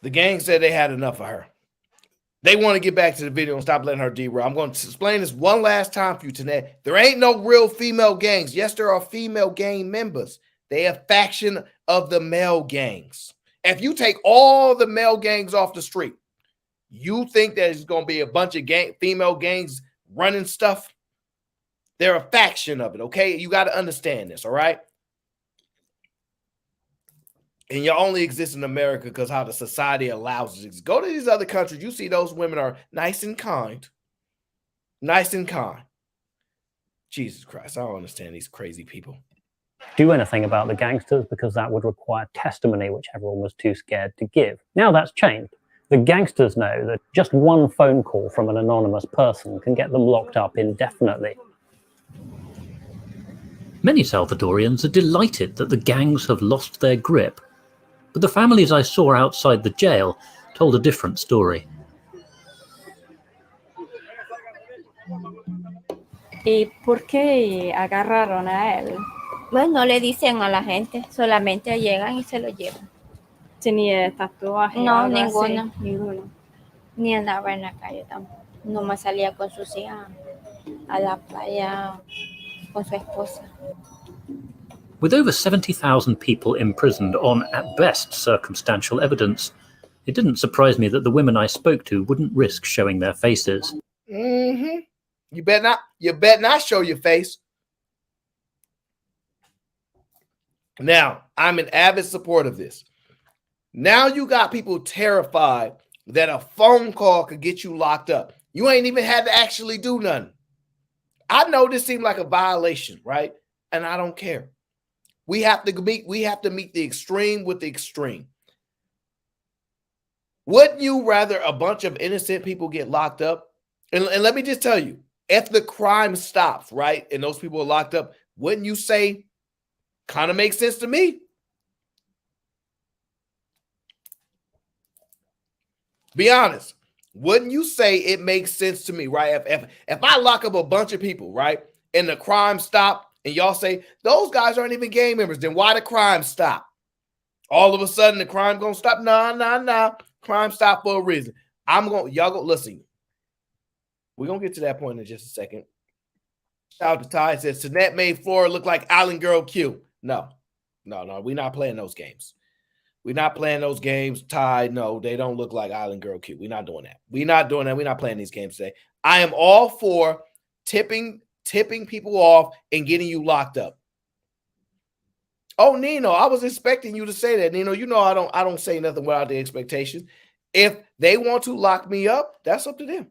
gang said they had enough of her. They want to get back to the video and stop letting her derail. I'm going to explain this one last time for you today. There ain't no real female gangs. Yes, there are female gang members. They are a faction of the male gangs. If you take all the male gangs off the street, you think there's going to be a bunch of female gangs running stuff? They're a faction of it, okay? You got to understand this, all right? And you only exist in America because how the society allows it. Go to these other countries, you see those women are nice and kind. Nice and kind. Jesus Christ, I don't understand these crazy people. Do anything about the gangsters because that would require testimony, which everyone was too scared to give. Now that's changed. The gangsters know that just one phone call from an anonymous person can get them locked up indefinitely. Many Salvadorians are delighted that the gangs have lost their grip, but the families I saw outside the jail told a different story. ¿Y por qué agarraron a él? Pues no le dicen a la gente, solamente llegan y se lo llevan. ¿Tenía tatuaje? No, ninguno. Ni andaba en la calle tampoco. Nomás salía con sus hijas a la playa con su esposa. With over 70,000 people imprisoned on, at best, circumstantial evidence, it didn't surprise me that the women I spoke to wouldn't risk showing their faces. Mm-hmm. You bet not show your face. Now, I'm an avid supporter of this. Now you got people terrified that a phone call could get you locked up. You ain't even had to actually do nothing. I know this seemed like a violation, right? And I don't care. We have to meet the extreme with the extreme. Wouldn't you rather a bunch of innocent people get locked up? And let me just tell you, if the crime stops, right, and those people are locked up, wouldn't you say, kind of makes sense to me? Be honest. Wouldn't you say it makes sense to me, right? If I lock up a bunch of people, right, and the crime stop, and y'all say those guys aren't even gang members, then why the crime stop? All of a sudden the crime gonna stop? Nah. Crime stop for a reason. Y'all go listen. We're gonna get to that point in just a second. Shout out to Ty, says Sinette made Flora look like Island Girl Q. No, we're not playing those games. We're not playing those games, Ty. No, they don't look like Island Girl Q. We're not doing that. We're not doing that. We're not playing these games today. I am all for tipping people off and getting you locked up. Oh, Nino, I was expecting you to say that. Nino, you know I don't say nothing without the expectations. If they want to lock me up, that's up to them.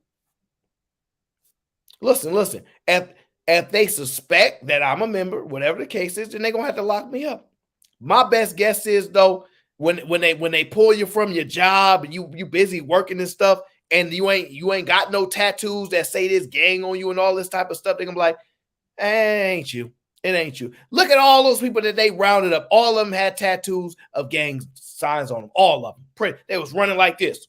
Listen. If they suspect that I'm a member, whatever the case is, then they're gonna have to lock me up. My best guess is though, when they pull you from your job and you busy working and stuff, and you ain't got no tattoos that say this gang on you and all this type of stuff, they're gonna be like, ain't you. It ain't you. Look at all those people that they rounded up. All of them had tattoos of gang signs on them. All of them. They was running like this.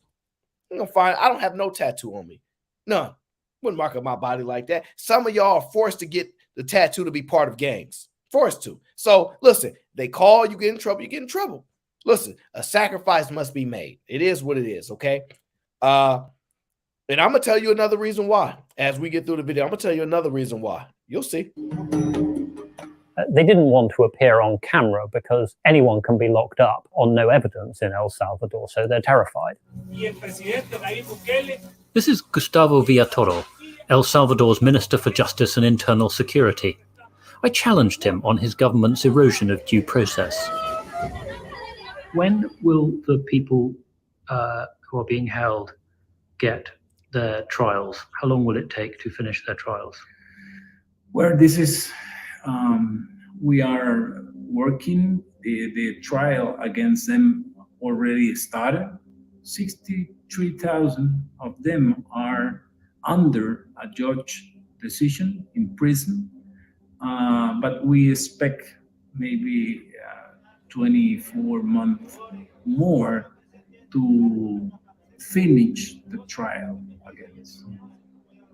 I'm gonna find I don't have no tattoo on me. None. Wouldn't mark up my body like that. Some of y'all are forced to get the tattoo to be part of gangs. Forced to. So listen, they call, you get in trouble, you get in trouble. Listen, a sacrifice must be made. It is what it is, okay? And I'm gonna tell you another reason why. As we get through the video, I'm gonna tell you another reason why. You'll see. They didn't want to appear on camera because anyone can be locked up on no evidence in El Salvador, so they're terrified. This is Gustavo Villatoro, El Salvador's Minister for Justice and Internal Security. I challenged him on his government's erosion of due process. When will the people who are being held get their trials? How long will it take to finish their trials? Well, this is, we are working, the trial against them already started. 63,000 of them are under a judge decision in prison, but we expect maybe 24 months more to finish the trial against.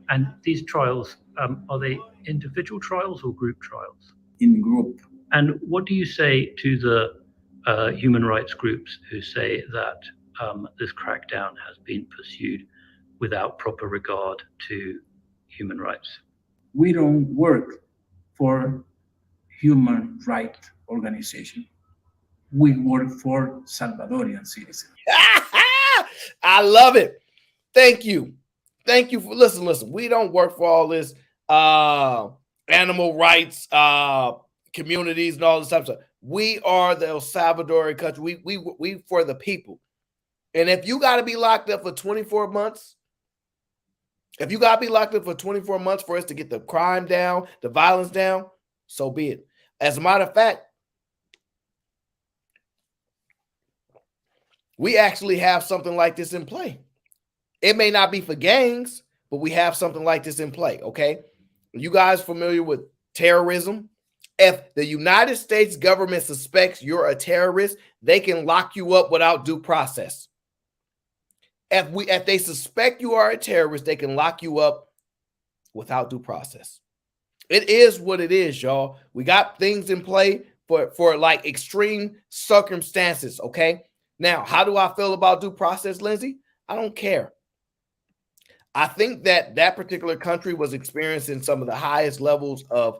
And these trials, are they individual trials or group trials? In group. And what do you say to the human rights groups who say that this crackdown has been pursued without proper regard to human rights? We don't work for human rights organization. We work for Salvadorian citizens. I love it. Thank you. Thank you for listen. We don't work for all this animal rights communities and all this type of stuff. We are the El Salvadorian country. We for the people. And if you got to be locked up for 24 months, if you got to be locked up for 24 months for us to get the crime down, the violence down, so be it. As a matter of fact, we actually have something like this in play. It may not be for gangs, but we have something like this in play, okay? You guys familiar with terrorism? If the United States government suspects you're a terrorist, they can lock you up without due process. If they suspect you are a terrorist, they can lock you up without due process. It is what it is, y'all. We got things in play for like extreme circumstances, okay? Now, how do I feel about due process, Lindsay? I don't care. I think that particular country was experiencing some of the highest levels of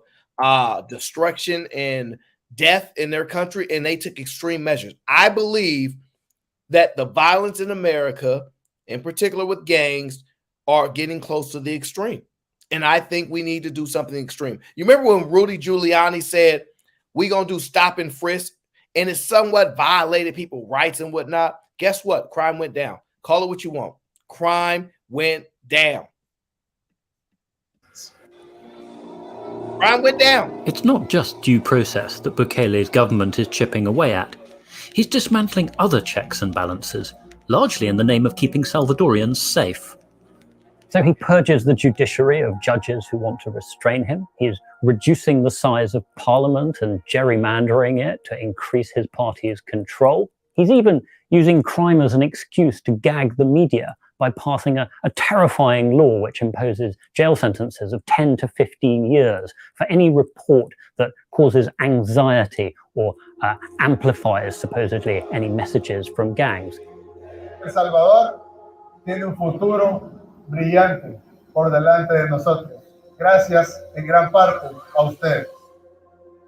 destruction and death in their country, and they took extreme measures. I believe that the violence in America, in particular with gangs, are getting close to the extreme. And I think we need to do something extreme. You remember when Rudy Giuliani said, we're going to do stop and frisk, and it somewhat violated people's rights and whatnot? Guess what? Crime went down. Call it what you want. Crime went down. Crime went down. It's not just due process that Bukele's government is chipping away at. He's dismantling other checks and balances, largely in the name of keeping Salvadorians safe. So he purges the judiciary of judges who want to restrain him. He's reducing the size of parliament and gerrymandering it to increase his party's control. He's even using crime as an excuse to gag the media by passing a terrifying law which imposes jail sentences of 10 to 15 years for any report that causes anxiety or amplifies, supposedly, any messages from gangs. El Salvador tiene un futuro brillante por delante de nosotros. Gracias en gran parte a ustedes.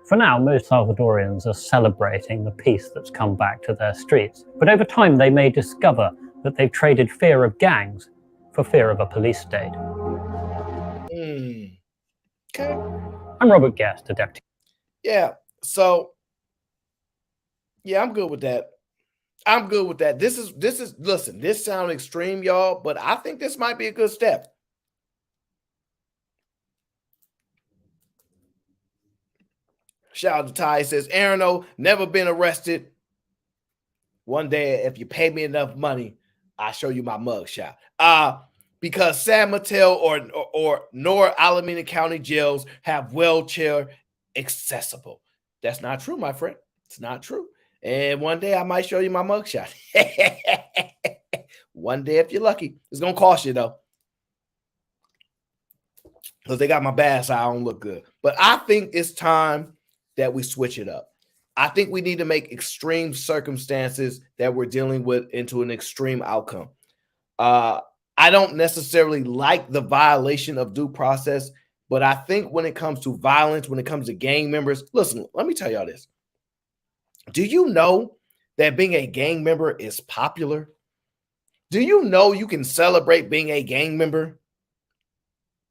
For now, most Salvadorians are celebrating the peace that's come back to their streets. But over time, they may discover that they've traded fear of gangs for fear of a police state. Okay. I'm Robert Guest, a deputy. Yeah. So, yeah, I'm good with that. I'm good with that. This is listen, this sounds extreme, y'all, but I think this might be a good step. Shout out to Ty. He says, Aaron, never been arrested. One day, if you pay me enough money, I'll show you my mugshot. Because San Mateo or North Alameda County jails have wheelchair accessible. That's not true, my friend. It's not true. And one day I might show you my mugshot. One day, if you're lucky. It's going to cost you, though. Because they got my bad side. I don't look good. But I think it's time that we switch it up. I think we need to make extreme circumstances that we're dealing with into an extreme outcome. I don't necessarily like the violation of due process, but I think when it comes to violence, when it comes to gang members, listen, let me tell y'all this. Do you know that being a gang member is popular? Do you know you can celebrate being a gang member?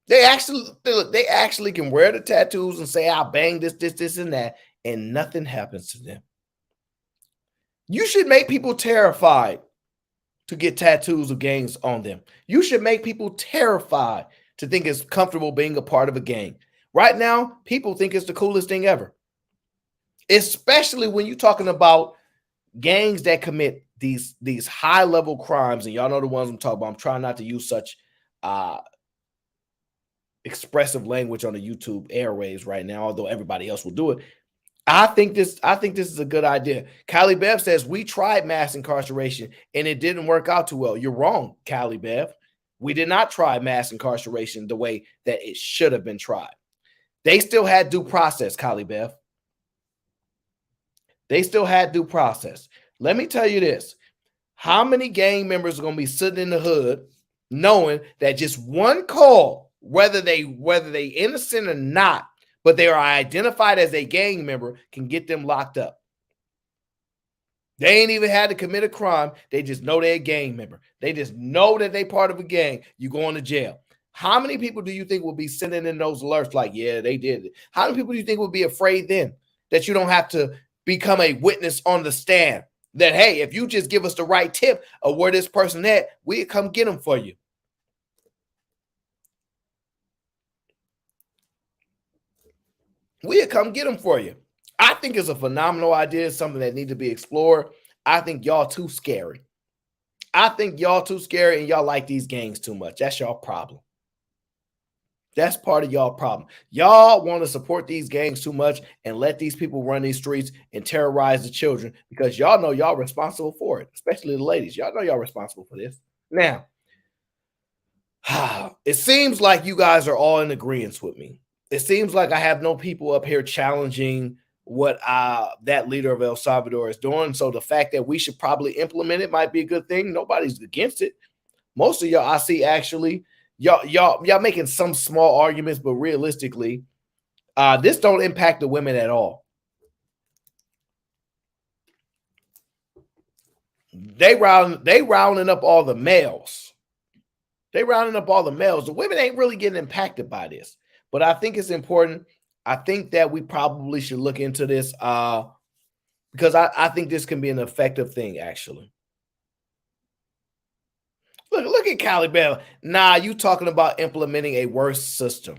They actually can wear the tattoos and say, I'll bang this, and that, and nothing happens to them. You should make people terrified to get tattoos of gangs on them. You should make people terrified to think it's comfortable being a part of a gang. Right now, people think it's the coolest thing ever. Especially when you're talking about gangs that commit these high-level crimes, and y'all know the ones I'm talking about. I'm trying not to use such expressive language on the YouTube airwaves right now, although everybody else will do it. I think this is a good idea. Kylie Bev says, we tried mass incarceration and it didn't work out too well. You're wrong, Kylie Bev. We did not try mass incarceration the way that it should have been tried. They still had due process, Kylie Bev. They still had due process. Let me tell you this. How many gang members are going to be sitting in the hood knowing that just one call, whether they innocent or not, but they are identified as a gang member, can get them locked up? They ain't even had to commit a crime. They just know they're a gang member. They just know that they part of a gang. You going to jail. How many people do you think will be sending in those alerts like, yeah, they did it? How many people do you think will be afraid then that you don't have to become a witness on the stand? That, hey, if you just give us the right tip of where this person at, we'll come get them for you. We'll come get them for you. I think it's a phenomenal idea. It's something that needs to be explored. I think y'all too scary. I think y'all too scary and y'all like these gangs too much. That's y'all problem. That's part of y'all problem. Y'all want to support these gangs too much and let these people run these streets and terrorize the children because y'all know y'all responsible for it, especially the ladies. Y'all know y'all responsible for this. Now, it seems like you guys are all in agreement with me. It seems like I have no people up here challenging what that leader of El Salvador is doing. So the fact that we should probably implement it might be a good thing. Nobody's against it. Most of y'all I see actually y'all making some small arguments, but realistically, this don't impact the women at all. They rounding up all the males. They rounding up all the males. The women ain't really getting impacted by this, but I think it's important. I think that we probably should look into this because I think this can be an effective thing, actually. Look at Cali Bell. Nah, you talking about implementing a worse system.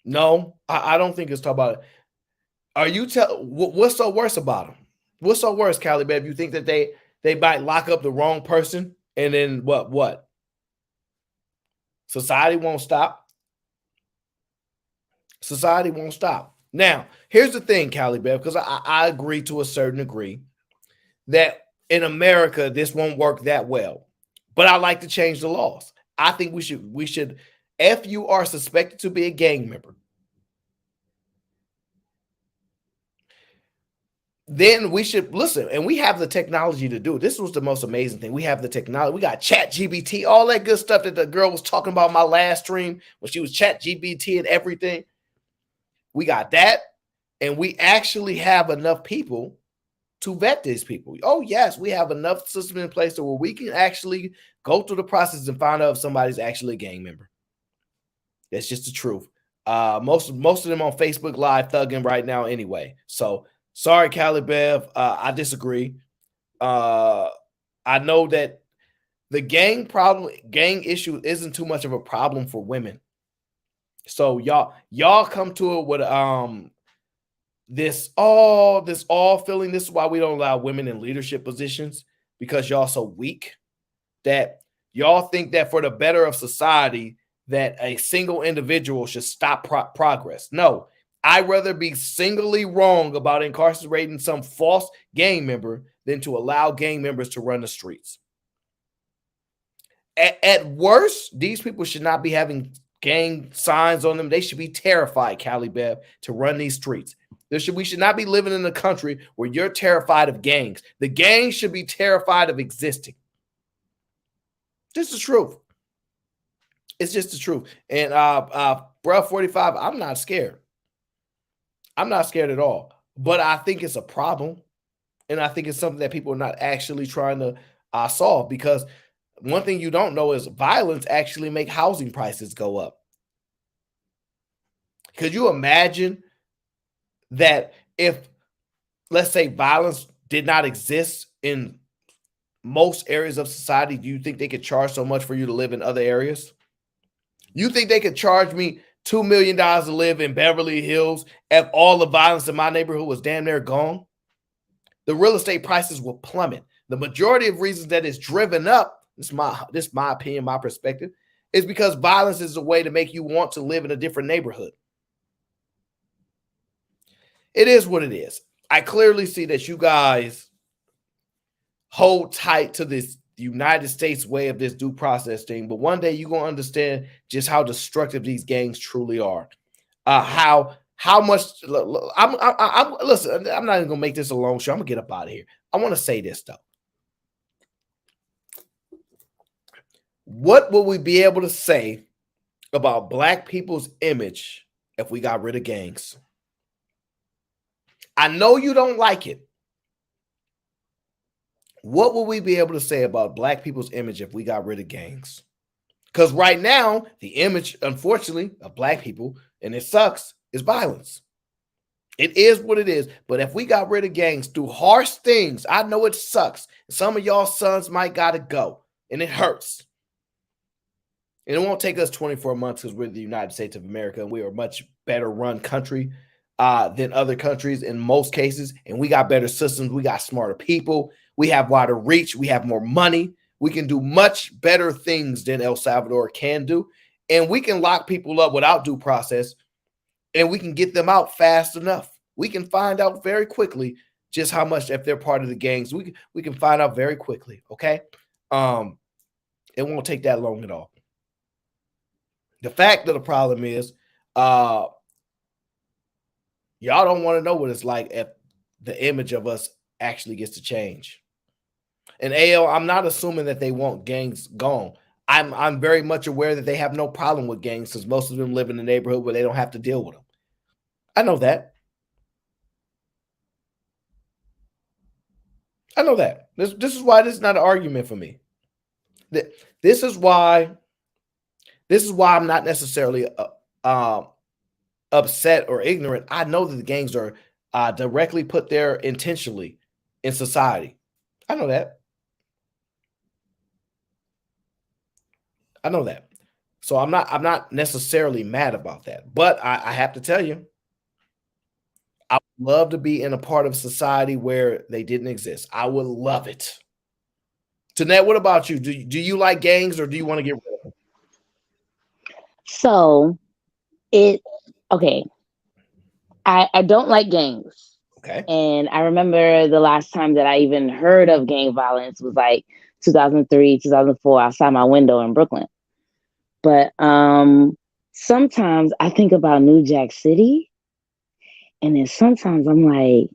No, I don't think it's talking about it. Are you what's so worse about them? What's so worse, Cali Bell? You think that they might lock up the wrong person and then what? Society won't stop. Society won't stop. Now, here's the thing, Cali Bell, because I agree to a certain degree that in America, this won't work that well. But I like to change the laws. I think we should, if you are suspected to be a gang member, then we should listen. And we have the technology to do it. This was the most amazing thing. We have the technology. We got ChatGPT, all that good stuff that the girl was talking about in my last stream when she was ChatGPT and everything. We got that. And we actually have enough people to vet these people. Oh, yes, we have enough system in place where we can actually go through the process and find out if somebody's actually a gang member. That's just the truth. Most of them on Facebook Live thugging right now anyway. So sorry, Cali Bev. I disagree. I know that the gang issue isn't too much of a problem for women. So y'all come to it with this all feeling. This is why we don't allow women in leadership positions, because y'all so weak that y'all think that for the better of society that a single individual should stop progress. No, I'd rather be singly wrong about incarcerating some false gang member than to allow gang members to run the streets. At worst, these people should not be having gang signs on them. They should be terrified, Cali Bev, to run these streets. We should not be living in a country where you're terrified of gangs. The gangs should be terrified of existing. This is the truth. It's just the truth. And bro, 45, I'm not scared. I'm not scared at all. But I think it's a problem. And I think it's something that people are not actually trying to solve, because one thing you don't know is violence actually make housing prices go up. Could you imagine that if, let's say, violence did not exist in most areas of society, do you think they could charge so much for you to live in other areas? You think they could charge me $2 million to live in Beverly Hills if all the violence in my neighborhood was damn near gone? The real estate prices will plummet. The majority of reasons that it's driven up, this is my opinion, my perspective, is because violence is a way to make you want to live in a different neighborhood. It is what it is. I clearly see that you guys hold tight to this United States way of this due process thing, but one day you're going to understand just how destructive these gangs truly are. How how much. I'm listen. I'm not even gonna make this a long show. I'm gonna get up out of here. I want to say this though. What will we be able to say about Black people's image if we got rid of gangs? I know you don't like it. What will we be able to say about Black people's image if we got rid of gangs? Because right now, the image, unfortunately, of Black people, and it sucks, is violence. It is what it is. But if we got rid of gangs through harsh things, I know it sucks. Some of y'all sons might gotta go, and it hurts. And it won't take us 24 months because we're the United States of America and we are a much better run country than other countries in most cases. And we got better systems. We got smarter people. We have wider reach. We have more money. We can do much better things than El Salvador can do. And we can lock people up without due process. And we can get them out fast enough. We can find out very quickly just how much, if they're part of the gangs, we can find out very quickly. Okay. It won't take that long at all. The fact of the problem is, y'all don't want to know what it's like if the image of us actually gets to change. And AL, I'm not assuming that they want gangs gone. I'm very much aware that they have no problem with gangs because most of them live in the neighborhood where they don't have to deal with them. I know that. I know that. This is why this is not an argument for me. This is why I'm not necessarily upset or ignorant. I know that the gangs are directly put there intentionally in society. I know that. I know that. So I'm not necessarily mad about that. But I have to tell you, I would love to be in a part of society where they didn't exist. I would love it. Tanette, what about you? Do you like gangs or do you want to get rid of them? So okay. I don't like gangs. Okay. And I remember the last time that I even heard of gang violence was like 2003, 2004 outside my window in Brooklyn. But sometimes I think about New Jack City, and then sometimes I'm like,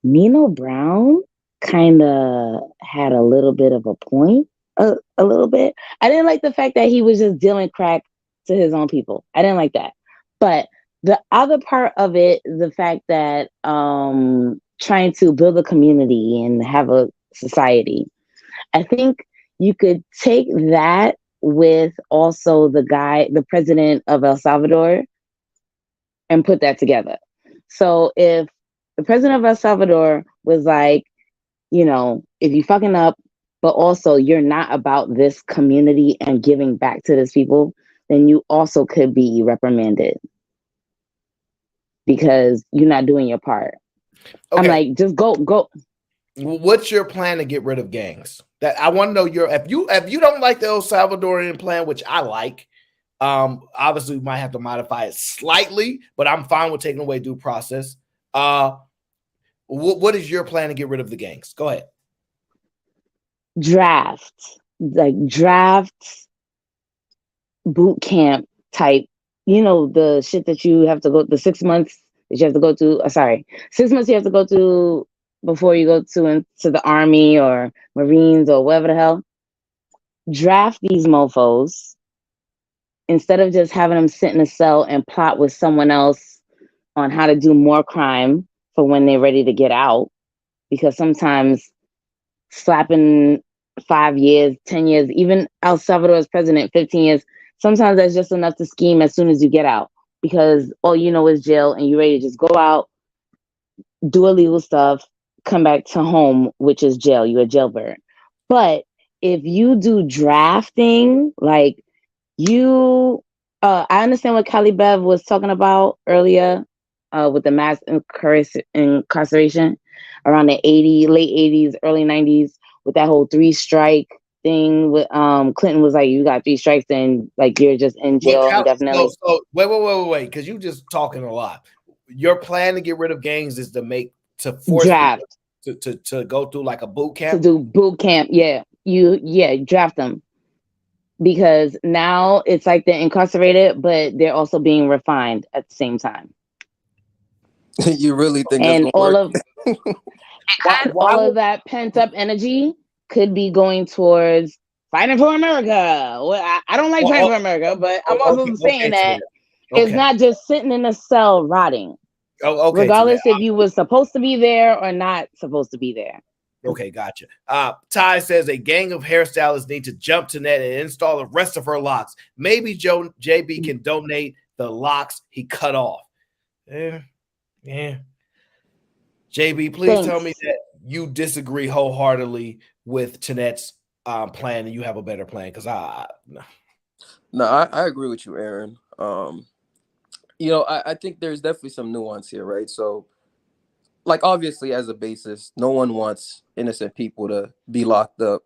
Nino Brown kind of had a little bit of a point, a little bit. I didn't like the fact that he was just dealing crack to his own people. I didn't like that. But the other part of it, the fact that trying to build a community and have a society, I think you could take that with also the president of El Salvador, and put that together. So if the president of El Salvador was like, if you fucking up, but also you're not about this community and giving back to these people, then you also could be reprimanded because you're not doing your part. Okay. I'm like, just go. What's your plan to get rid of gangs? That I want to know if you don't like the El Salvadorian plan, which I like, obviously we might have to modify it slightly, but I'm fine with taking away due process. What is your plan to get rid of the gangs? Go ahead. Draft boot camp type, the shit that you have to go, the 6 months that you have to go to, 6 months you have to go to before you go into the Army or Marines or whatever the hell. Draft these mofos instead of just having them sit in a cell and plot with someone else on how to do more crime for when they're ready to get out. Because sometimes slapping 5 years, 10 years, even El Salvador's president, 15 years, sometimes that's just enough to scheme as soon as you get out. Because all you know is jail and you're ready to just go out, do illegal stuff, come back to home, which is jail. You're a jailbird. But if you do drafting, like I understand what Cali Bev was talking about earlier with the mass incarceration around the late 80s, early 90s with that whole 3-strike thing. With Clinton was like, you got 3 strikes and like you're just in jail indefinitely. So wait, because you just talking a lot. Your plan to get rid of gangs is to force draft to go through like a boot camp. To do boot camp, yeah. Draft them. Because now it's like they're incarcerated, but they're also being refined at the same time. You really think that's And gonna work? all of that pent up energy could be going towards fighting for America. Well, I don't like fighting for America, but I'm also saying that it's not just sitting in a cell rotting. Regardless if you was supposed to be there or not supposed to be there. Okay, gotcha. Ty says a gang of hairstylists need to jump to net and install the rest of her locks. Maybe JB can donate the locks he cut off. Yeah. JB, please tell me that you disagree wholeheartedly with Tanette's plan and you have a better plan, because No, I agree with you, Aaron. I think there's definitely some nuance here, right? So, like, obviously, as a basis, no one wants innocent people to be locked up,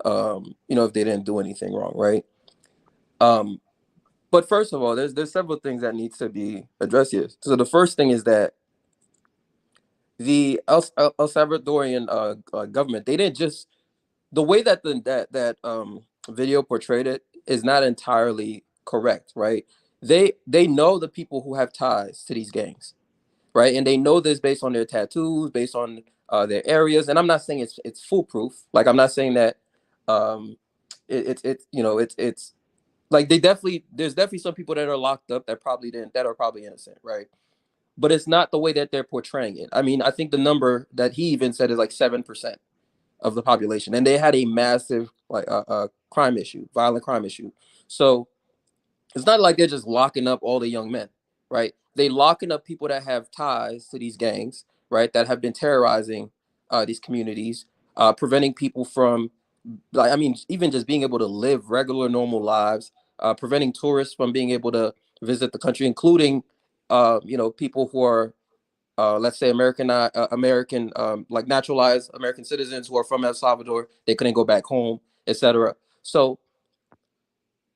if they didn't do anything wrong, right? But first of all, there's several things that need to be addressed here. So the first thing is that the El Salvadorian government, they didn't just, the way that that video portrayed it is not entirely correct, right? They know the people who have ties to these gangs, right? And they know this based on their tattoos, based on their areas. And I'm not saying it's foolproof. Like, I'm not saying that it's like there's definitely some people that are locked up that are probably innocent, right? But it's not the way that they're portraying it. I mean, I think the number that he even said is like 7% of the population, and they had a massive crime issue, violent crime issue. So it's not like they're just locking up all the young men, right? They locking up people that have ties to these gangs, right? That have been terrorizing these communities, preventing people from, even just being able to live regular, normal lives, preventing tourists from being able to visit the country, including, people who are, let's say American, like naturalized American citizens who are from El Salvador. They couldn't go back home, etc. So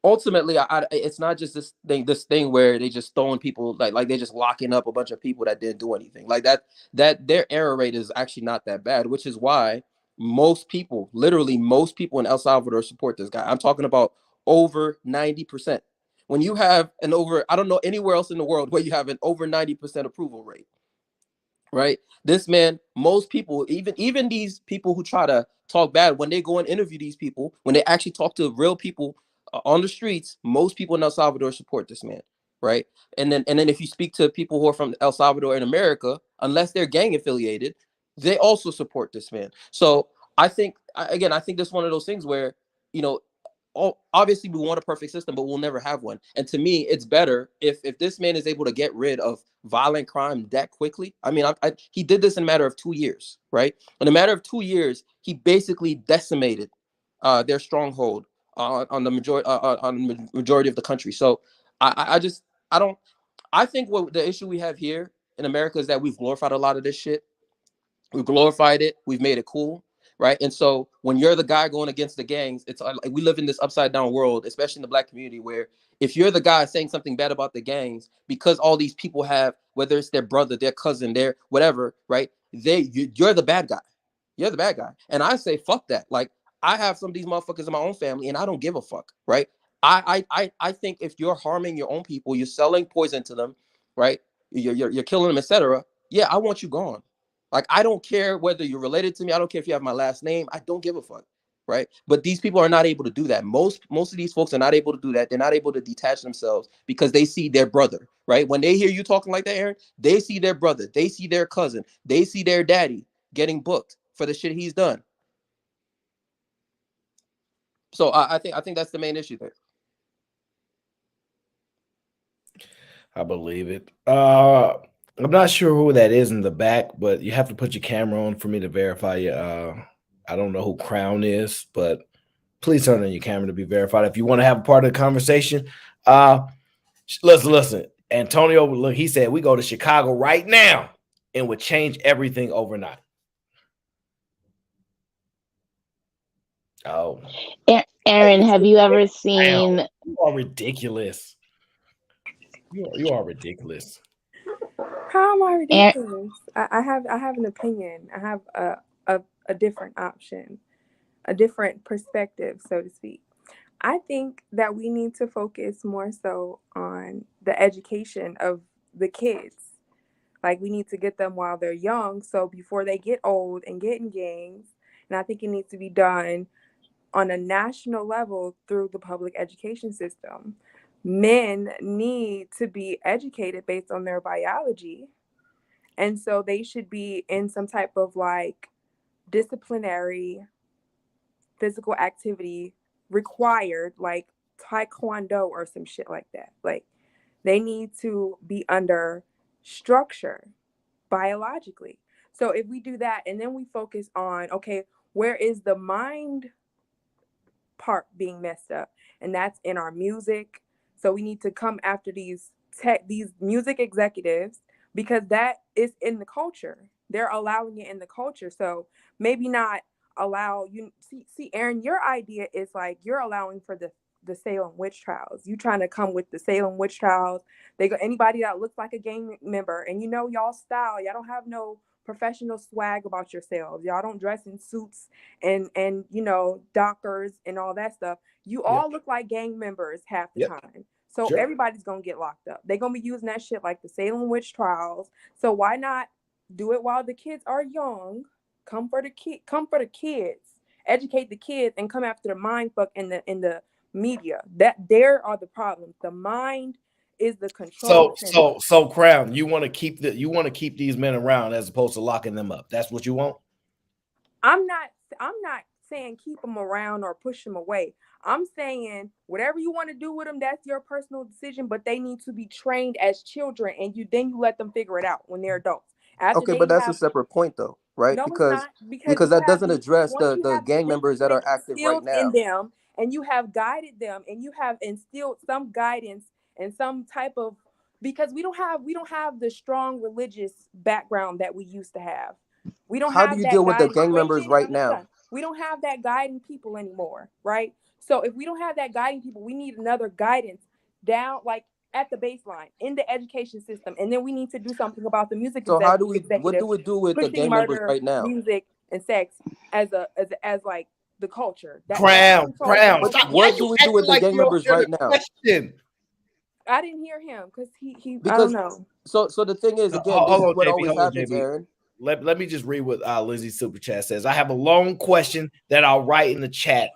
ultimately, it's not just this thing where they just throwing people, like they just locking up a bunch of people that didn't do anything like that. That their error rate is actually not that bad, which is why literally most people in El Salvador support this guy. I'm talking about over 90%. When you have I don't know anywhere else in the world where you have an over 90% approval rate. Right, this man, most people, even these people who try to talk bad, when they go and interview these people, when they actually talk to real people on the streets, most people in El Salvador support this man, right? And then if you speak to people who are from El Salvador in America, unless they're gang affiliated, they also support this man. So I think this is one of those things where, obviously we want a perfect system, but we'll never have one. And to me, it's better if this man is able to get rid of violent crime that quickly. I mean, he did this in a matter of 2 years, right? In a matter of 2 years, he basically decimated their stronghold on the majority of the country. So I think what the issue we have here in America is that we've glorified a lot of this shit. We've glorified it. We've made it cool, right? And so when you're the guy going against the gangs, it's like we live in this upside down world, especially in the Black community, where if you're the guy saying something bad about the gangs, because all these people have, whether it's their brother, their cousin, their whatever, right? You're the bad guy. You're the bad guy. And I say, fuck that. Like, I have some of these motherfuckers in my own family, and I don't give a fuck, right? I think if you're harming your own people, you're selling poison to them, right? You're killing them, etc. Yeah, I want you gone. Like, I don't care whether you're related to me. I don't care if you have my last name. I don't give a fuck, right? But these people are not able to do that. Most of these folks are not able to do that. They're not able to detach themselves because they see their brother, right? When they hear you talking like that, Aaron, they see their brother. They see their cousin. They see their daddy getting booked for the shit he's done. So I think that's the main issue there. I believe it. I'm not sure who that is in the back, but you have to put your camera on for me to verify you. I don't know who Crown is, but please turn on your camera to be verified. If you want to have a part of the conversation, listen. Antonio, look, he said we go to Chicago right now and would change everything overnight. Oh, Aaron, have you ever seen? You are ridiculous. You are ridiculous. How am I ridiculous? I have an opinion. I have a different option, a different perspective, so to speak. I think that we need to focus more so on the education of the kids. Like, we need to get them while they're young, so before they get old and get in gangs. And I think it needs to be done on a national level through the public education system. Men need to be educated based on their biology. And so they should be in some type of like disciplinary physical activity required, like taekwondo or some shit like that. Like, they need to be under structure biologically. So if we do that and then we focus on, okay, where is the mind part being messed up? And that's in our music. So we need to come after these music executives, because that is in the culture. They're allowing it in the culture. So maybe not allow you see Aaron, your idea is like you're allowing for the Salem witch trials. You trying to come with the Salem witch trials. They go anybody that looks like a gang member, and you know y'all style. Y'all don't have no professional swag about yourselves. Y'all don't dress in suits and you know, dockers and all that stuff. You all look like gang members half the time. So everybody's gonna get locked up. They're gonna be using that shit like the Salem witch trials. So why not do it while the kids are young? Come for the kids, educate the kids, and come after the mind fuck in the media. That there are the problems. The mind is the control. So Crown, you want to keep these men around as opposed to locking them up. That's what you want? I'm not saying keep them around or push them away. I'm saying whatever you want to do with them, that's your personal decision, but they need to be trained as children, and you let them figure it out when they're adults. Okay, but that's a separate point though, right? No, because it's not, that doesn't address the gang members that are active right now. In them, and you have guided them, and you have instilled some guidance and some type of, because we don't have the strong religious background that we used to have. We don't How have do you that deal with the guidance. gang members right now? We don't have that guiding people anymore, right? So if we don't have that guiding people, we need another guidance down, like at the baseline in the education system, and then we need to do something about the music. So what do we do with the gang members right now? Music and sex as like the culture. Crown. What do we do with the gang members right now? I didn't hear him because he I don't know. So the thing is, again, this is what always happens, Aaron. Let me just read what Lindsay Super Chat says. I have a long question that I'll write in the chat.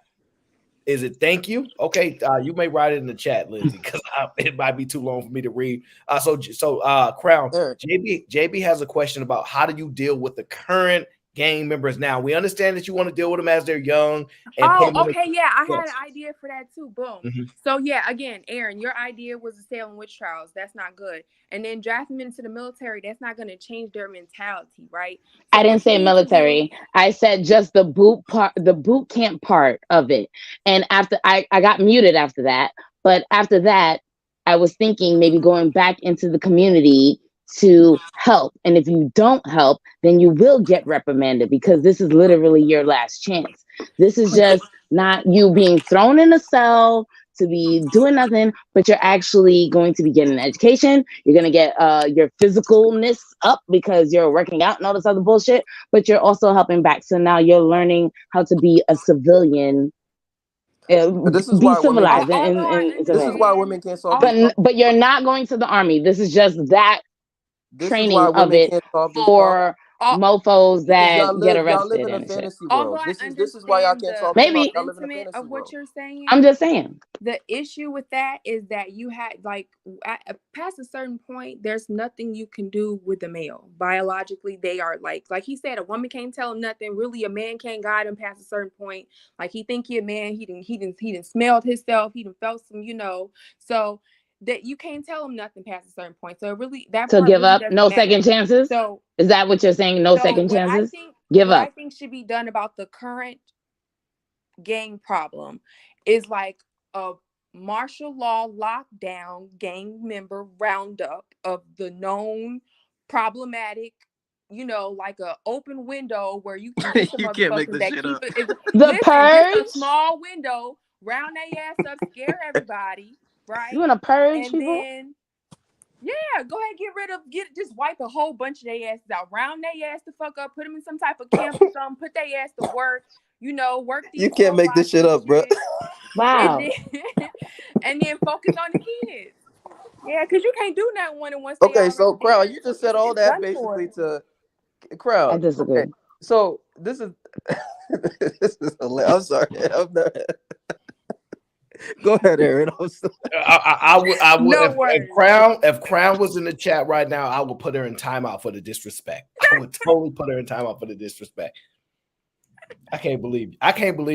Is it thank you? Okay, you may write it in the chat, Lindsay, because it might be too long for me to read. So Crown, JB has a question about how do you deal with the current gang members now? We understand that you want to deal with them as they're young. And I had an idea for that too. Boom. Mm-hmm. So yeah, again, Aaron, your idea was the Salem witch trials. That's not good. And then drafting them into the military, that's not going to change their mentality, right? So I didn't say military. I said just the boot camp part of it. And after I got muted after that, but after that, I was thinking maybe going back into the community to help. And if you don't help, then you will get reprimanded, because this is literally your last chance. This is just not you being thrown in a cell to be doing nothing, but you're actually going to be getting an education. You're going to get your physicalness up because you're working out and all this other bullshit, but you're also helping back. So now you're learning how to be a civilian. This is why civilized. This is why women can't solve. But you're not going to the army. This is just that training of it for mofos that get arrested. Y'all live in a fantasy world. This is why y'all can't solve. Maybe y'all live in a fantasy of what you're saying. I'm just saying. The issue with that is that you had past a certain point, there's nothing you can do with the male. Biologically, they are like he said, a woman can't tell him nothing. Really, a man can't guide him past a certain point. Like he think he a man, he didn't smelled himself, he didn't felt some, so that you can't tell him nothing past a certain point. So really that to give really up, no matter. second chances. So is that what you're saying? No second chances? Give up. What I think should be done about the current gang problem is like a martial law lockdown gang member roundup of the known problematic, like a open window where you can get some you can't make this shit up. The purge, just a small window, round their ass up, scare everybody, right? You want to purge and people? Then go ahead, just wipe a whole bunch of their asses out, round their ass the fuck up, put them in some type of camp or something, put their ass to work, work these. You can't make this shit up, bro. Wow. And then focus on the kids. Yeah, because you can't do nothing when once they Okay, already so Crown, dead. you just said all It's that done for. basically to Crown. I disagree. Okay, so this is this is hilarious. I'm sorry. I'm not... Go ahead, Aaron. I would No if Crown was in the chat right now, I would put her in timeout for the disrespect. I would totally put her in timeout for the disrespect. I can't believe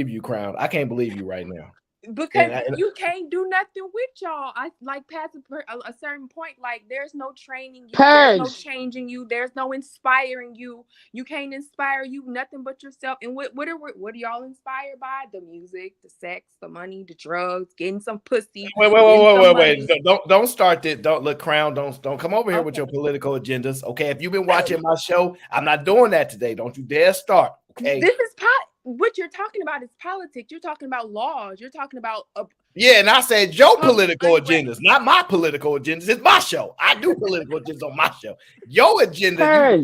you, Crown. I can't believe you right now. Because you can't do nothing with y'all. I like past a certain point. Like there's no training you, there's no changing you, there's no inspiring you. You can't inspire you nothing but yourself. And what are y'all inspired by? The music, the sex, the money, the drugs, getting some pussy. Wait. Don't start this. Don't look, Crown. Don't come over here with your political agendas. Okay. If you've been watching my show, I'm not doing that today. Don't you dare start. Okay. This is what you're talking about is politics. You're talking about laws. You're talking about yeah, and I said your political agendas, not my political agendas. It's my show. I do political agendas on my show. Your agenda,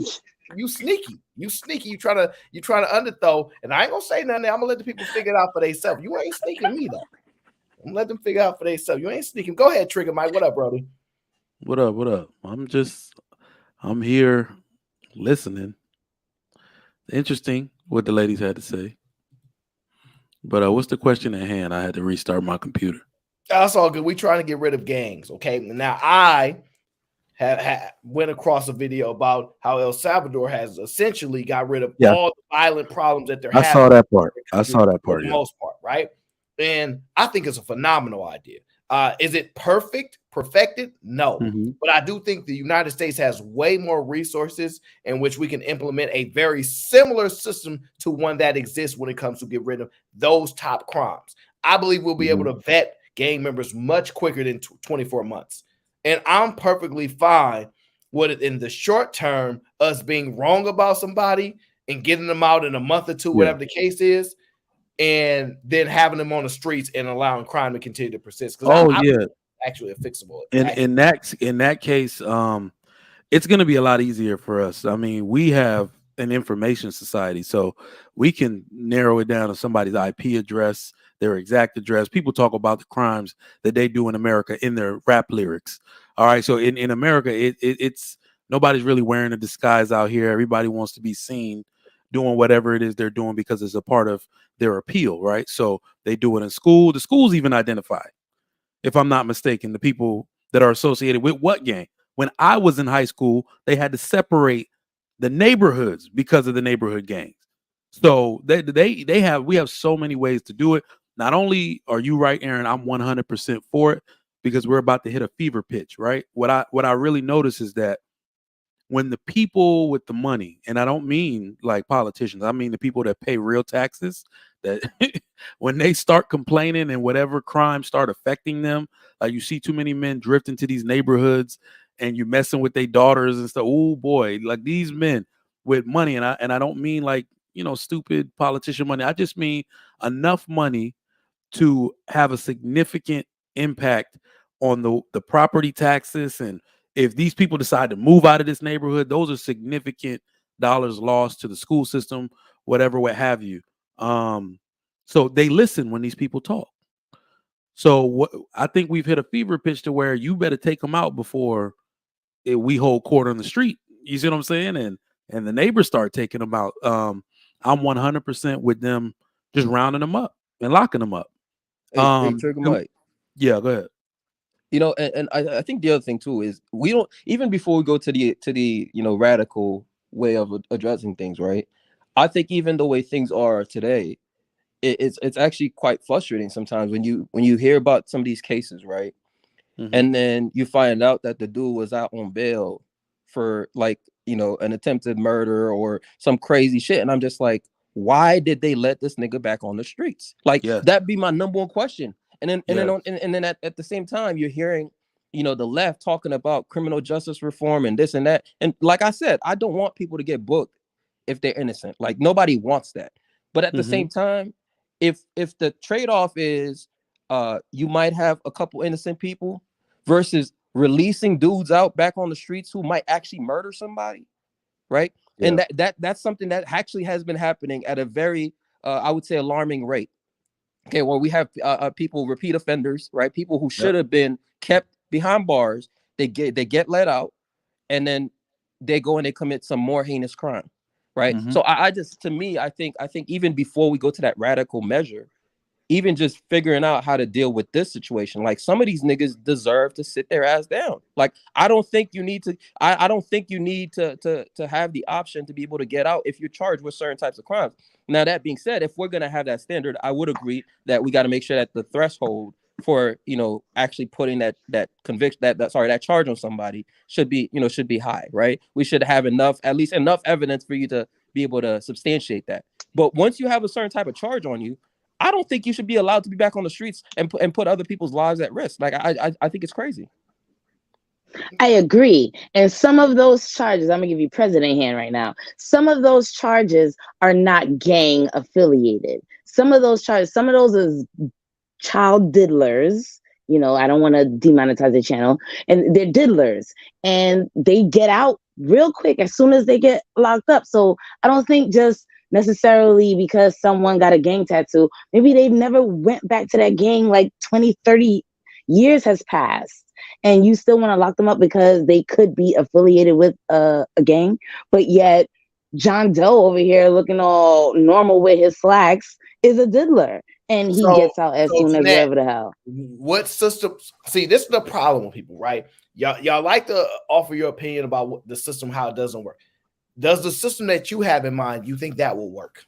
you sneaky. You sneaky. You trying to underthrow. And I ain't gonna say nothing. I'm gonna let the people figure it out for themselves. You ain't sneaking me though. I'm gonna let them figure it out for themselves. You ain't sneaking. Go ahead, Trigger Mike. What up, Brody? What up? I'm here listening. Interesting what the ladies had to say. But what's the question at hand? I had to restart my computer. That's all good. We trying to get rid of gangs. Okay. Now I went across a video about how El Salvador has essentially got rid of all the violent problems that they're having. I saw that part. For the most part, right? And I think it's a phenomenal idea. Is it perfected? No. But I do think the United States has way more resources in which we can implement a very similar system to one that exists when it comes to get rid of those top crimes. I believe we'll be able to vet gang members much quicker than 24 months. And I'm perfectly fine with it in the short term, us being wrong about somebody and getting them out in a month or two, whatever the case is, and then having them on the streets and allowing crime to continue to persist. Actually a fixable. In that case, it's going to be a lot easier for us. I mean, we have an information society, so we can narrow it down to somebody's IP address, their exact address. People talk about the crimes that they do in America in their rap lyrics. All right, so in America, it's nobody's really wearing a disguise out here. Everybody wants to be seen doing whatever it is they're doing because it's a part of their appeal, right? So they do it in school. The schools even identify, if I'm not mistaken, the people that are associated with what gang. When I was in high school, they had to separate the neighborhoods because of the neighborhood gangs. So we have so many ways to do it. Not only are you right, Aaron, I'm 100% for it because we're about to hit a fever pitch, right? What I really notice is that when the people with the money, and I don't mean like politicians, I mean the people that pay real taxes, that when they start complaining and whatever crimes start affecting them, like you see too many men drift into these neighborhoods and you're messing with their daughters and stuff. Oh boy, like these men with money, and I don't mean like, stupid politician money. I just mean enough money to have a significant impact on the property taxes. And if these people decide to move out of this neighborhood, those are significant dollars lost to the school system, whatever, what have you. So they listen when these people talk. So I think we've hit a fever pitch to where you better take them out before we hold court on the street. You see what I'm saying? And the neighbors start taking them out. I'm 100% with them just rounding them up and locking them up. Trigger Mike. Yeah, go ahead. And I think the other thing too is we don't, even before we go to the radical way of addressing things, right? I think even the way things are today, it's actually quite frustrating sometimes when you hear about some of these cases, right? And then you find out that the dude was out on bail for an attempted murder or some crazy shit, and I'm just like, why did they let this nigga back on the streets? That'd be my number one question. And then at the same time, you're hearing, the left talking about criminal justice reform and this and that. And like I said, I don't want people to get booked if they're innocent. Like nobody wants that. But at the same time, if the trade-off is you might have a couple innocent people versus releasing dudes out back on the streets who might actually murder somebody, right? Yeah. And that's something that actually has been happening at a very, I would say, alarming rate. Okay, well, we have people, repeat offenders, right? People who should have been kept behind bars, they get let out, and then they go and they commit some more heinous crime, right? Mhm. So I just, to me, I think even before we go to that radical measure, even just figuring out how to deal with this situation, like some of these niggas deserve to sit their ass down. Like I don't think you need to. I don't think you need to have the option to be able to get out if you're charged with certain types of crimes. Now that being said, if we're gonna have that standard, I would agree that we got to make sure that the threshold for actually putting that conviction that charge on somebody should be high, right? We should have at least enough evidence for you to be able to substantiate that. But once you have a certain type of charge on you, I don't think you should be allowed to be back on the streets and put other people's lives at risk. Like I think it's crazy. I agree. And some of those charges, I'm gonna give you president hand right now. Some of those charges are not gang affiliated. Some of those is child diddlers. I don't want to demonetize the channel, and they're diddlers, and they get out real quick as soon as they get locked up. So I don't think just necessarily because someone got a gang tattoo, maybe they never went back to that gang, like 20, 30 years has passed, and you still want to lock them up because they could be affiliated with a gang. But yet John Doe over here looking all normal with his slacks is a diddler, and he gets out as soon as whatever the hell. What system? See, this is the problem with people, right? Y'all like to offer your opinion about what the system, how it doesn't work. Does the system that you have in mind, you think that will work?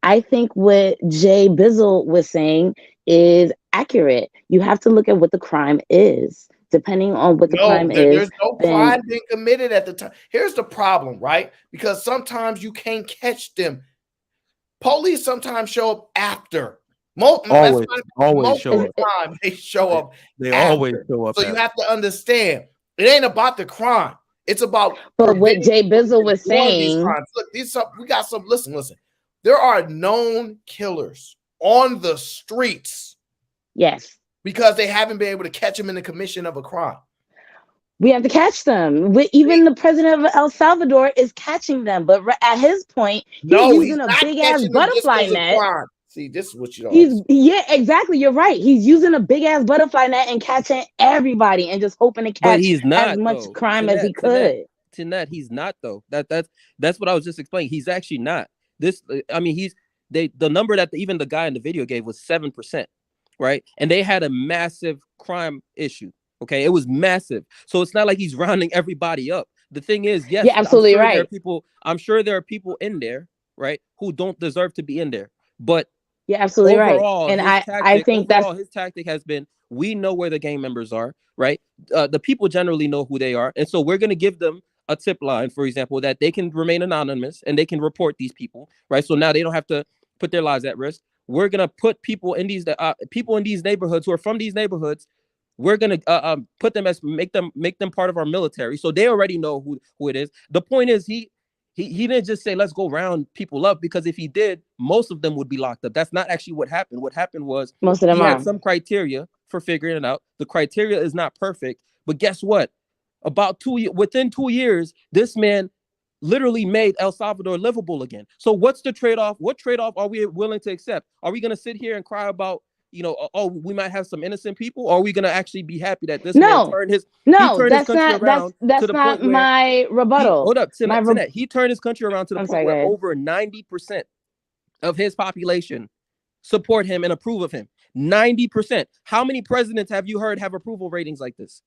I think what Jay Bizzle was saying is accurate. You have to look at what the crime is. Depending on what the crime is. There's no crime being committed at the time. Here's the problem, right? Because sometimes you can't catch them. Police sometimes show up after. Most show up. Time they show up. They after. always show up. So you have to understand, it ain't about the crime. It's about. But what Jay Bizzle was saying. Look, we got some. Listen. There are known killers on the streets. Yes. Because they haven't been able to catch them in the commission of a crime. We have to catch them. Even the president of El Salvador is catching them. But at his point, he's using a big ass butterfly net. See, this is what you don't. Yeah, exactly. You're right. He's using a big ass butterfly net and catching everybody and just hoping to catch as much crime as he could. Tinette, he's not though. That's what I was just explaining. He's actually not. The number that even the guy in the video gave was 7%. Right, and they had a massive crime issue. Okay, it was massive. So it's not like he's rounding everybody up. The thing is, yes, you're absolutely right. I'm sure there are people in there, right, who don't deserve to be in there. But you're absolutely overall, right. And I think his tactic has been: we know where the gang members are, right? The people generally know who they are, and so we're going to give them a tip line, for example, that they can remain anonymous and they can report these people, right? So now they don't have to put their lives at risk. We're gonna put people in these neighborhoods who are from these neighborhoods. We're gonna put them make them part of our military, so they already know who it is. The point is, he didn't just say let's go round people up, because if he did, most of them would be locked up. That's not actually what happened. What happened was most of them had some criteria for figuring it out. The criteria is not perfect, but guess what? Within 2 years, this man literally made El Salvador livable again. So what's the trade-off? What trade-off are we willing to accept? Are we going to sit here and cry about, we might have some innocent people? Or are we going to actually be happy that this man turned his country around? That's not my rebuttal. Hold up, Tinette. He turned his country around to the point where over 90% of his population support him and approve of him. 90%. How many presidents have you heard have approval ratings like this?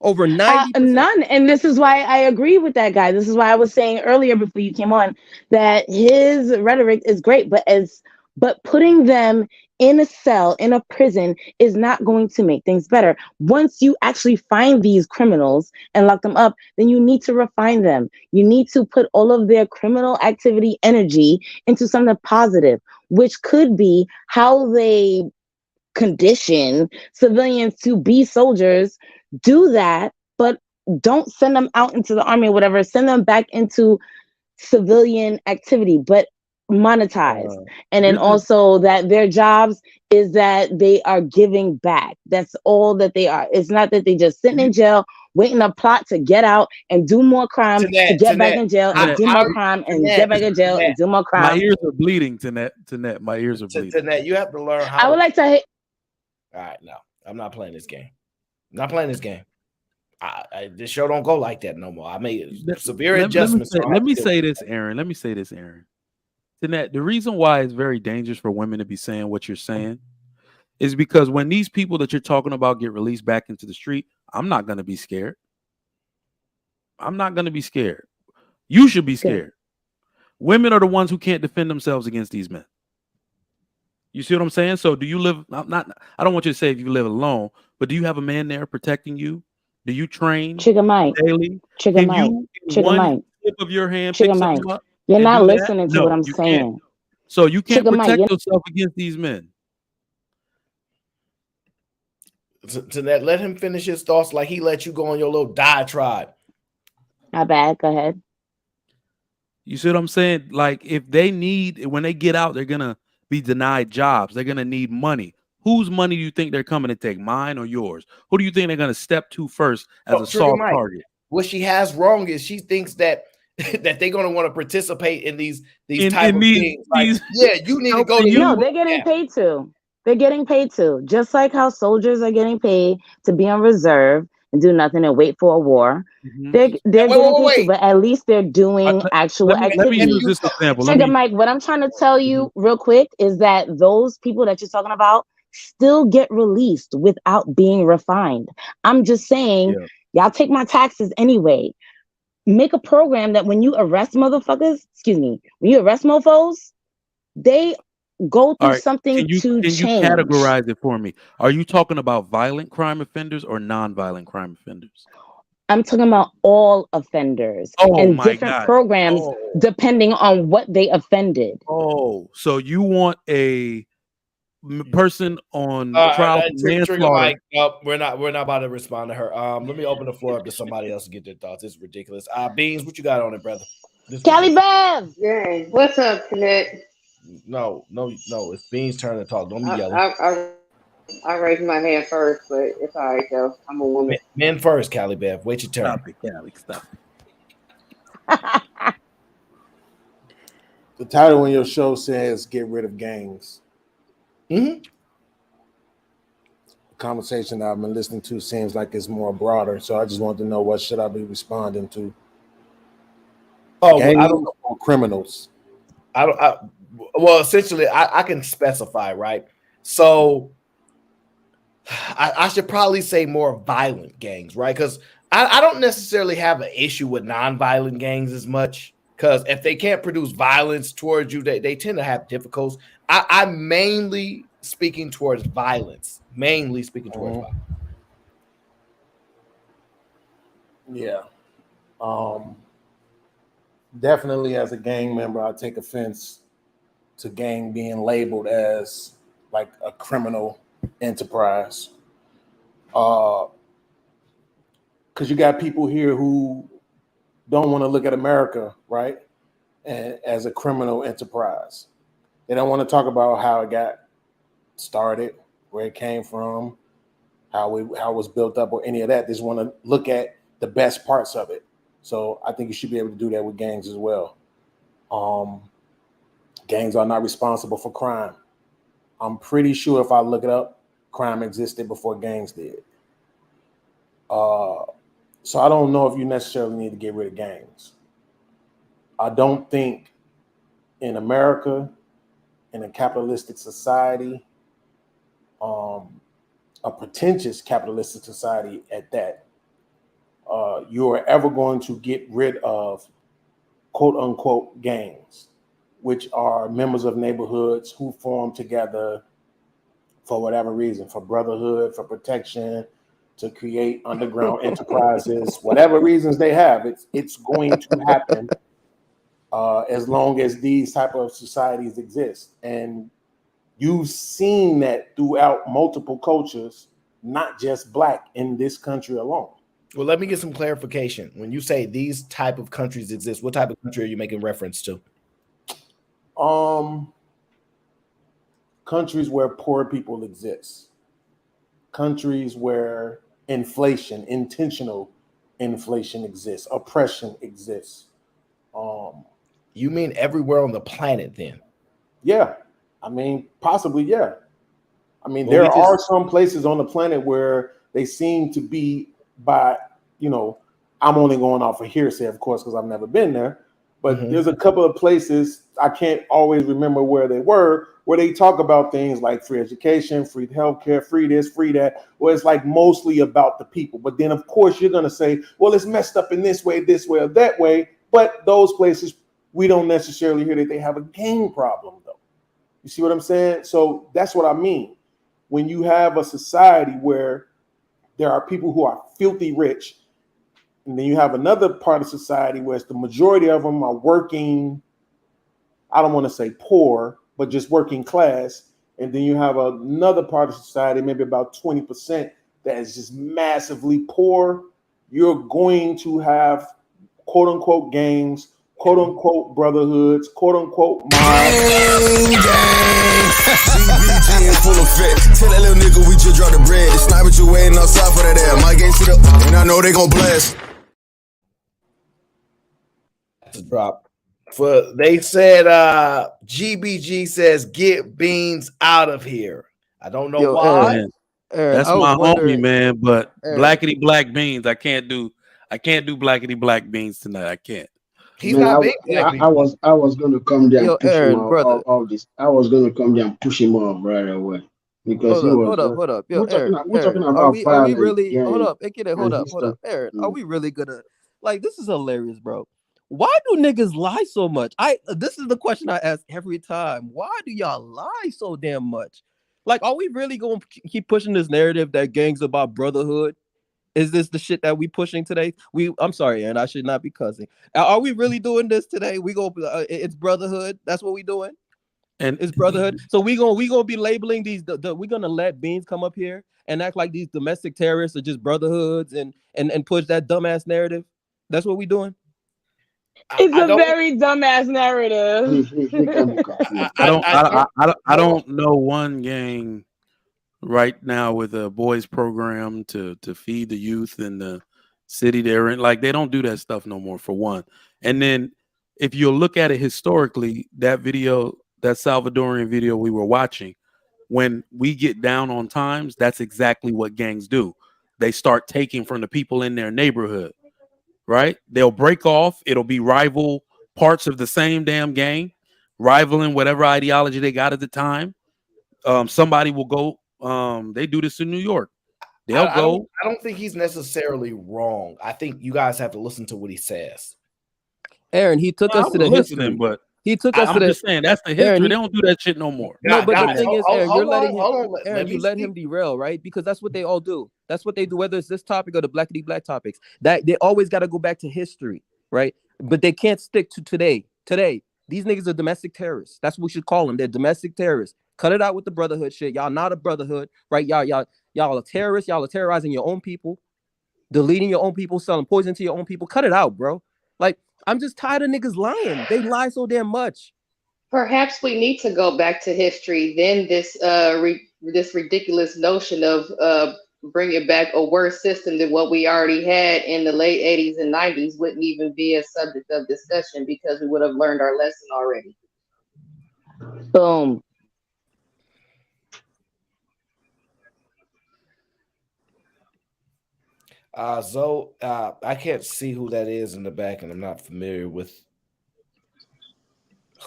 Over 90%. None. And this is why I agree with that guy. This is why I was saying earlier before you came on that his rhetoric is great, but putting them in a cell, in a prison, is not going to make things better. Once you actually find these criminals and lock them up, then you need to refine them. You need to put all of their criminal activity energy into something positive, which could be how they condition civilians to be soldiers. Do that, but don't send them out into the army or whatever. Send them back into civilian activity, but monetized. And then also that their jobs is that they are giving back. That's all that they are. It's not that they just sitting in jail waiting to plot to get out and do more crime to get back in jail and do more crime and get back in jail and do more crime. My ears are bleeding, Tinette. My ears are bleeding. Tinette, you have to learn how. I would like to. All right, no, I'm not playing this game. Not playing this game. This show don't go like that no more. I made severe Let adjustments. me say this, Aaron. Let me say this, Aaron. That the reason why it's very dangerous for women to be saying what you're saying is because when these people that you're talking about get released back into the street, I'm not going to be scared. I'm not going to be scared. You should be scared. Women are the ones who can't defend themselves against these men. You see what I'm saying? So do you live, I don't want you to say if you live alone, but do you have a man there protecting you? Do you train daily? Trigger Mike. Trigger Mike. Tip of your hand, Trigger pick Mike. something up You're and not do that? listening to No, what I'm you saying. can't. So you can't Trigger Mike, protect you're- yourself against these men. To that, let him finish his thoughts like he let you go on your little diatribe. My bad. Go ahead. You see what I'm saying? Like if they need, when they get out, they're gonna be denied jobs. They're gonna need money. Whose money do you think they're coming to take? Mine or yours? Who do you think they're gonna step to first as a Trigger soft Mike, target? what she has wrong is she thinks that that they're gonna want to participate in these In type of these- things. Like, these- yeah, you need to go to No, they're getting paid to. They're getting paid to. Just like how soldiers are getting paid to be on reserve and do nothing and wait for a war. They're getting paid to, but at least they're doing actual let me activities. use this example. Trigger Mike, what I'm trying to tell you real quick is that those people that you're talking about still get released without being refined. I'm just saying, y'all take my taxes anyway. Make a program that when you arrest motherfuckers, when you arrest mofos, they go All through right. something Can you to change. categorize it for me? Are you talking about violent crime offenders or non-violent crime offenders? I'm talking about all offenders and different programs depending on what they offended. Oh, so you want a person on trial for Trigger manslaughter? Mike. Nope, we're not about to respond to her. Let me open the floor up to somebody else to get their thoughts. It's ridiculous. Beans, what you got on it, brother? Cali Bev. Yeah. What's up, Connect? No. It's Beans' turn to talk. Don't be yelling. I raised my hand first, but it's all right though. I'm a woman. Men first, Cali Bev. Wait your turn. Stop it, Cali. Stop. The title on your show says "Get rid of gangs." Mm-hmm. The conversation I've been listening to seems like it's more broader, so I just want to know what should I be responding to? Gangs I don't know. or criminals. Well, essentially, I can specify, right? So I should probably say more violent gangs, right? Because I don't necessarily have an issue with non-violent gangs as much, because if they can't produce violence towards you, they tend to have difficulties. I'm mainly speaking towards violence. Violence. Yeah. Definitely as a gang member, I take offense to gang being labeled as like a criminal enterprise. Because you got people here who don't want to look at America, right, as a criminal enterprise. They don't want to talk about how it got started, where it came from, how it was built up, or any of that. They just want to look at the best parts of it. So I think you should be able to do that with gangs as well. Gangs are not responsible for crime. I'm pretty sure if I look it up, crime existed before gangs did. So I don't know if you necessarily need to get rid of gangs. I don't think in America, in a capitalistic society, a pretentious capitalistic society at that, you are ever going to get rid of quote unquote gangs, which are members of neighborhoods who form together for whatever reason, for brotherhood, for protection, to create underground enterprises, whatever reasons they have, it's going to happen as long as these type of societies exist. And you've seen that throughout multiple cultures, not just Black, in this country alone. Well, let me get some clarification. When you say these type of countries exist, what type of country are you making reference to? Countries where poor people exist. Countries where inflation, intentional inflation exists, oppression exists. You mean everywhere on the planet then? Yeah. I mean, possibly, yeah. I mean, there are some places on the planet where they seem to be by, you know, I'm only going off of hearsay, of course, because I've never been there. But there's a couple of places, I can't always remember where they were, where they talk about things like free education, free healthcare, free this, free that, where it's like mostly about the people. But then, of course, you're going to say, well, it's messed up in this way, or that way. But those places, we don't necessarily hear that they have a gang problem, though. You see what I'm saying? So that's what I mean. When you have a society where there are people who are filthy rich, and then you have another part of society where it's the majority of them are working, I don't want to say poor, but just working class. And then you have another part of society, maybe about 20%, that is just massively poor. You're going to have quote unquote gangs, quote unquote brotherhoods, quote unquote mobs. CBG in full effect. Tell that little nigga we just dropped the bread. It's not what you waiting outside for that air. My gang sit up, and I know they gon' blast. To drop. For they said GBG says get beans out of here. I don't know why. That's my homie, man. But blackity black beans, I can't do blackity black beans tonight. I can't. He's Man, not I was gonna come there and push Aaron, him brother. all this. I was gonna come there and push him off right away because Hold up. Yo, we're talking Aaron, about are we violence. really? Gang, Hold up, hold up. Aaron, are we really gonna like? This is hilarious, bro. Why do niggas lie so much? This is the question I ask every time. Why do y'all lie so damn much? Like, are we really gonna keep pushing this narrative that gangs about brotherhood? Is this the shit that we pushing today? I'm sorry, Aaron, I should not be cussing. Are we really doing this today? We go, it's brotherhood. That's what we doing. And it's brotherhood. So we gonna be labeling these. We're gonna let Beans come up here and act like these domestic terrorists are just brotherhoods and push that dumbass narrative. That's what we doing. It's a very dumbass narrative. I don't know one gang right now with a boys program to feed the youth in the city they're in. Like, they don't do that stuff no more, for one. And then if you look at it historically, that video, that Salvadorian video we were watching, when we get down on times, that's exactly what gangs do. They start taking from the people in their neighborhood, right? They'll break off. It'll be rival parts of the same damn gang, rivaling whatever ideology they got at the time. Somebody will go. They do this in New York. They'll go. I don't think he's necessarily wrong. I think you guys have to listen to what he says. Aaron, he took us to the history, but he took us to the. Just saying, that's the history. Aaron, they don't do that shit no more. No, but the thing is, Aaron, you're letting him. You let him derail, right? Because that's what they all do. That's what they do. Whether it's this topic or the blackity black topics, that they always got to go back to history, right? But they can't stick to today. Today, these niggas are domestic terrorists. That's what we should call them. They're domestic terrorists. Cut it out with the brotherhood shit. Y'all not a brotherhood, right? Y'all are terrorists. Y'all are terrorizing your own people, deleting your own people, selling poison to your own people. Cut it out, bro. Like, I'm just tired of niggas lying. They lie so damn much. Perhaps we need to go back to history. Then this this ridiculous notion of bringing back a worse system than what we already had in the late 80s and 90s wouldn't even be a subject of discussion because we would have learned our lesson already. Boom. Zoe, I can't see who that is in the back, and I'm not familiar with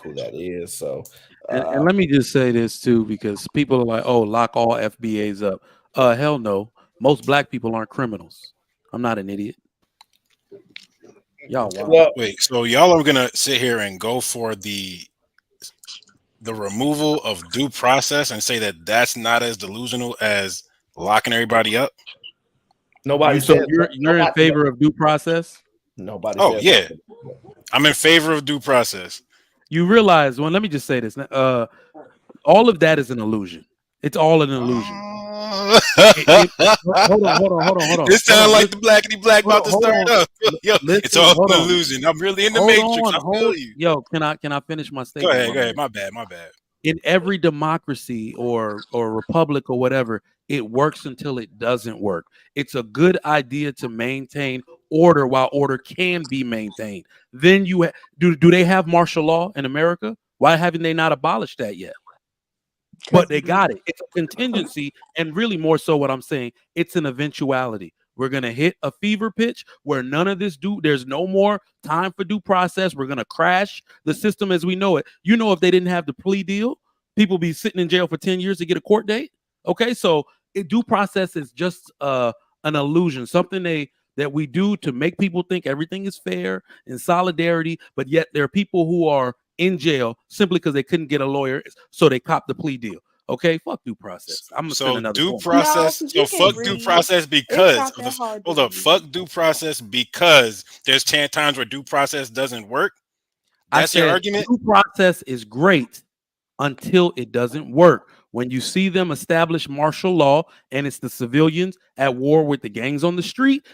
who that is. So, and let me just say this too, because people are like, "Oh, lock all FBAs up." Hell no. Most black people aren't criminals. I'm not an idiot. Y'all, wait. So y'all are gonna sit here and go for the removal of due process and say that that's not as delusional as locking everybody up? Nobody. So you're in favor of due process? Nobody. Oh yeah, I'm in favor of due process. You realize, well, let me just say this. All of that is an illusion. It's all an illusion. Hold on. This sounds like the blackity black about to start up. Yo, it's all an illusion. I'm really in the matrix. I feel you. Yo, can I finish my statement? Go ahead. My bad. In every democracy or republic or whatever, it works until it doesn't work. It's a good idea to maintain order while order can be maintained. Then do they have martial law in America? Why haven't they not abolished that yet? but they got it. It's a contingency, and really more so what I'm saying, it's an eventuality. We're going to hit a fever pitch where none of this there's no more time for due process. We're going to crash the system as we know it. You know, if they didn't have the plea deal, people be sitting in jail for 10 years to get a court date. Okay, so due process is just an illusion, something that we do to make people think everything is fair and solidarity, but yet there are people who are in jail simply because they couldn't get a lawyer, so they copped the plea deal. Okay, fuck due process. I'm gonna send another due point. process. So fuck due process because hold up. Fuck due process because there's times where due process doesn't work. That's your argument. Due process is great until it doesn't work. When you see them establish martial law and it's the civilians at war with the gangs on the street,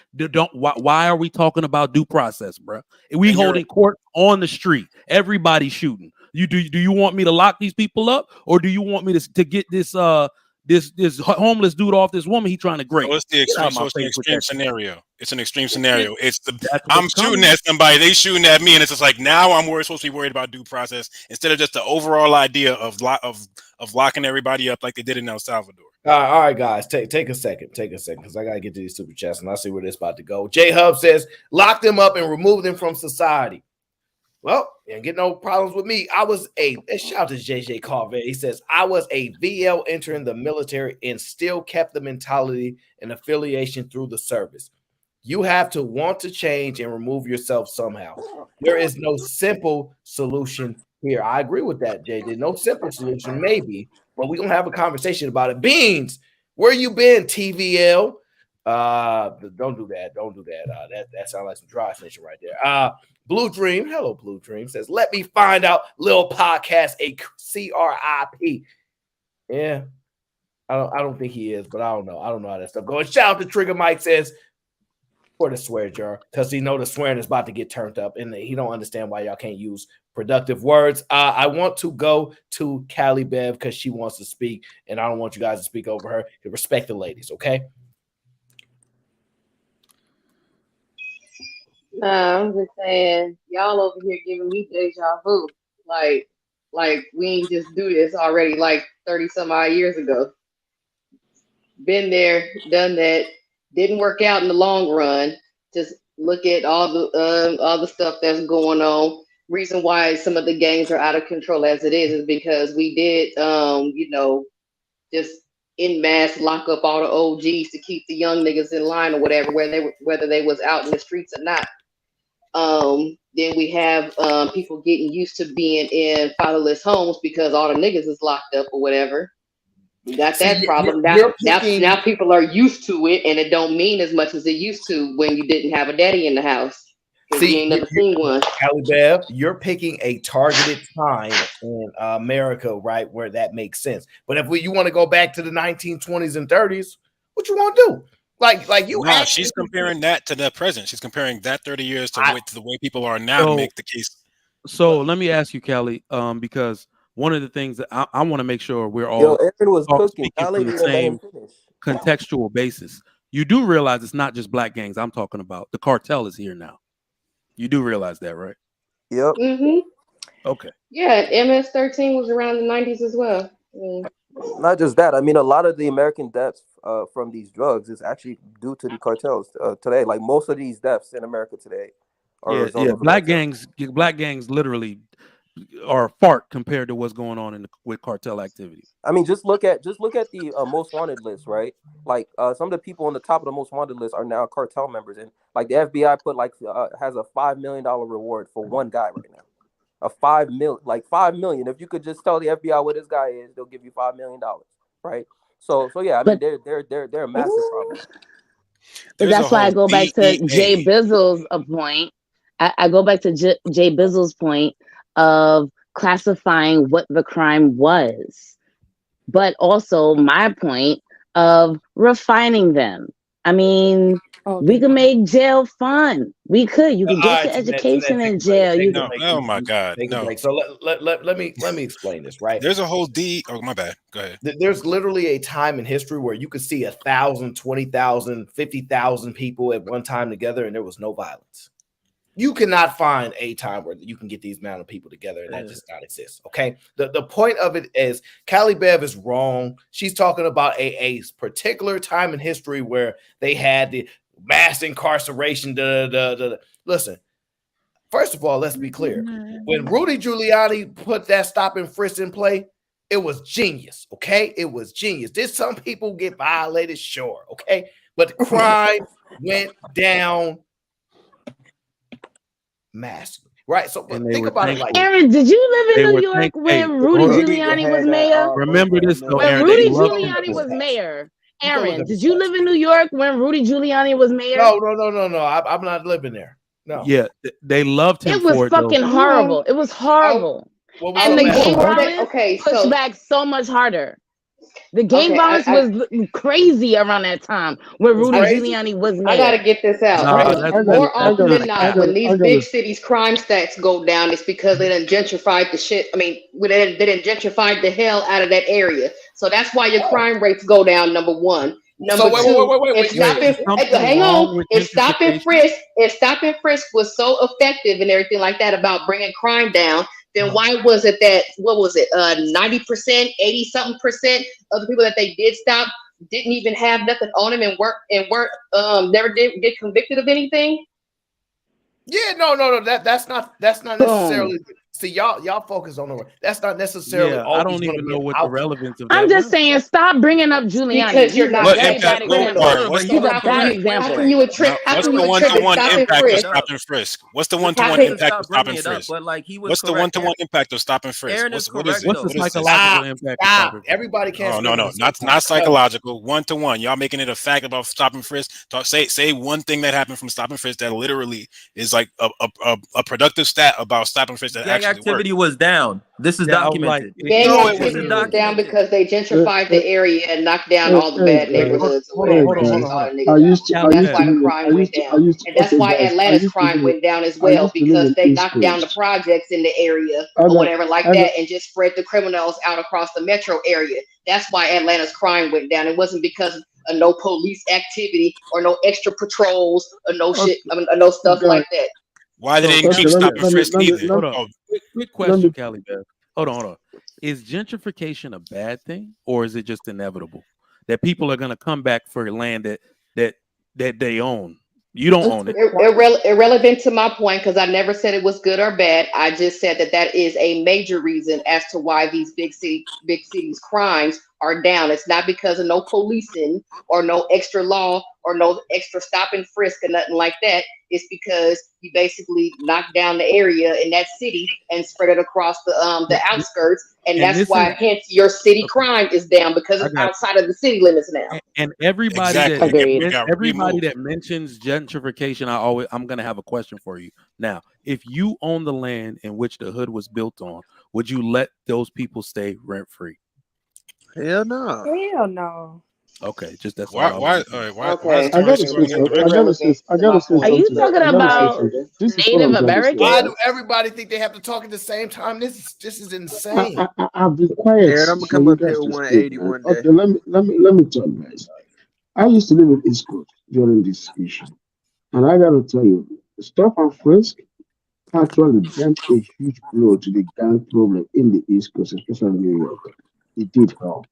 why are we talking about due process, bro? We holding court on the street, everybody shooting. Do you want me to lock these people up, or do you want me to get this this homeless dude off this woman he trying to grape? So it's the extreme, so it's an extreme scenario. It's an extreme scenario. It's I'm shooting at somebody, they shooting at me, and it's just like now supposed to be worried about due process instead of just the overall idea of locking everybody up like they did in El Salvador. All right, guys, take a second, because I gotta get to these super chats and I see where this is about to go. J Hub says, lock them up and remove them from society. Well, and get no problems with me. Shout out to JJ Carver. He says, I was a VL entering the military and still kept the mentality and affiliation through the service. You have to want to change and remove yourself somehow. There is no simple solution here. I agree with that, JJ. No simple solution, maybe, but we're going to have a conversation about it. Beans, where you been, TVL? Don't do that. That sounds like some dry snitching right there. Blue Dream, hello, Blue Dream, says, let me find out, little podcast, a CRIP. Yeah, I don't think he is, but I don't know. I don't know how that stuff goes. Shout out to Trigger Mike says, for the swear jar, because he know the swearing is about to get turned up, and he don't understand why y'all can't use productive words. I want to go to Callie Bev because she wants to speak, and I don't want you guys to speak over her. Respect the ladies, okay? Nah, I'm just saying, y'all over here giving me deja vu. Like we ain't just do this already like 30 some odd years ago. Been there, done that. Didn't work out in the long run. Just look at all the stuff that's going on. Reason why some of the gangs are out of control as it is because we did, just in mass lock up all the OGs to keep the young niggas in line or whatever, whether they was out in the streets or not. Then we have people getting used to being in fatherless homes because all the niggas is locked up or whatever. We got that problem. Now people are used to it, and it don't mean as much as it used to when you didn't have a daddy in the house. See, you ain't never seen one. Callie Bev, you're picking a targeted time in America, right, where that makes sense. But if you want to go back to the 1920s and 30s, what you want to do? She's comparing that to the present. She's comparing that 30 years to the way people are now to make the case. So let me ask you, Callie, because one of the things that I want to make sure we're all speaking from the same contextual basis. You do realize it's not just black gangs I'm talking about. The cartel is here now. You do realize that, right? Yep. Mm-hmm. Okay. Yeah, MS-13 was around the 90s as well. Not just that. I mean, a lot of the American deaths from these drugs is actually due to the cartels today. Like most of these deaths in America today are a result of black gangs literally are fart compared to what's going on with cartel activity. I mean, just look at the most wanted list, right? Like some of the people on the top of the most wanted list are now cartel members, and like the FBI has a $5 million reward for one guy right now. $5 million. If you could just tell the FBI what this guy is, they'll give you $5 million, right? So yeah, I mean they're a massive problem. But that's why I go back to Jay Bizzle's point. I go back to Jay Bizzle's point of classifying what the crime was, but also my point of refining them. I mean, we can make jail fun. We could. You can get your education in jail. Oh my God! No. So let me explain this. Right? There's a whole Oh my bad. Go ahead. There's literally a time in history where you could see 1,000, 20,000, 50,000 people at one time together, and there was no violence. You cannot find a time where you can get these amount of people together, and that just not exists. Okay. The point of it is Callie Bev is wrong. She's talking about a particular time in history where they had the mass incarceration. Listen, first of all, let's be clear. When Rudy Giuliani put that stop and frisk in play, it was genius. Okay. It was genius. Did some people get violated? Sure. Okay. But the crime went down massively, right? So think about it like Aaron, did you live in New York when Rudy Giuliani was mayor? Remember this though, When Aaron. Rudy Giuliani was mayor. Aaron, did you live in New York when Rudy Giuliani was mayor? No. I'm not living there. No. Yeah, they loved him. It was fucking horrible. It was horrible. And the gang violence pushed back so much harder. The gang violence was crazy around that time when Rudy Giuliani was mayor. I gotta get this out. More often than not, when these big cities' crime stats go down, it's because they done gentrified the shit. I mean, they done gentrified the hell out of that area. So that's why your crime rates go down. Number one. Number two, if stop and frisk was so effective and everything like that about bringing crime down, then why was it that 90%, 80-something% of the people that they did stop didn't even have nothing on them and weren't never did get convicted of anything? Yeah, no. That's not necessarily. See, y'all focus on the word. That's not necessarily. Yeah, I don't even know what the relevance of that. I'm just saying, stop bringing up Giuliani. Because you're not What impact? He's a bad example. How can you attribute What's the one-to-one impact of stop and frisk? What's the one-to-one impact of stop and frisk? But like he was What's the one-to-one impact of stop and frisk? Aaron is What is it? correct, What's the What is this? psychological impact? Of stop and frisk? Everybody can't. Oh no, not psychological. One-to-one. Y'all making it a fact about stop and frisk. Say one thing that happened from stop and frisk that literally is like a productive stat about stop and frisk that gang actually activity worked. was down. This is documented. Gang activity was down because they gentrified the area and knocked down all the bad neighborhoods. That's why the crime went down. And that's why Atlanta's crime went down as well, because they knocked down the projects in the area or whatever like that and just spread the criminals out across the metro area. That's why Atlanta's crime went down. It wasn't because of no police activity or no extra patrols or no shit, no stuff like that. Why they didn't keep stop and frisk either? Quick question, Callie Beth. Hold on. Is gentrification a bad thing, or is it just inevitable that people are going to come back for land that they own? You don't own it. Irrelevant to my point, because I never said it was good or bad. I just said that is a major reason as to why these big cities crimes are down. It's not because of no policing or no extra law or no extra stop and frisk or nothing like that. It's because you basically knock down the area in that city and spread it across the outskirts, and that's why hence your city crime is down because it's outside of the city limits now. And everybody that mentions gentrification, I'm gonna have a question for you. Now, if you own the land in which the hood was built on, would you let those people stay rent free? Hell no. Hell no. Okay, just that's why. I gotta say. Are you talking about Native Americans? Why do everybody think they have to talk at the same time? This is insane. I'll be quiet. Aaron, I'm gonna come up here with 180 one day. Okay, let me tell you guys. I used to live in East Coast during this issue, and I gotta tell you, stop and frisk actually dealt a huge blow to the gang problem in the East Coast, especially New York. It did help.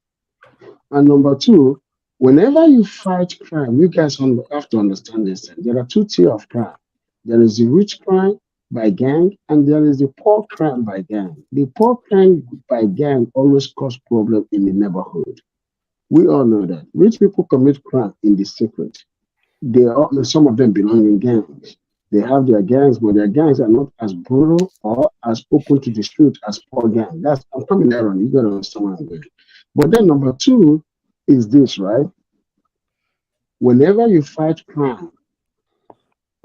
And number two, whenever you fight crime, you guys have to understand this. There are two tiers of crime. There is the rich crime by gang, and there is the poor crime by gang. The poor crime by gang always cause problem in the neighborhood. We all know that. Rich people commit crime in the secret. Some of them belong in gangs. They have their gangs, but their gangs are not as brutal or as open to the street as poor gang. I'm coming there on. You gotta understand what I'm doing. But then number two is this, right? Whenever you fight crime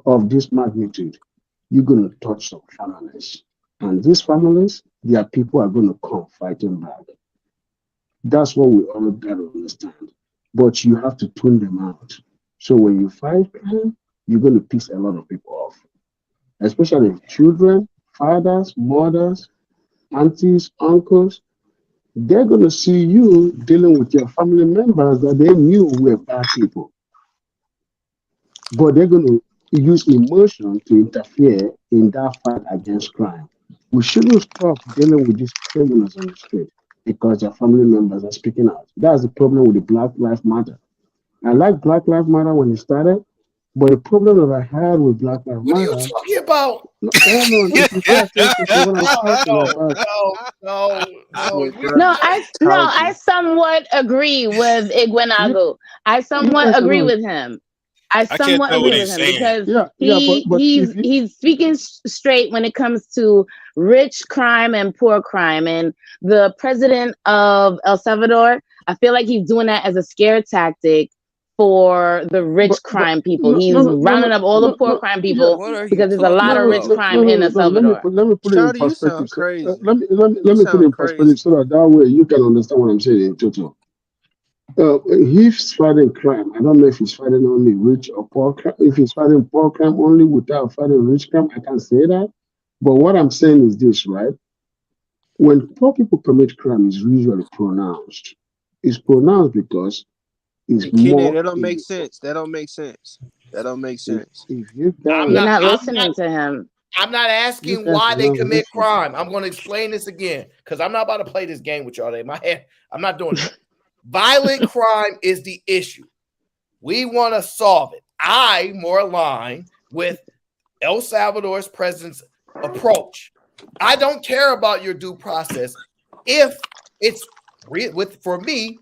of this magnitude, you're gonna touch some families, and these families, their people are gonna come fighting back. That's what we all gotta understand. But you have to tune them out. So when you fight crime, you're going to piss a lot of people off, especially children, fathers, mothers, aunties, uncles. They're going to see you dealing with your family members that they knew were bad people. But they're going to use emotion to interfere in that fight against crime. We shouldn't stop dealing with these criminals on the street because their family members are speaking out. That's the problem with the Black Lives Matter. I like Black Lives Matter when it started, but the problem that I had with Black Lives What are you Matter. talking about? No, if you pay attention to what I'm talking about. No, I somewhat agree with Igwenago. I somewhat agree with him. I can't somewhat tell what agree with he's him saying. because but he's speaking straight when it comes to rich crime and poor crime. And the president of El Salvador, I feel like he's doing that as a scare tactic for the rich crime people. He's rounding up all the poor crime people because there's a lot of rich crime in El Salvador. Let me put it in Shawty, you sound perspective. crazy. Let me put it in perspective so that way you can understand what I'm saying in total. He's fighting crime. I don't know if he's fighting only rich or poor crime. If he's fighting poor crime only without fighting rich crime, I can't say that. But what I'm saying is this, right? When poor people commit crime, it's usually pronounced. It's pronounced because it's Kenny, more. that don't make sense. That don't make sense. That don't make sense. If you I'm You're not not listening to him. I'm not asking why they commit crime. I'm going to explain this again because I'm not about to play this game with y'all. In my head, I'm not doing it. Violent crime is the issue. We want to solve it. I'm more aligned with El Salvador's president's approach. I don't care about your due process. If it's for me,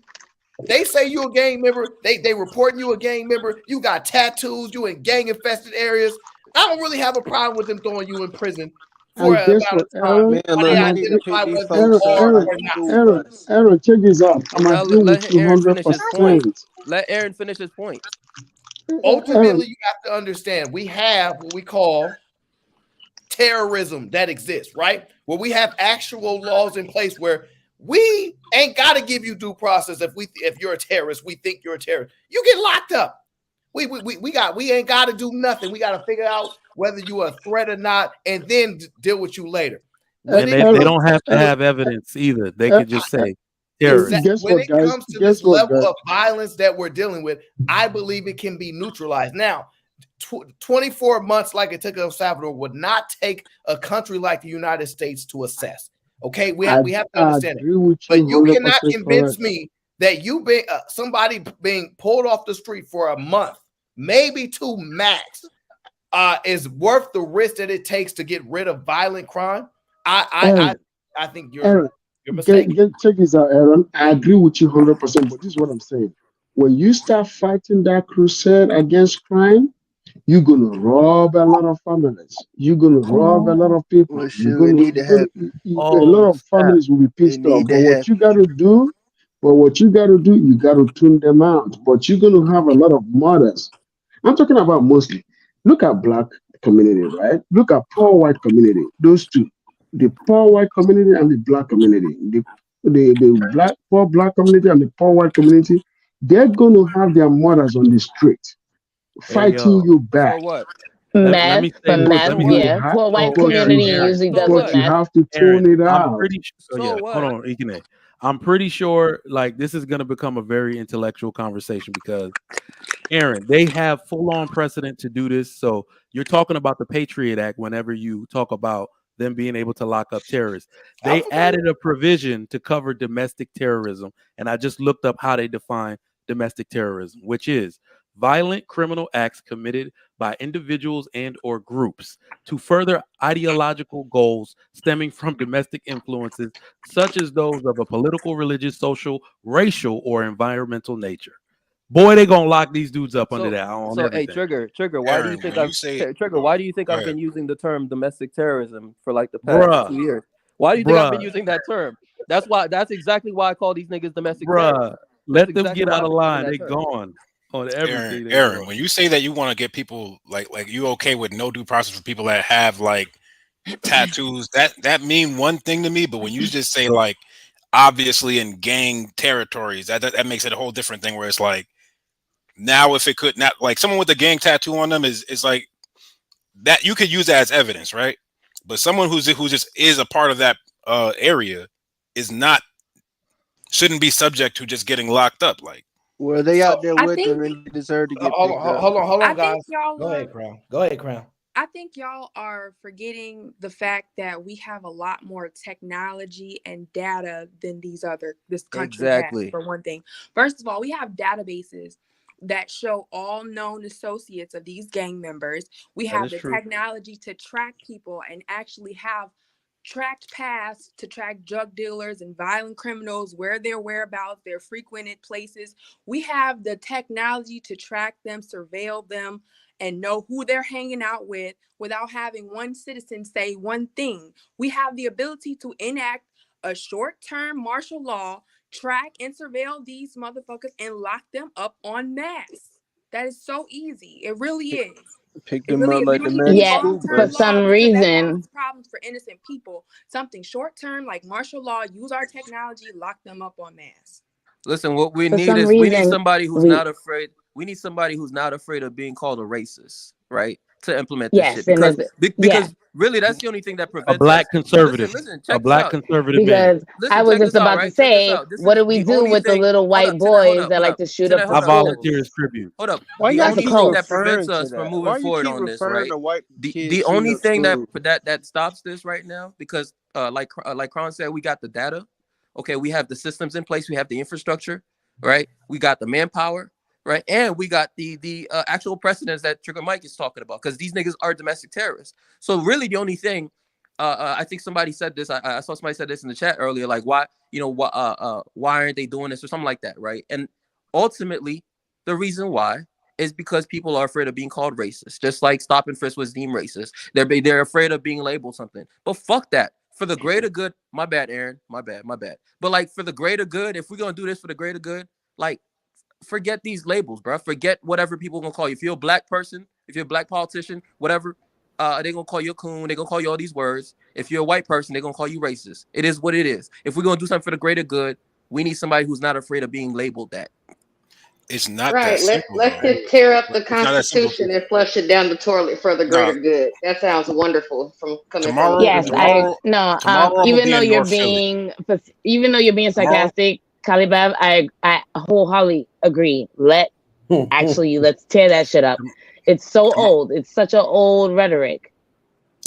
they say you a gang member, they reporting you a gang member, you got tattoos, you in gang infested areas. I don't really have a problem with them throwing you in prison for a amount of time. Man, They look, identify whether you are or not. Aaron, check this out. I'm Y'all agreeing let with you Aaron finish his point. 100%. Let Aaron finish his point. Ultimately, you have to understand we have what we call terrorism that exists, right? Where we have actual laws in place where we ain't got to give you due process if you're a terrorist, we think you're a terrorist. You get locked up. We ain't got to do nothing. We got to figure out whether you are a threat or not, and then deal with you later. And they don't have to have evidence either. They could just say terrorist. When it comes to this level of violence that we're dealing with, I believe it can be neutralized. Now, 24 months like it took El Salvador would not take a country like the United States to assess. Okay, we have to understand it. But you cannot convince me that you being somebody being pulled off the street for a month, maybe 2 max, is worth the risk that it takes to get rid of violent crime. I think you're mistaken. Check this out, Aaron. I agree with you 100%, but this is what I'm saying. When you start fighting that crusade against crime, you're gonna rob a lot of families. You're gonna rob a lot of people. Well, sure, a lot of families will be pissed off. But what you gotta do, you gotta tune them out. But you're gonna have a lot of murders. I'm talking about mostly. Look at black community, right? Look at poor white community. Those two, the poor white community and the black community. The poor black community and the poor white community, they're gonna have their mothers on the street fighting you back. So what? Meth, poor white community usually does But you have to tune it out. Hold on, Ikene. I'm pretty sure like this is going to become a very intellectual conversation because Aaron, they have full-on precedent to do this. So you're talking about the Patriot Act whenever you talk about them being able to lock up terrorists. They added a provision to cover domestic terrorism, and I just looked up how they define domestic terrorism, which is violent criminal acts committed by individuals and or groups to further ideological goals stemming from domestic influences such as those of a political, religious, social, racial, or environmental nature. Boy, they gonna lock these dudes up under that. Hey, Trigger, why do you think why do you think I've been using the term domestic terrorism for like the past 2 years? Why do you think I've been using that term? That's exactly why I call these niggas domestic terrorists. Let them get out of line. They gone on everything. Aaron, when you say that you want to get people like you okay with no due process for people that have like tattoos, that mean one thing to me. But when you just say like obviously in gang territories, that makes it a whole different thing. Where it's like now if it could not like someone with a gang tattoo on them is like that you could use that as evidence, right? But someone who just is a part of that area is not shouldn't be subject to just getting locked up. Like Well, they out there I with them think and they deserve to get Hold picked on, up. hold I on, think guys. y'all Go are. ahead, Crown. Go ahead, Crown. I think y'all are forgetting the fact that we have a lot more technology and data than this country has, Exactly. for one thing. First of all, we have databases that show all known associates of these gang members. We That have is the true. technology to track people and actually have tracked paths to track drug dealers and violent criminals, where their whereabouts, their frequented places. We have the technology to track them, surveil them, and know who they're hanging out with without having one citizen say one thing. We have the ability to enact a short-term martial law, track and surveil these motherfuckers, and lock them up en masse. That is so easy. It really is. Pick It them really up is. like We the don't need magic Yeah, school for long-term bus. law some because that reason, causes problems for innocent people. Something short-term like martial law, use our technology, lock them up en masse. Listen, what we for need some is we need reason, somebody who's we not afraid. We need somebody who's not afraid of being called a racist, right? To implement this shit yes, and yeah, because really that's the only thing that A prevents black us. conservative. Listen, A check this black out. conservative man. because I Listen, was check just this out, about to right? Check this say, out. This what is do we the do only with the thing. little Hold white up, Tana, boys that hold like up. to shoot Tana, up the hold I up. Hold up. schools? volunteer as tribute. Hold up. Why The y'all only keep thing So that prevents referring to us from that? moving Why you forward keep on this, referring right? to white The kids only shooting up thing schools? that stops this right now, because like Kron said, we got the data. Okay, we have the systems in place, we have the infrastructure, right? We got the manpower, right? And we got the actual precedents that Trigger Mike is talking about, because these niggas are domestic terrorists. So really the only thing, I think somebody said this, I saw somebody said this in the chat earlier, like why aren't they doing this or something like that, right? And ultimately the reason why is because people are afraid of being called racist, just like Stop and Frisk was deemed racist. They're afraid of being labeled something. But fuck that. For the greater good, my bad, Aaron. My bad. But like for the greater good, if we're gonna do this for the greater good, like forget these labels, bro. Forget whatever people are gonna call you. If you're a black person, if you're a black politician, whatever, they're gonna call you a coon, they're gonna call you all these words. If you're a white person, they're gonna call you racist. It is what it is. If we're gonna do something for the greater good, we need somebody who's not afraid of being labeled that. It's not that Right. simple, Let's though. just tear up the It's not that simple. Constitution and flush it down the toilet for the Nah, greater good. That sounds wonderful from coming from a tomorrow, yes, liberal. I tomorrow, no. tomorrow, I'm gonna Even be though in you're North Philly. being Tomorrow, sarcastic, Calibab, I wholeheartedly agree. Let's tear that shit up. It's so tomorrow, old. It's such an old rhetoric,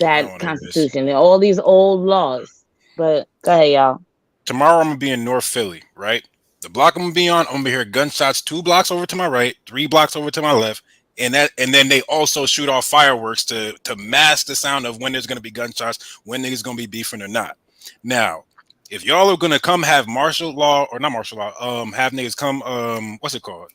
I don't that want to hear this. Constitution and all these old laws. But go ahead, y'all. Tomorrow, I'm gonna be in North Philly, right? The block I'm gonna be on, I'm gonna hear gunshots 2 blocks over to my right, 3 blocks over to my left, and then they also shoot off fireworks to mask the sound of when there's gonna be gunshots, when niggas gonna be beefing or not. Now, if y'all are gonna come have martial law or not martial law, have niggas come, what's it called?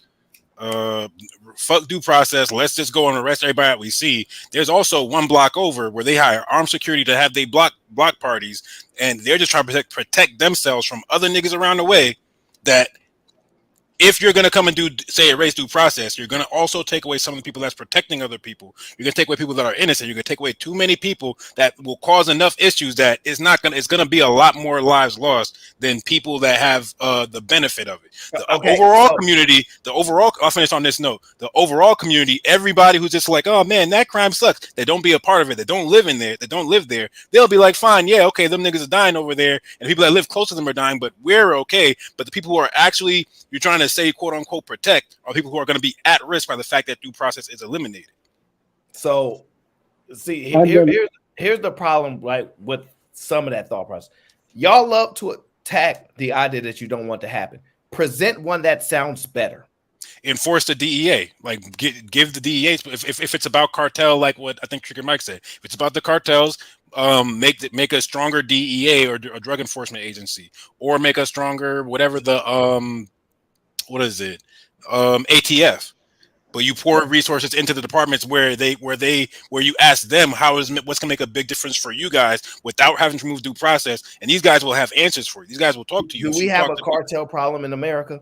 Fuck due process. Let's just go and arrest everybody that we see. There's also 1 block over where they hire armed security to have they block parties, and they're just trying to protect themselves from other niggas around the way. That if you're gonna come and say erase due process, you're gonna also take away some of the people that's protecting other people. You're gonna take away people that are innocent. You're gonna take away too many people that will cause enough issues that it's gonna be a lot more lives lost than people that have the benefit of it. The Okay, overall so community, I'll finish on this note. The overall community, everybody who's just like, oh man, that crime sucks. They don't be a part of it. They don't live in there. They don't live there. They'll be like, fine, yeah, okay, them niggas are dying over there, and the people that live close to them are dying, but we're okay. But the people who are actually you're trying to say quote unquote protect are people who are going to be at risk by the fact that due process is eliminated. So, see, I got here's the problem, right, with some of that thought process. Y'all love to attack the idea that you don't want to happen. Present one that sounds better. Enforce the DEA, like give the DEA if it's about cartel, like what I think Trigger Mike said. If it's about the cartels, make a stronger DEA or a drug enforcement agency, or make a stronger whatever the what is it ATF. But you pour resources into the departments where you ask them what's gonna make a big difference for you guys without having to remove due process, and these guys will have answers for you. These guys will talk to you. Do we have a cartel problem in America?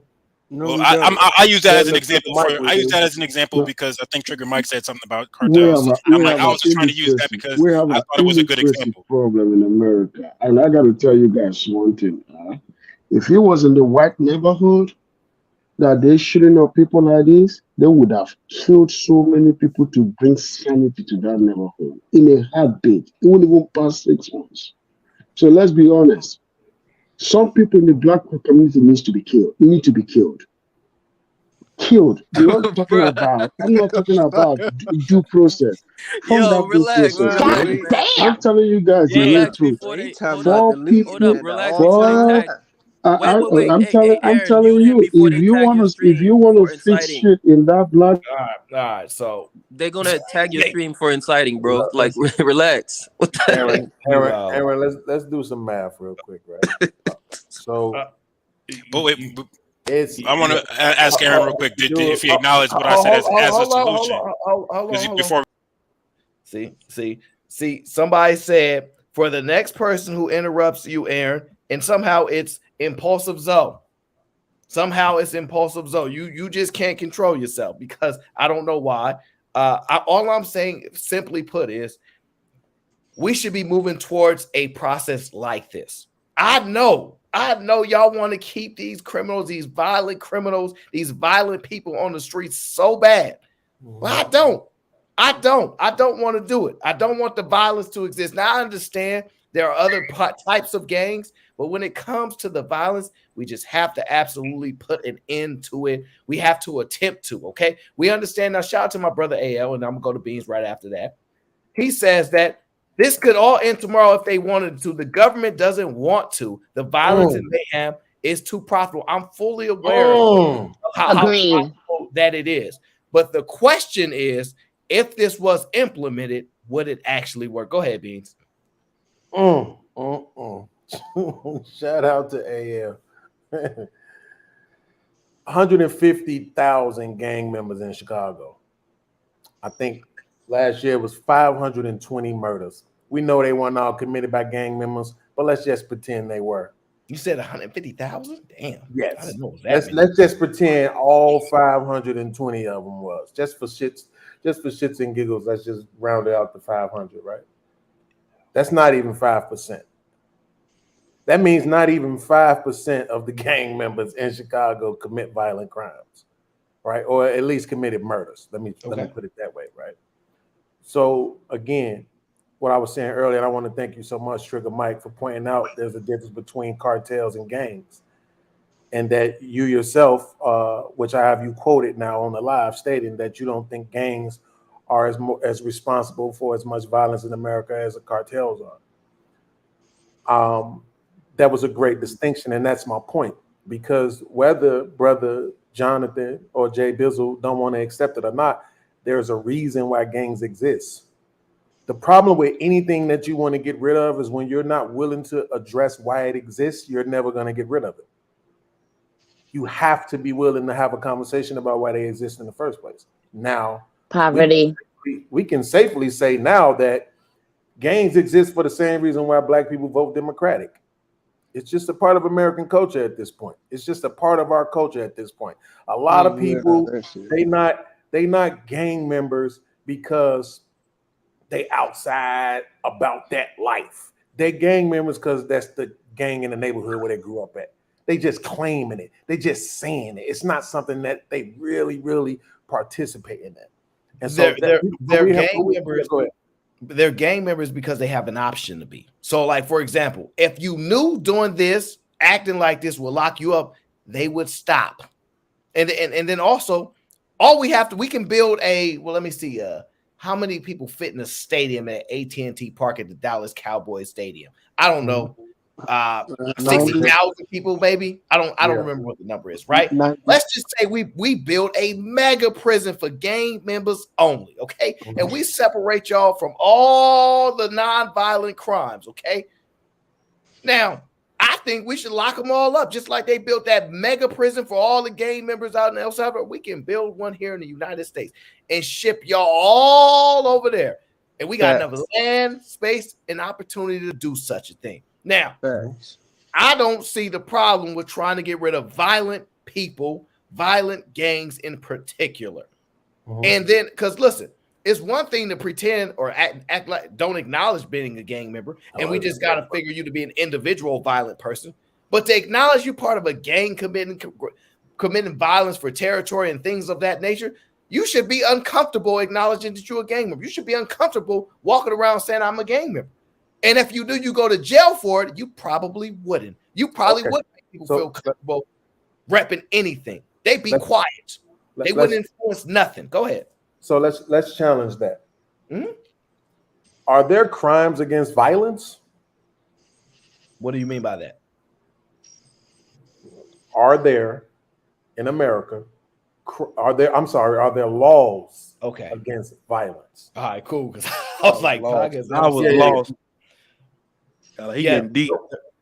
No, Well, we don't. I use that as an look, example. Mike, we I use do. that as an example no, because I think Trigger Mike said something about we have cartels. a I'm we like, have I an was just trying to use that because we have I an thought it was a good illiteracy example. problem in America, and I got to tell you guys one thing. If it was in the white neighborhood that they shooting up people like this, they would have killed so many people to bring sanity to that neighborhood in a heartbeat. It wouldn't even pass 6 months. So let's be honest. Some people in the black community need to be killed. They need to be killed. killed. We're not talking about. I'm not talking about due process. From Yo, that due relax, process, relax, right? man. I'm telling you guys the real Relax truth. before they hold up. For Hold up, people, relax before they for tag. Wait. Hey, I'm Aaron, telling mute him you, before they tag your if stream you want for to fix inciting. shit in that blood, All right. So They're gonna tag your stream for inciting, bro. Like, relax. What the heck? Aaron, let's do some math real quick, right? So, But wait, it's. I want to ask Aaron real quick. If he acknowledged what I said as a solution? Hold on. Before see, somebody said for the next person who interrupts you, Aaron, and somehow it's impulsive zone. Somehow it's impulsive zone. You just can't control yourself because I don't know why. All I'm saying, simply put, is we should be moving towards a process like this. I know y'all want to keep these criminals, these violent criminals, these violent people on the streets so bad. But I don't want to do it. I don't want the violence to exist. Now I understand there are other types of gangs, but when it comes to the violence, we just have to absolutely put an end to it. We have to attempt to, okay? We understand. Now, shout out to my brother AL, and I'm going to go to Beans right after that. He says that this could all end tomorrow if they wanted to. The government doesn't want to. The violence and mayhem is too profitable. I'm fully aware of how profitable that it is. But the question is, if this was implemented, would it actually work? Go ahead, Beans. Shout out to AL. 150,000 gang members in Chicago. I think last year was 520 murders. We know they weren't all committed by gang members, but let's just pretend they were. You said 150,000? Damn. Yes. I didn't know it was that Let's just pretend all 520 of them was. Just for shits and giggles, let's just round it out to 500, right? That's not even 5%. That means not even 5% of the gang members in Chicago commit violent crimes, right? Or at least committed murders. Let me put it that way, right? So again, what I was saying earlier, and I want to thank you so much, Trigger Mike, for pointing out there's a difference between cartels and gangs, and that you yourself, which I have you quoted now on the live, stating that you don't think gangs are as responsible for as much violence in America as the cartels are. That was a great distinction, and that's my point. Because whether Brother Jonathan or Jay Bizzle don't want to accept it or not, there's a reason why gangs exist. The problem with anything that you want to get rid of is when you're not willing to address why it exists, you're never going to get rid of it. You have to be willing to have a conversation about why they exist in the first place. Now, poverty. We can safely say now that gangs exist for the same reason why Black people vote Democratic. It's just a part of American culture at this point. It's just a part of our culture at this point. A lot of people, they not gang members because they outside about that life. They gang members because that's the gang in the neighborhood where they grew up at. They just claiming it. They just saying it. It's not something that they really, really participate in that. And so they're gang members. They're gang members because they have an option to be. So, like, for example, if you knew doing this, acting like this will lock you up, they would stop. And then also, we can build let me see, how many people fit in a stadium at AT&T Park at the Dallas Cowboys Stadium? I don't know. 60,000 people, maybe. I don't remember what the number is, right? Let's just say we build a mega prison for gang members only, okay? And we separate y'all from all the non-violent crimes, okay? Now, I think we should lock them all up, just like they built that mega prison for all the gang members out in El Salvador. We can build one here in the United States and ship y'all all over there. And we got enough land, space, and opportunity to do such a thing. Now, I don't see the problem with trying to get rid of violent people, violent gangs in particular. And then, because listen, it's one thing to pretend or act like don't acknowledge being a gang member, and we just got to figure you to be an individual violent person. But to acknowledge you're part of a gang committing violence for territory and things of that nature, you should be uncomfortable acknowledging that you're a gang member. You should be uncomfortable walking around saying I'm a gang member. And if you do, you go to jail for it, you probably wouldn't. You probably wouldn't make people feel comfortable repping anything. They'd be quiet. They wouldn't influence nothing. Go ahead. So let's challenge that. Mm-hmm. Are there crimes against violence? What do you mean by that? Are there in America? Are there laws against violence? All right, cool. Because I was like, I was lost. He getting deep.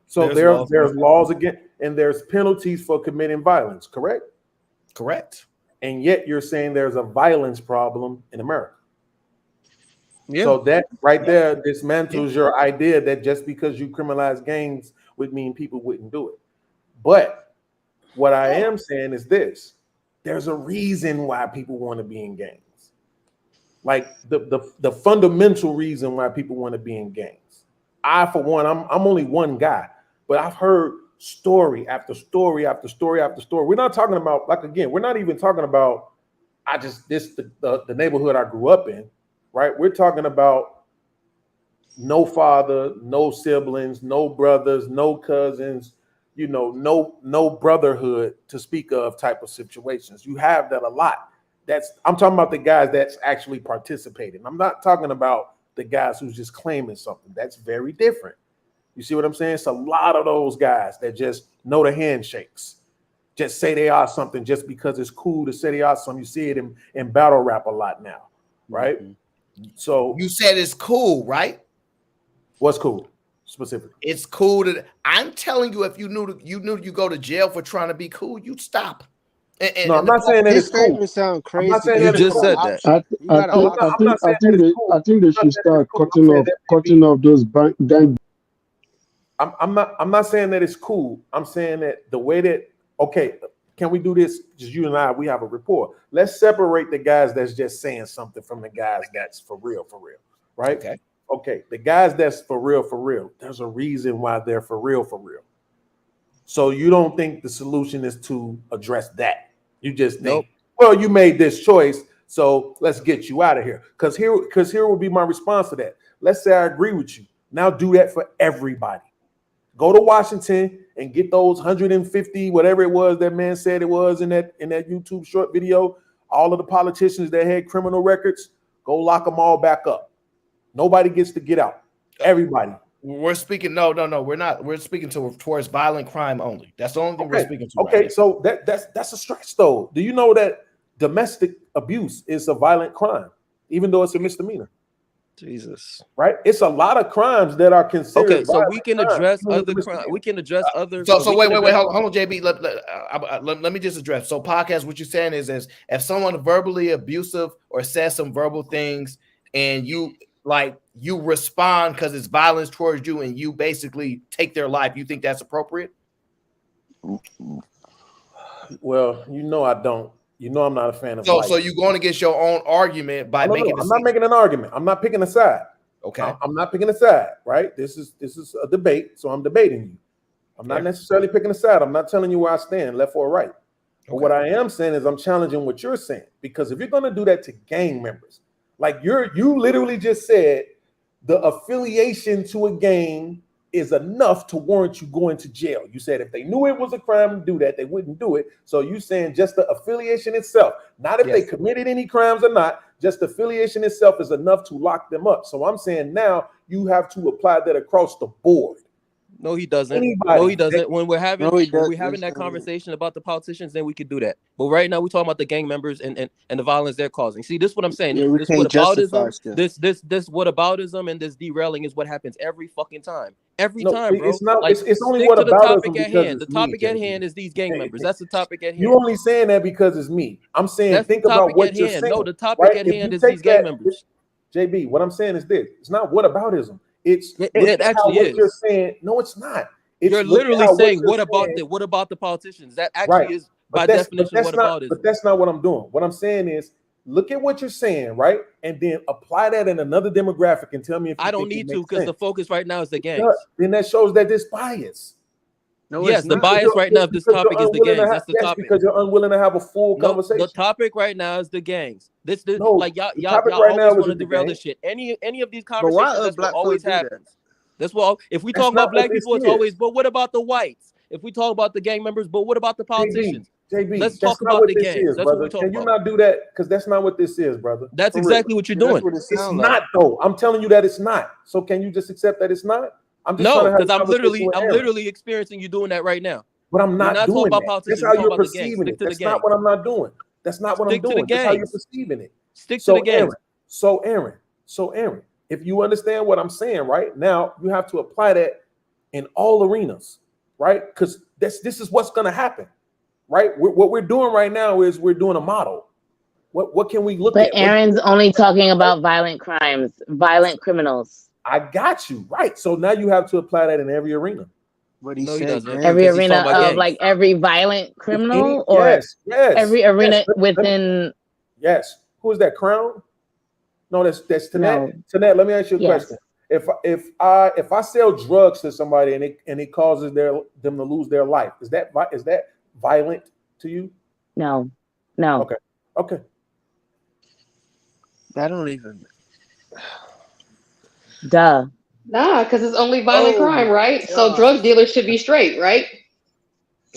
So there's laws against, and there's penalties for committing violence, correct? Correct. And yet you're saying there's a violence problem in America. Yeah. So that right there dismantles your idea that just because you criminalize gangs would mean people wouldn't do it. But what I am saying is this: there's a reason why people want to be in gangs. Like the fundamental reason why people want to be in gangs. I, for one, I'm only one guy, but I've heard story after story after story after story. We're not talking about, like, again, we're not even talking about the neighborhood I grew up in, right? We're talking about no father, no siblings, no brothers, no cousins, no brotherhood to speak of type of situations. You have that a lot. I'm talking about the guys that's actually participating. I'm not talking about the guys who's just claiming something. That's very different. You see what I'm saying? It's a lot of those guys that just know the handshakes, just say they are something just because it's cool to say they are something. You see it in battle rap a lot now, right? Mm-hmm. So you said it's cool, right? What's cool specifically? It's cool I'm telling you, if you knew you go to jail for trying to be cool, you'd stop. No, I'm not saying that it's cool. This sound crazy. You just said that. I think they should start cutting off those gang. I'm not saying that it's cool. I'm saying that the way that, okay, can we do this? Just you and I, we have a rapport. Let's separate the guys that's just saying something from the guys that's for real, right? Okay. The guys that's for real, there's a reason why they're for real. So you don't think the solution is to address that? You just think, well, you made this choice, so let's get you out of here. Because here will be my response to that. Let's say I agree with you. Now do that for everybody. Go to Washington and get those 150, whatever it was that man said it was in that YouTube short video. All of the politicians that had criminal records, go lock them all back up. Nobody gets to get out. Everybody. We're speaking. No. We're not. We're speaking towards violent crime only. That's the only thing we're speaking to. Okay, right so that's a stretch, though. Do you know that domestic abuse is a violent crime, even though it's a misdemeanor? Jesus. Right? It's a lot of crimes that are considered. Okay, so we can address other crimes. We can address other. So wait, hold on, JB. Let me just address. So podcast, what you're saying is if someone verbally abusive or says some verbal things, and you respond because it's violence towards you, and you basically take their life, you think that's appropriate? Well, I don't. I'm not a fan of. So you're going against your own argument by making. I'm not making an argument. I'm not picking a side. Okay. I'm not picking a side. Right. This is a debate. So I'm debating you. I'm not necessarily picking a side. I'm not telling you where I stand, left or right. But what I am saying is I'm challenging what you're saying, because if you're going to do that to gang members, like you literally just said, the affiliation to a gang is enough to warrant you going to jail. You said if they knew it was a crime to do that, they wouldn't do it. So you saying just the affiliation itself, not if they committed any crimes or not, just the affiliation itself is enough to lock them up. So I'm saying now you have to apply that across the board. No, he doesn't. Anybody. No, he doesn't. When we're having that conversation about the politicians, then we could do that. But right now we're talking about the gang members and the violence they're causing. See, this is what I'm saying. Yeah, this whataboutism, this whataboutism and this derailing is what happens every fucking time. Every time, bro. It's not. Like, it's only stick to the whataboutism topic at because hand. The it's topic me, at hand is these gang members. That's the topic at hand. You're only saying that because it's me. I'm saying That's think the about topic what at you're hand. saying. No, the topic at hand is these gang members. JB, what I'm saying is this: it's not whataboutism. It's it actually is. You're saying no, it's not. You're literally saying what about the politicians? That actually is by definition whataboutism. But that's not what I'm doing. What I'm saying is look at what you're saying, right? And then apply that in another demographic and tell me if you I don't need to, because the focus right now is the gangs. Then that shows that there's bias. No, yes, the bias right now of this topic is the gangs. That's the topic. Because you're unwilling to have a full conversation. The topic right now is the gangs. This No, like y'all right always now want to is the derail gang. this shit. Any of these But why conversations, that's what black always folks do that? happens. That's what if we That's talk not about black what this people, it's is. always, but what about the whites? If we talk about the gang members, but what about the politicians? JB, let's that's talk not about what the this games. is, That's what brother. we're talking Can you about. not do that? Because that's not what this is, brother. That's For exactly real. what you're doing. That's what it It's sounds like. not though. I'm telling you that it's not. So can you just accept that it's not? I'm just trying No, to have because a I'm conversation with Aaron. literally experiencing you doing that right now. But I'm We're not not talking doing about that. politicians. That's We're how talking you're about the gangs. perceiving Stick it. to the That's not gangs. what I'm not doing. That's not what I'm Stick to the doing. That's how you're gangs. perceiving it. Stick to the gangs. So Aaron, if you understand what I'm saying right now, you have to apply that in all arenas, right? Because this is what's going to happen, right? What we're doing right now is we're doing a model. What can we look But at? Aaron's only talking about violent crimes, violent criminals. I got you, right? So now you have to apply that in every arena. But he No, he said doesn't. gangs. Every Because he's arena talking about of gangs. like every violent criminal, Yes. every arena Yes. within. Yes. Who is that? Crown? No, that's Tanet. No. Tanet, let me ask you a Yes. question. If I sell drugs to somebody and it causes them to lose their life, is that violent to you? No. Okay. I don't even. Duh. Nah, because it's only violent Oh crime, my right? So God. drug dealers should be straight, right?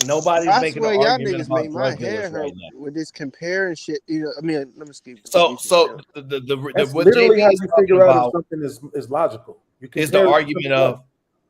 Nobody's I making an swear, y'all argument niggas about make my drug dealers hair hurt right now. with this comparing shit. You know, I mean, let me speak. So the That's what literally JB how is you talking figure out if about something is logical. You is the compare it to argument something else. of,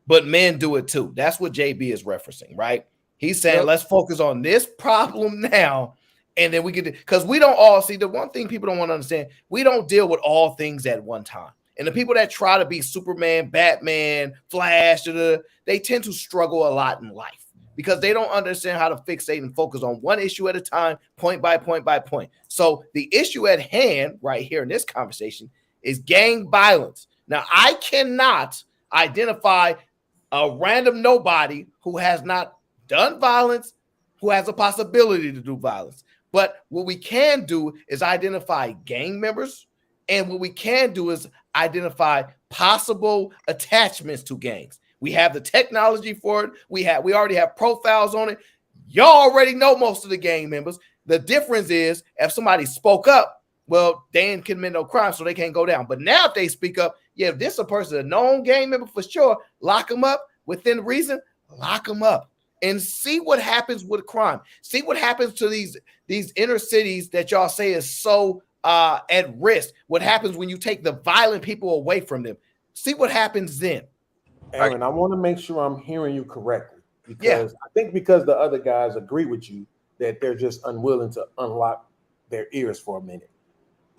but men do it too. That's what JB is referencing, right? He's saying Yep. let's focus on this problem now, and then we can, because we don't all see the one thing people don't want to understand. We don't deal with all things at one time, and the people that try to be Superman, Batman, Flash, they tend to struggle a lot in life because they don't understand how to fixate and focus on one issue at a time, point by point by point. So the issue at hand right here in this conversation is gang violence. Now, I cannot identify a random nobody who has not done violence, who has a possibility to do violence. But what we can do is identify gang members, and what we can do is identify possible attachments to gangs. We have the technology for it. We already have profiles on it. Y'all already know most of the gang members. The difference is if somebody spoke up, well, they didn't commit no crime, so they can't go down. But now if they speak up, yeah, if this is a person, a known gang member for sure, lock them up within reason, lock them up. And see what happens with crime. See what happens to these inner cities that y'all say is so at risk. What happens when you take the violent people away from them? See what happens then. Aaron, I want to make sure I'm hearing you correctly because I think because the other guys agree with you that they're just unwilling to unlock their ears for a minute.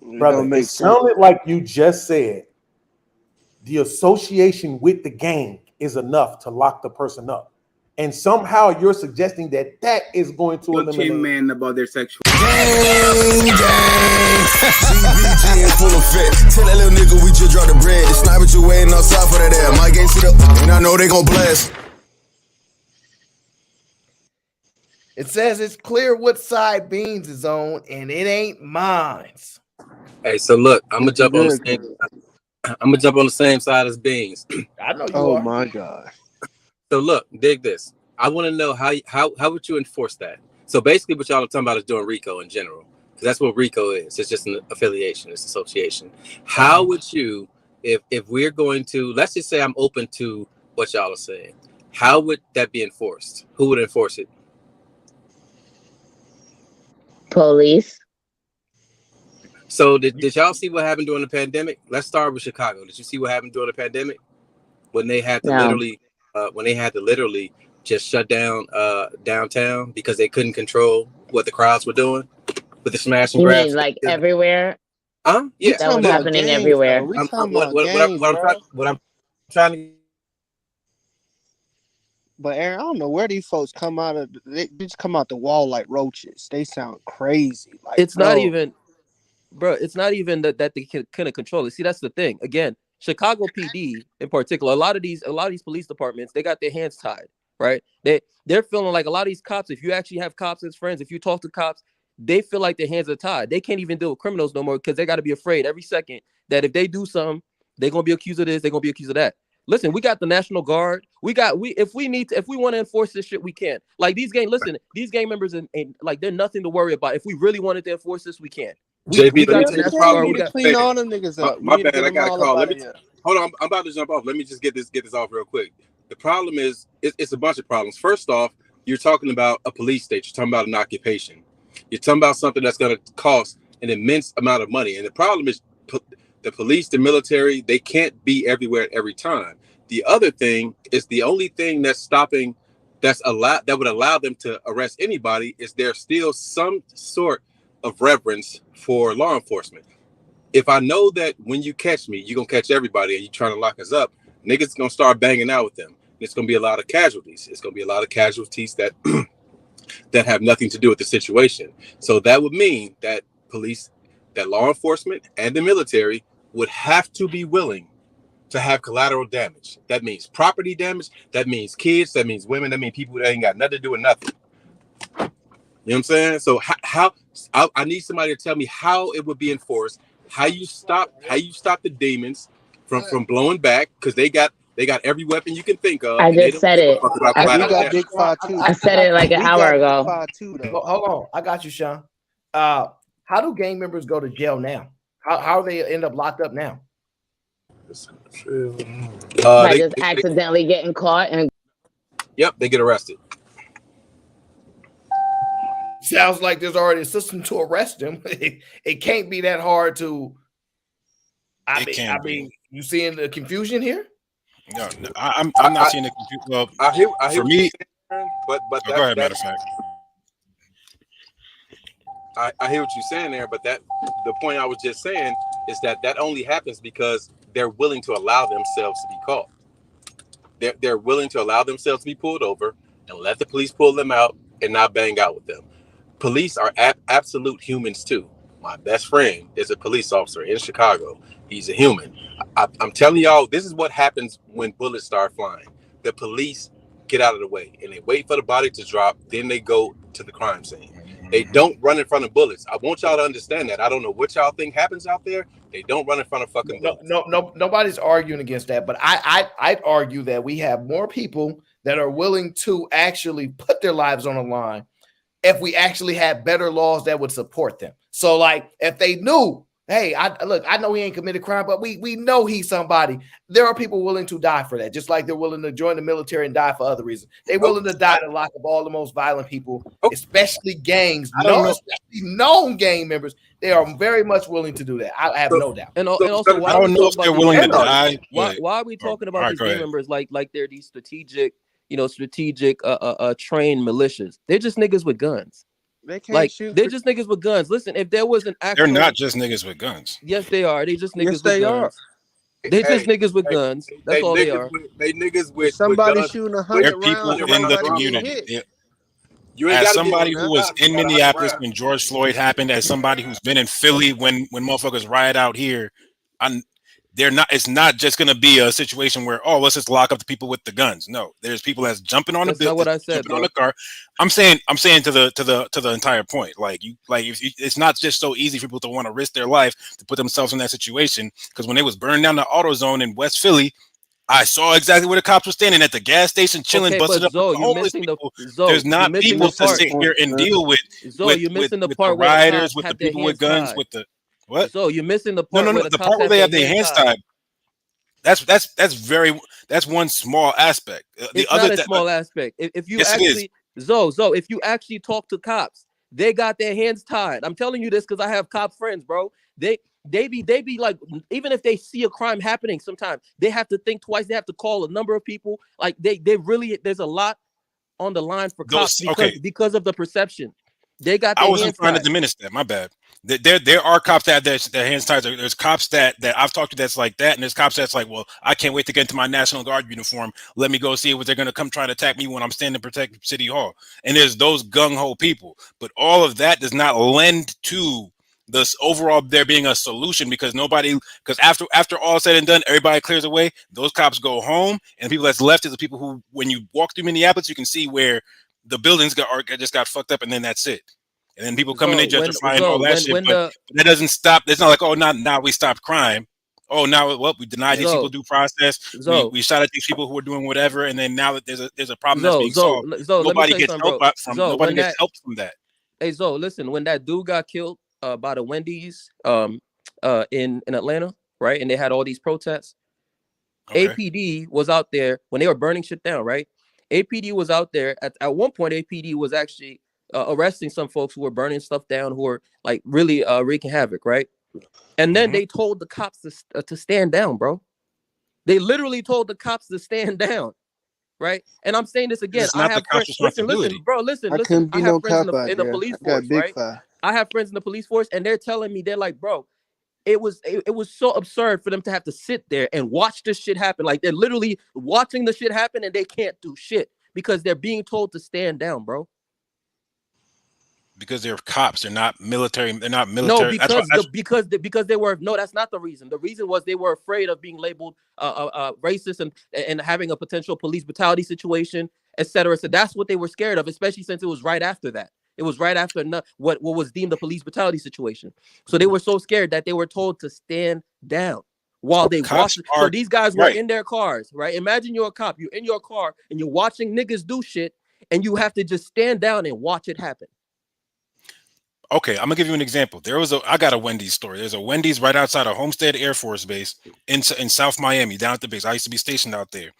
Brother, it sounded like you just said the association with the gang is enough to lock the person up. And somehow you're suggesting that is going to eliminate men about their sexual. CBG in full effect. Tell that little nigga we just dropped the bread. The sniper you waiting outside for that air. My gang sit up, and I know they gon' blast. It says it's clear what side Beans is on, and it ain't mine. Hey, so look, I'm gonna jump on the same side as Beans. I know you Oh are. my God. So look, dig this. I want to know how would you enforce that? So basically, what y'all are talking about is doing RICO in general, because that's what RICO is. It's just an affiliation, it's association. How would you, if we're going to, let's just say I'm open to what y'all are saying, how would that be enforced? Who would enforce it? Police. So did y'all see what happened during the pandemic? Let's start with Chicago. Did you see what happened during the pandemic when they had to literally just shut down downtown because they couldn't control what the crowds were doing with the smash and You grabs? mean like everywhere? Yeah, that was happening everywhere. What I'm trying to. But Aaron, I don't know where these folks come out of. They just come out the wall like roaches. They sound crazy. Like It's not even, bro. It's not even that they couldn't control it. See, that's the thing. Again, Chicago PD in particular, a lot of these police departments, they got their hands tied, right? They're feeling like a lot of these cops. If you actually have cops as friends, if you talk to cops, they feel like their hands are tied. They can't even deal with criminals no more because they got to be afraid every second that if they do something, they're gonna be accused of this, they're gonna be accused of that. Listen, we got the National Guard. If we want to enforce this shit, we can. Like these gang members and like they're nothing to worry about. If we really wanted to enforce this, we can. JB, got the National Guard. We got clean all them niggas up. My bad, I got a call. Hold on, I'm about to jump off. Let me just get this off real quick. The problem is, it's a bunch of problems. First off, you're talking about a police state. You're talking about an occupation. You're talking about something that's going to cost an immense amount of money. And the problem is the police, the military, they can't be everywhere at every time. The other thing is the only thing that's stopping, that would allow them to arrest anybody is there's still some sort of reverence for law enforcement. If I know that when you catch me, you're going to catch everybody and you're trying to lock us up, niggas going to start banging out with them. It's going to be a lot of casualties. It's going to be a lot of casualties that that have nothing to do with the situation. So that would mean that police, that law enforcement and the military would have to be willing to have collateral damage. That means property damage. That means kids. That means women. That means people that ain't got nothing to do with nothing. You know what I'm saying? So how I need somebody to tell me how it would be enforced. How you stop the demons from blowing back, because they got every weapon you can think of. I just said it. I said it like an hour ago. Hold on, I got you, Sean. How do gang members go to jail now? How they end up locked up now? By just accidentally getting caught and. Yep, they get arrested. Sounds like there's already a system to arrest them. It can't be that hard to. I mean, you seeing the confusion here? No, I'm not seeing the confusion. Well, I hear for me, but go ahead. Matter of fact, I hear what you're saying there, but the point I was just saying is that only happens because they're willing to allow themselves to be caught. They're willing to allow themselves to be pulled over and let the police pull them out and not bang out with them. Police are absolute humans too. My best friend is a police officer in Chicago. He's a human. I'm telling y'all, this is what happens when bullets start flying. The police get out of the way and they wait for the body to drop. Then they go to the crime scene. They don't run in front of bullets. I want y'all to understand that. I don't know what y'all think happens out there. They don't run in front of fucking bullets. No, nobody's arguing against that. But I'd argue that we have more people that are willing to actually put their lives on the line if we actually had better laws that would support them. So, like, if they knew, hey, I know he ain't committed crime, but we know he's somebody. There are people willing to die for that, just like they're willing to join the military and die for other reasons. They're willing to die to lock up all the most violent people, especially gangs, especially known gang members. They are very much willing to do that. I have no doubt. And also, I don't know if they're willing to die. Why are we talking about these gang members like they're these strategic trained militias? They're just niggas with guns. They can't shoot. They're just niggas with guns. Listen, if there was an actual, they're not just niggas with guns. Yes, they are. They just niggas with guns. They just niggas with guns. That's all they are. They niggas with somebody guns. shooting 100 rounds. They're people in the community. You as somebody who was in Minneapolis when George Floyd happened, as somebody who's been in Philly when motherfuckers riot out here, it's not just gonna be a situation where, oh, let's just lock up the people with the guns. No, there's people that's jumping on the building, what I said, on the car. I'm saying to the entire point. It's not just so easy for people to want to risk their life to put themselves in that situation. Because when they was burning down the auto zone in West Philly, I saw exactly where the cops were standing at the gas station, chilling, busted up with homeless people. There's not people to sit here and deal with the rioters, with the people with guns, with the what? So you're missing the part. No. The part where they have their hands tied. That's one small aspect. It's not a small aspect. If you actually, Zo, if you actually talk to cops, they got their hands tied. I'm telling you this because I have cop friends, bro. They be like, even if they see a crime happening, sometimes they have to think twice. They have to call a number of people. Like they really, there's a lot on the line for cops because of the perception. They got. I wasn't trying to diminish that. My bad. There are cops that have their hands tied. There's cops that I've talked to that's like that, and there's cops that's like, well, I can't wait to get into my National Guard uniform. Let me go see what they're going to come try to attack me when I'm standing to protect City Hall. And there's those gung ho people, but all of that does not lend to this overall there being a solution because after all is said and done, everybody clears away. Those cops go home, and the people that's left is the people who, when you walk through Minneapolis, you can see where the buildings just got fucked up, and then that's it. And then people come in, they justify all that shit. But that doesn't stop. It's not like, oh, now we stopped crime. Oh, now we denied these people due process. We shot at these people who were doing whatever, and then now that there's a problem that's being solved, nobody gets help from that. Hey, Zo, listen, when that dude got killed by the Wendy's in Atlanta, right, and they had all these protests, APD was out there when they were burning shit down, right? APD was out there at one point. APD was actually arresting some folks who were burning stuff down, who were like really wreaking havoc, right? And then they told the cops to stand down, bro. They literally told the cops to stand down, right? And I'm saying this again. It's not the cops' responsibility. Listen, bro. Listen. I couldn't be I have no friends cop out in the there. police I got force, big right? fire. I have friends in the police force, and they're telling me, they're like, bro, it was so absurd for them to have to sit there and watch this shit happen. Like, they're literally watching the shit happen, and they can't do shit because they're being told to stand down, bro. Because they're cops, they're not military. They're not No, military. because they were, no, that's not the reason. The reason was they were afraid of being labeled racist and having a potential police brutality situation, etc. So that's what they were scared of, especially since it was right after that. It was right after what was deemed a police brutality situation. So they were so scared that they were told to stand down while they watched. So these guys were in their cars, right? Imagine you're a cop, you're in your car and you're watching niggas do shit, and you have to just stand down and watch it happen. Okay, I'm gonna give you an example. I got a Wendy's story. There's a Wendy's right outside of Homestead Air Force Base in South Miami, down at the base. I used to be stationed out there.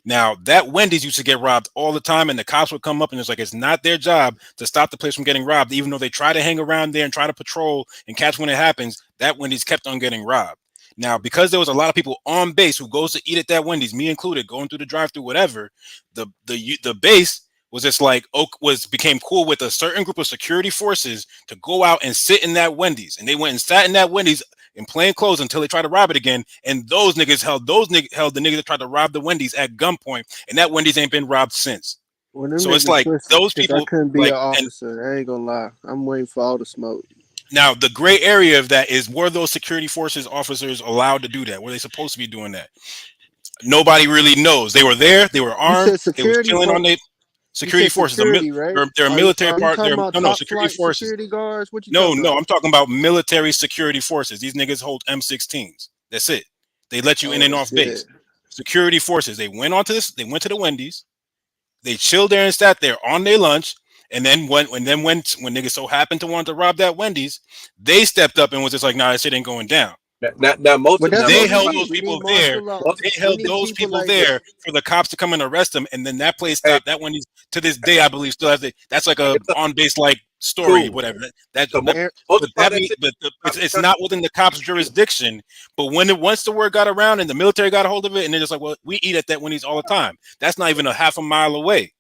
Now, that Wendy's used to get robbed all the time, and the cops would come up, and it's like, it's not their job to stop the place from getting robbed, even though they try to hang around there and try to patrol and catch when it happens. That Wendy's kept on getting robbed. Now, because there was a lot of people on base who goes to eat at that Wendy's, me included, going through the drive-through, whatever, the base was just like became cool with a certain group of security forces to go out and sit in that Wendy's, and they went and sat in that Wendy's in plain clothes until they tried to rob it again. And those niggas held the niggas that tried to rob the Wendy's at gunpoint, and that Wendy's ain't been robbed since. So it's like those people. I couldn't be like, an officer. I ain't gonna lie. I'm waiting for all the smoke. Now, the gray area of that is, were those security forces officers allowed to do that? Were they supposed to be doing that? Nobody really knows. They were there. They were armed. They were chilling on their security forces. Security, right? They're a military part. No, security forces. Security guards. What you No, talking about? I'm talking about military security forces. These niggas hold M16s. That's it. They let you in and off base. Security forces. They went onto this. They went to the Wendy's. They chilled there and sat there on their lunch. And then when niggas so happened to want to rob that Wendy's, they stepped up and was just like, nah, that shit ain't going down. They held those people there. They held those people there for the cops to come and arrest them, and then that place stopped. That Wendy's to this day, I believe, still has that's like a on base like story, whatever. But it's not within the cops' jurisdiction. But once the word got around and the military got a hold of it, and they're just like, well, we eat at that Wendy's all the time. That's not even a half a mile away.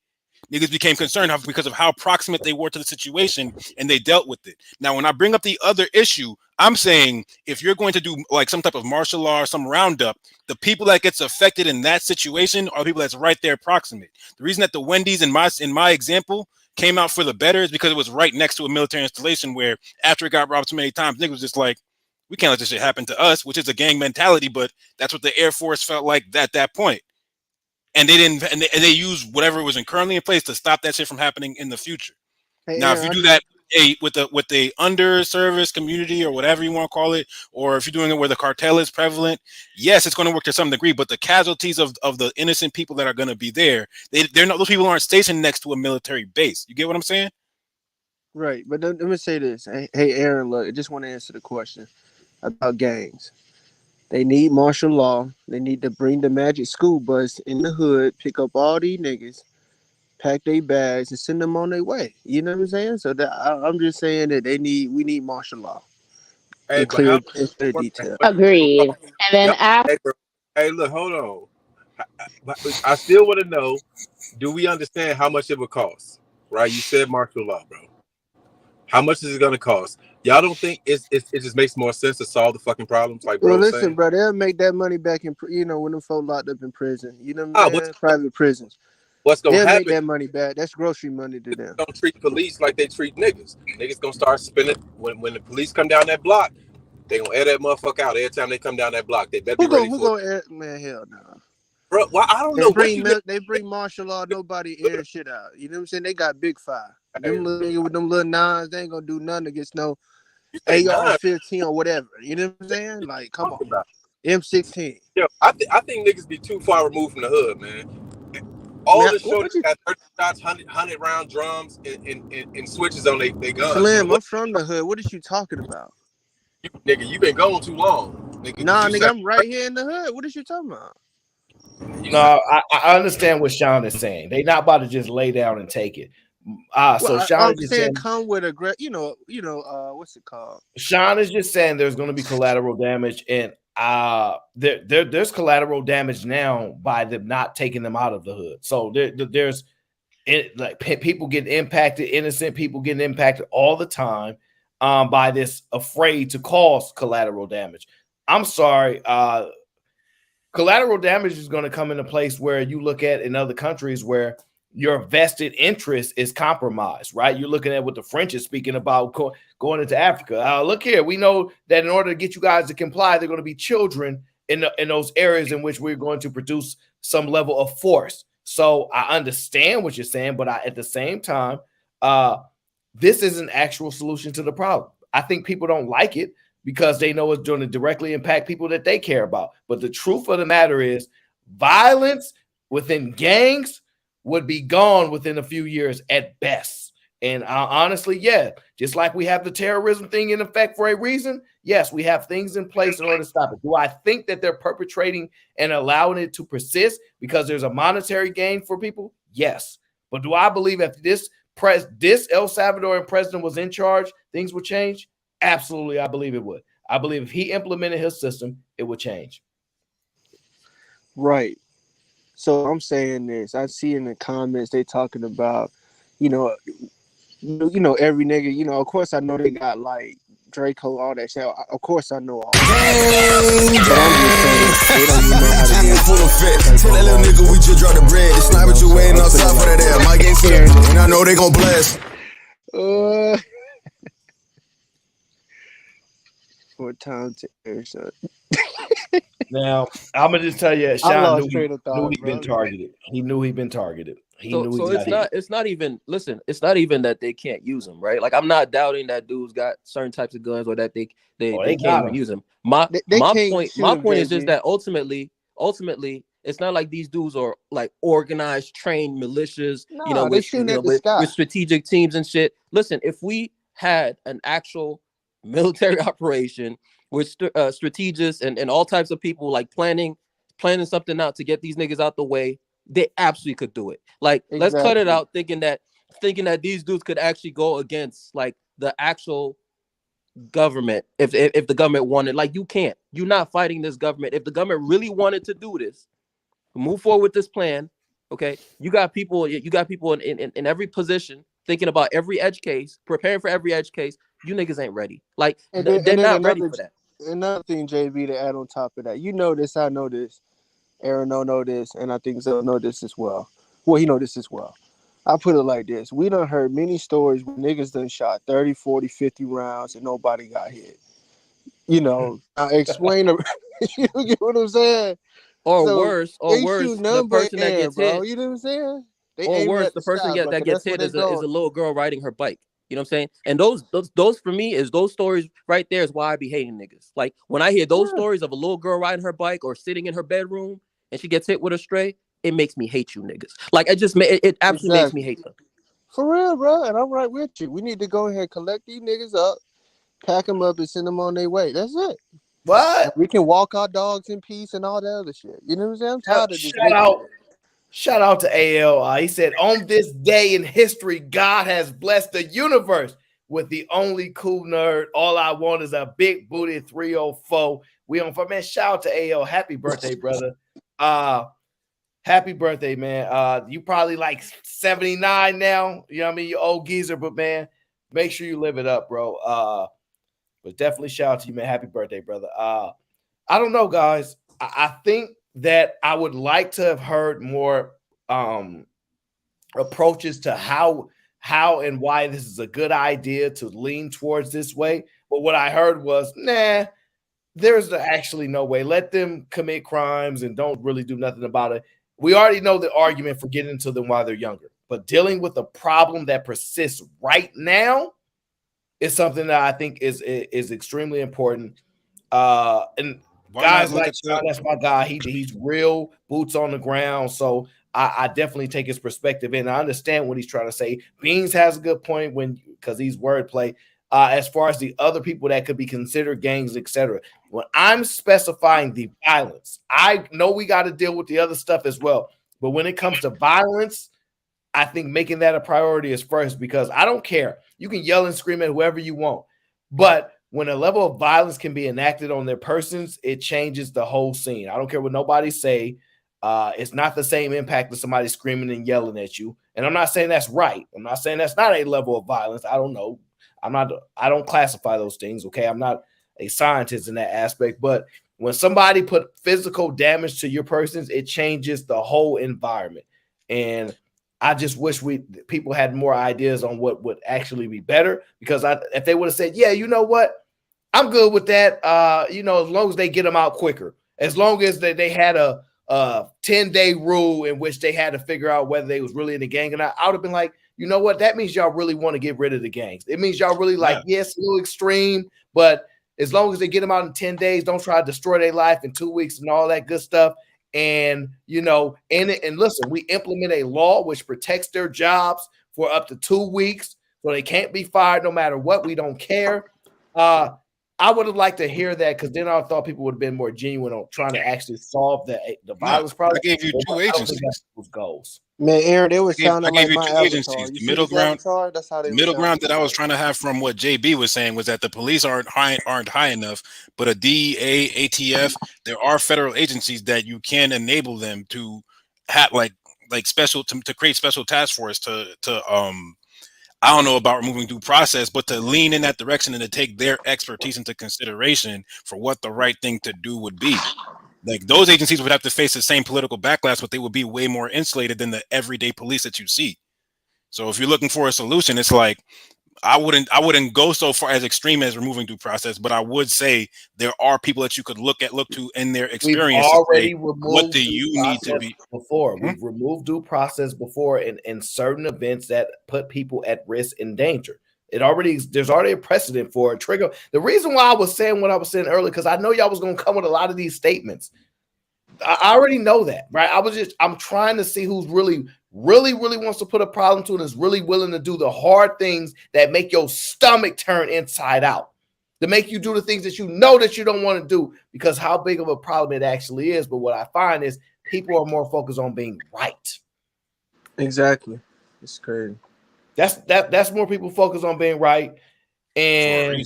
Niggas became concerned because of how proximate they were to the situation, and they dealt with it. Now, when I bring up the other issue, I'm saying if you're going to do like some type of martial law or some roundup, the people that gets affected in that situation are people that's right there proximate. The reason that the Wendy's in my example came out for the better is because it was right next to a military installation where after it got robbed so many times, niggas was just like, we can't let this shit happen to us, which is a gang mentality, but that's what the Air Force felt like at that point. And they didn't, and they used whatever was currently in place to stop that shit from happening in the future. Now, if you do that with the under-service community or whatever you want to call it, or if you're doing it where the cartel is prevalent, yes, it's going to work to some degree. But the casualties of the innocent people that are going to be there, they're not, those people aren't stationed next to a military base. You get what I'm saying? Right, but let me say this. Hey, Aaron, look, I just want to answer the question about gangs. They need martial law. They need to bring the magic school bus in the hood, pick up all these niggas, pack their bags, and send them on their way. You know what I'm saying? So I'm just saying that we need martial law. Hey, clear detail. Agreed. And then after. Hey, look, hold on. I still want to know, do we understand how much it would cost? Right? You said martial law, bro. How much is it going to cost? Y'all don't think it just makes more sense to solve the fucking problems? Like, bro, well, listen, bro, they'll make that money back in, when them folk locked up in prison. You know what I'm saying? Private prisons. What's going to happen? They'll make that money back. That's grocery money to them. Don't treat police like they treat niggas. Niggas going to start spending. When the police come down that block, they going to air that motherfucker out every time they come down that block. They better be ready for it. Man, hell no. Bro, well, I don't know. They bring martial law, nobody air shit out. You know what I'm saying? They got big fire. Them little niggas with them little nines, they ain't gonna do nothing against no AR-15 or whatever. You know what I'm saying? Like, come on, M16. Yo, I think niggas be too far removed from the hood, man. All the shows got 30 shots, 100 round drums, and switches on they guns. Slim, I'm from the hood. What is you talking about? Nigga, you been gone too long. Nigga, I'm right here in the hood. What is you talking about? No, I understand what Sean is saying. They're not about to just lay down and take it. So Sean I'm is just saying saying, come with a what's it called? Sean is just saying there's going to be collateral damage, and there's collateral damage now by them not taking them out of the hood. So there's like people getting impacted, innocent people getting impacted all the time by this afraid to cause collateral damage. I'm sorry. Collateral damage is going to come into place where you look at in other countries where your vested interest is compromised, right? You're looking at what the French is speaking about going into Africa. Look here, we know that in order to get you guys to comply, there are going to be children in those areas in which we're going to produce some level of force. So I understand what you're saying, but at the same time, this is an actual solution to the problem. I think people don't like it because they know it's going to directly impact people that they care about. But the truth of the matter is violence within gangs would be gone within a few years at best. And honestly, yeah, just like we have the terrorism thing in effect for a reason, yes, we have things in place in order to stop it. Do I think that they're perpetrating and allowing it to persist because there's a monetary gain for people? Yes. But do I believe if this El Salvadoran president was in charge, things would change? Absolutely, I believe it would. I believe if he implemented his system, it would change. Right. So I'm saying this. I see in the comments they talking about, every nigga. Of course I know they got like Draco, all that shit. Of course I know all that. But I'm just saying they don't even know how to get full effect. Tell that little nigga we just dropped the bread. It's not what you waiting outside for that air. My gangster, and I know they gonna blast. 4 times to air, son. Now, I'm gonna just tell you, Sean knew he'd been bro. targeted. He knew he'd been targeted. So it's not even that they can't use them, right? Like I'm not doubting that dudes got certain types of guns or that they can't even use them. My point is just that ultimately it's not like these dudes are like organized, trained militias, with strategic teams and shit. Listen, if we had an actual military operation with strategists and all types of people like planning something out to get these niggas out the way, they absolutely could do it. Like, let's cut it out thinking that these dudes could actually go against like the actual government if the government wanted. Like, you can't. You're not fighting this government. If the government really wanted to do this, move forward with this plan, okay? You got people in every position thinking about every edge case, preparing for every edge case. You niggas ain't ready. Like, they're not ready for that. Another thing, JB, to add on top of that, you know this, I know this, Aaron don't know this, and I think Zell know this as well. Well, he know this as well. I put it like this. We done heard many stories where niggas done shot 30, 40, 50 rounds and nobody got hit. Explain you get what I'm saying? Or worse, the person that gets hit. You know what I'm saying? Or worse, the person that gets hit is a little girl riding her bike. You know what I'm saying? And those for me is those stories right there is why I be hating niggas. Like when I hear those stories of a little girl riding her bike or sitting in her bedroom and she gets hit with a stray, it makes me hate you niggas. Like it absolutely makes me hate them. For real, bro. And I'm right with you. We need to go ahead and collect these niggas up, pack them up, and send them on their way. That's it. What? We can walk our dogs in peace and all that other shit. You know what I'm saying? I'm tired of this. Shout out to AL. He said, on this day in history, God has blessed the universe with the only cool nerd. All I want is a big booty 304. We on for, man. Shout out to AL. Happy birthday, brother. Happy birthday, man. You probably like 79 now. You know what I mean? You old geezer, but man, make sure you live it up, bro. But definitely shout out to you, man. Happy birthday, brother. I don't know, guys. I think that I would like to have heard more approaches to how and why this is a good idea to lean towards this way. But what I heard was, nah, there's actually no way. Let them commit crimes and don't really do nothing about it. We already know the argument for getting to them while they're younger. But dealing with a problem that persists right now is something that I think is extremely important. And guys like Sean, that's my guy. He's real boots on the ground. So I definitely take his perspective in. I understand what he's trying to say. Beans has a good point because he's wordplay. as far as the other people that could be considered gangs, etc. When I'm specifying the violence, I know we got to deal with the other stuff as well. But when it comes to violence, I think making that a priority is first, because I don't care. You can yell and scream at whoever you want. But when a level of violence can be enacted on their persons, it changes the whole scene. I don't care what nobody say. It's not the same impact of somebody screaming and yelling at you. And I'm not saying that's right. I'm not saying that's not a level of violence. I don't know. I don't classify those things. Okay. I'm not a scientist in that aspect, but when somebody put physical damage to your persons, it changes the whole environment. And I just wish people had more ideas on what would actually be better, because if they would have said, yeah, you know what, I'm good with that. As long as they get them out quicker, as long as they had a 10-day rule in which they had to figure out whether they was really in the gang or not, I would have been like, you know what, that means y'all really want to get rid of the gangs. It means y'all really like, yes, a little extreme, but as long as they get them out in 10 days, don't try to destroy their life in 2 weeks and all that good stuff. And, and listen, we implement a law which protects their jobs for up to 2 weeks, so they can't be fired no matter what. We don't care. I would have liked to hear that, because then I thought people would have been more genuine on trying to actually solve the violence problem. I gave you two agencies. Goals. Man, Aaron, they were I sounding gave like you my two avatar. agencies. You The see middle this ground, avatar? That's how they the were middle sounding. ground that I was trying to have from what JB was saying was that the police aren't high enough, but a DEA, ATF, there are federal agencies that you can enable them to have like special to create special task force to I don't know about removing due process, but to lean in that direction and to take their expertise into consideration for what the right thing to do would be. Like, those agencies would have to face the same political backlash, but they would be way more insulated than the everyday police that you see. So if you're looking for a solution, it's like, I wouldn't go so far as extreme as removing due process, but I would say there are people that you could look to in their experience. We've already removed removed what do you need to be before. We've removed due process before in certain events that put people at risk and danger. There's already a precedent for a trigger. The reason why I was saying what I was saying earlier, because I know y'all was gonna come with a lot of these statements. I already know that, right? I'm trying to see who's really wants to put a problem to it, and is really willing to do the hard things that make your stomach turn inside out, to make you do the things that you know that you don't want to do, because how big of a problem it actually is. But what I find is people are more focused on being right. Exactly. It's crazy. That's more people focus on being right. And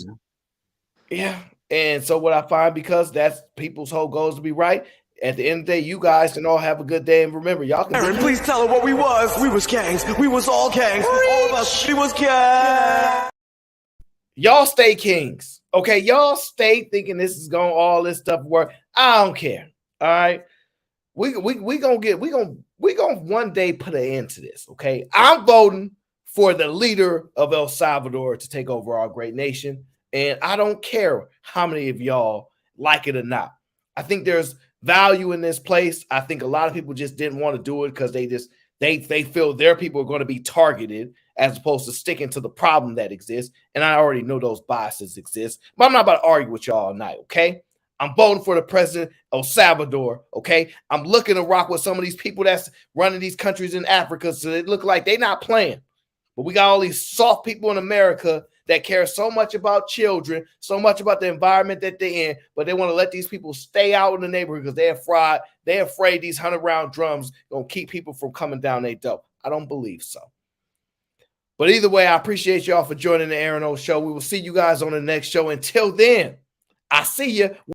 yeah. And so what I find, because that's people's whole goal is to be right, at the end of the day, you guys can all have a good day. And remember, y'all can Aaron, please tell her what we was. We was gangs. We was all gangs. All of us. We was gangs. Y'all stay kings. Okay, y'all stay thinking this is going all this stuff work. I don't care. All right. We gonna one day put an end to this. Okay. I'm voting for the leader of El Salvador to take over our great nation. And I don't care how many of y'all like it or not. I think there's value in this place. I think a lot of people just didn't want to do it because they feel their people are going to be targeted, as opposed to sticking to the problem that exists. And I already know those biases exist, but I'm not about to argue with y'all all night. Okay. I'm voting for the president of El Salvador. Okay. I'm looking to rock with some of these people that's running these countries in Africa, so they look like they're not playing. But we got all these soft people in America that care so much about children, so much about the environment that they're in, but they want to let these people stay out in the neighborhood because they're afraid these 100-round drums gonna keep people from coming down their dope. I don't believe so. But either way, I appreciate y'all for joining the Aaron O Show. We will see you guys on the next show. Until then, I see you.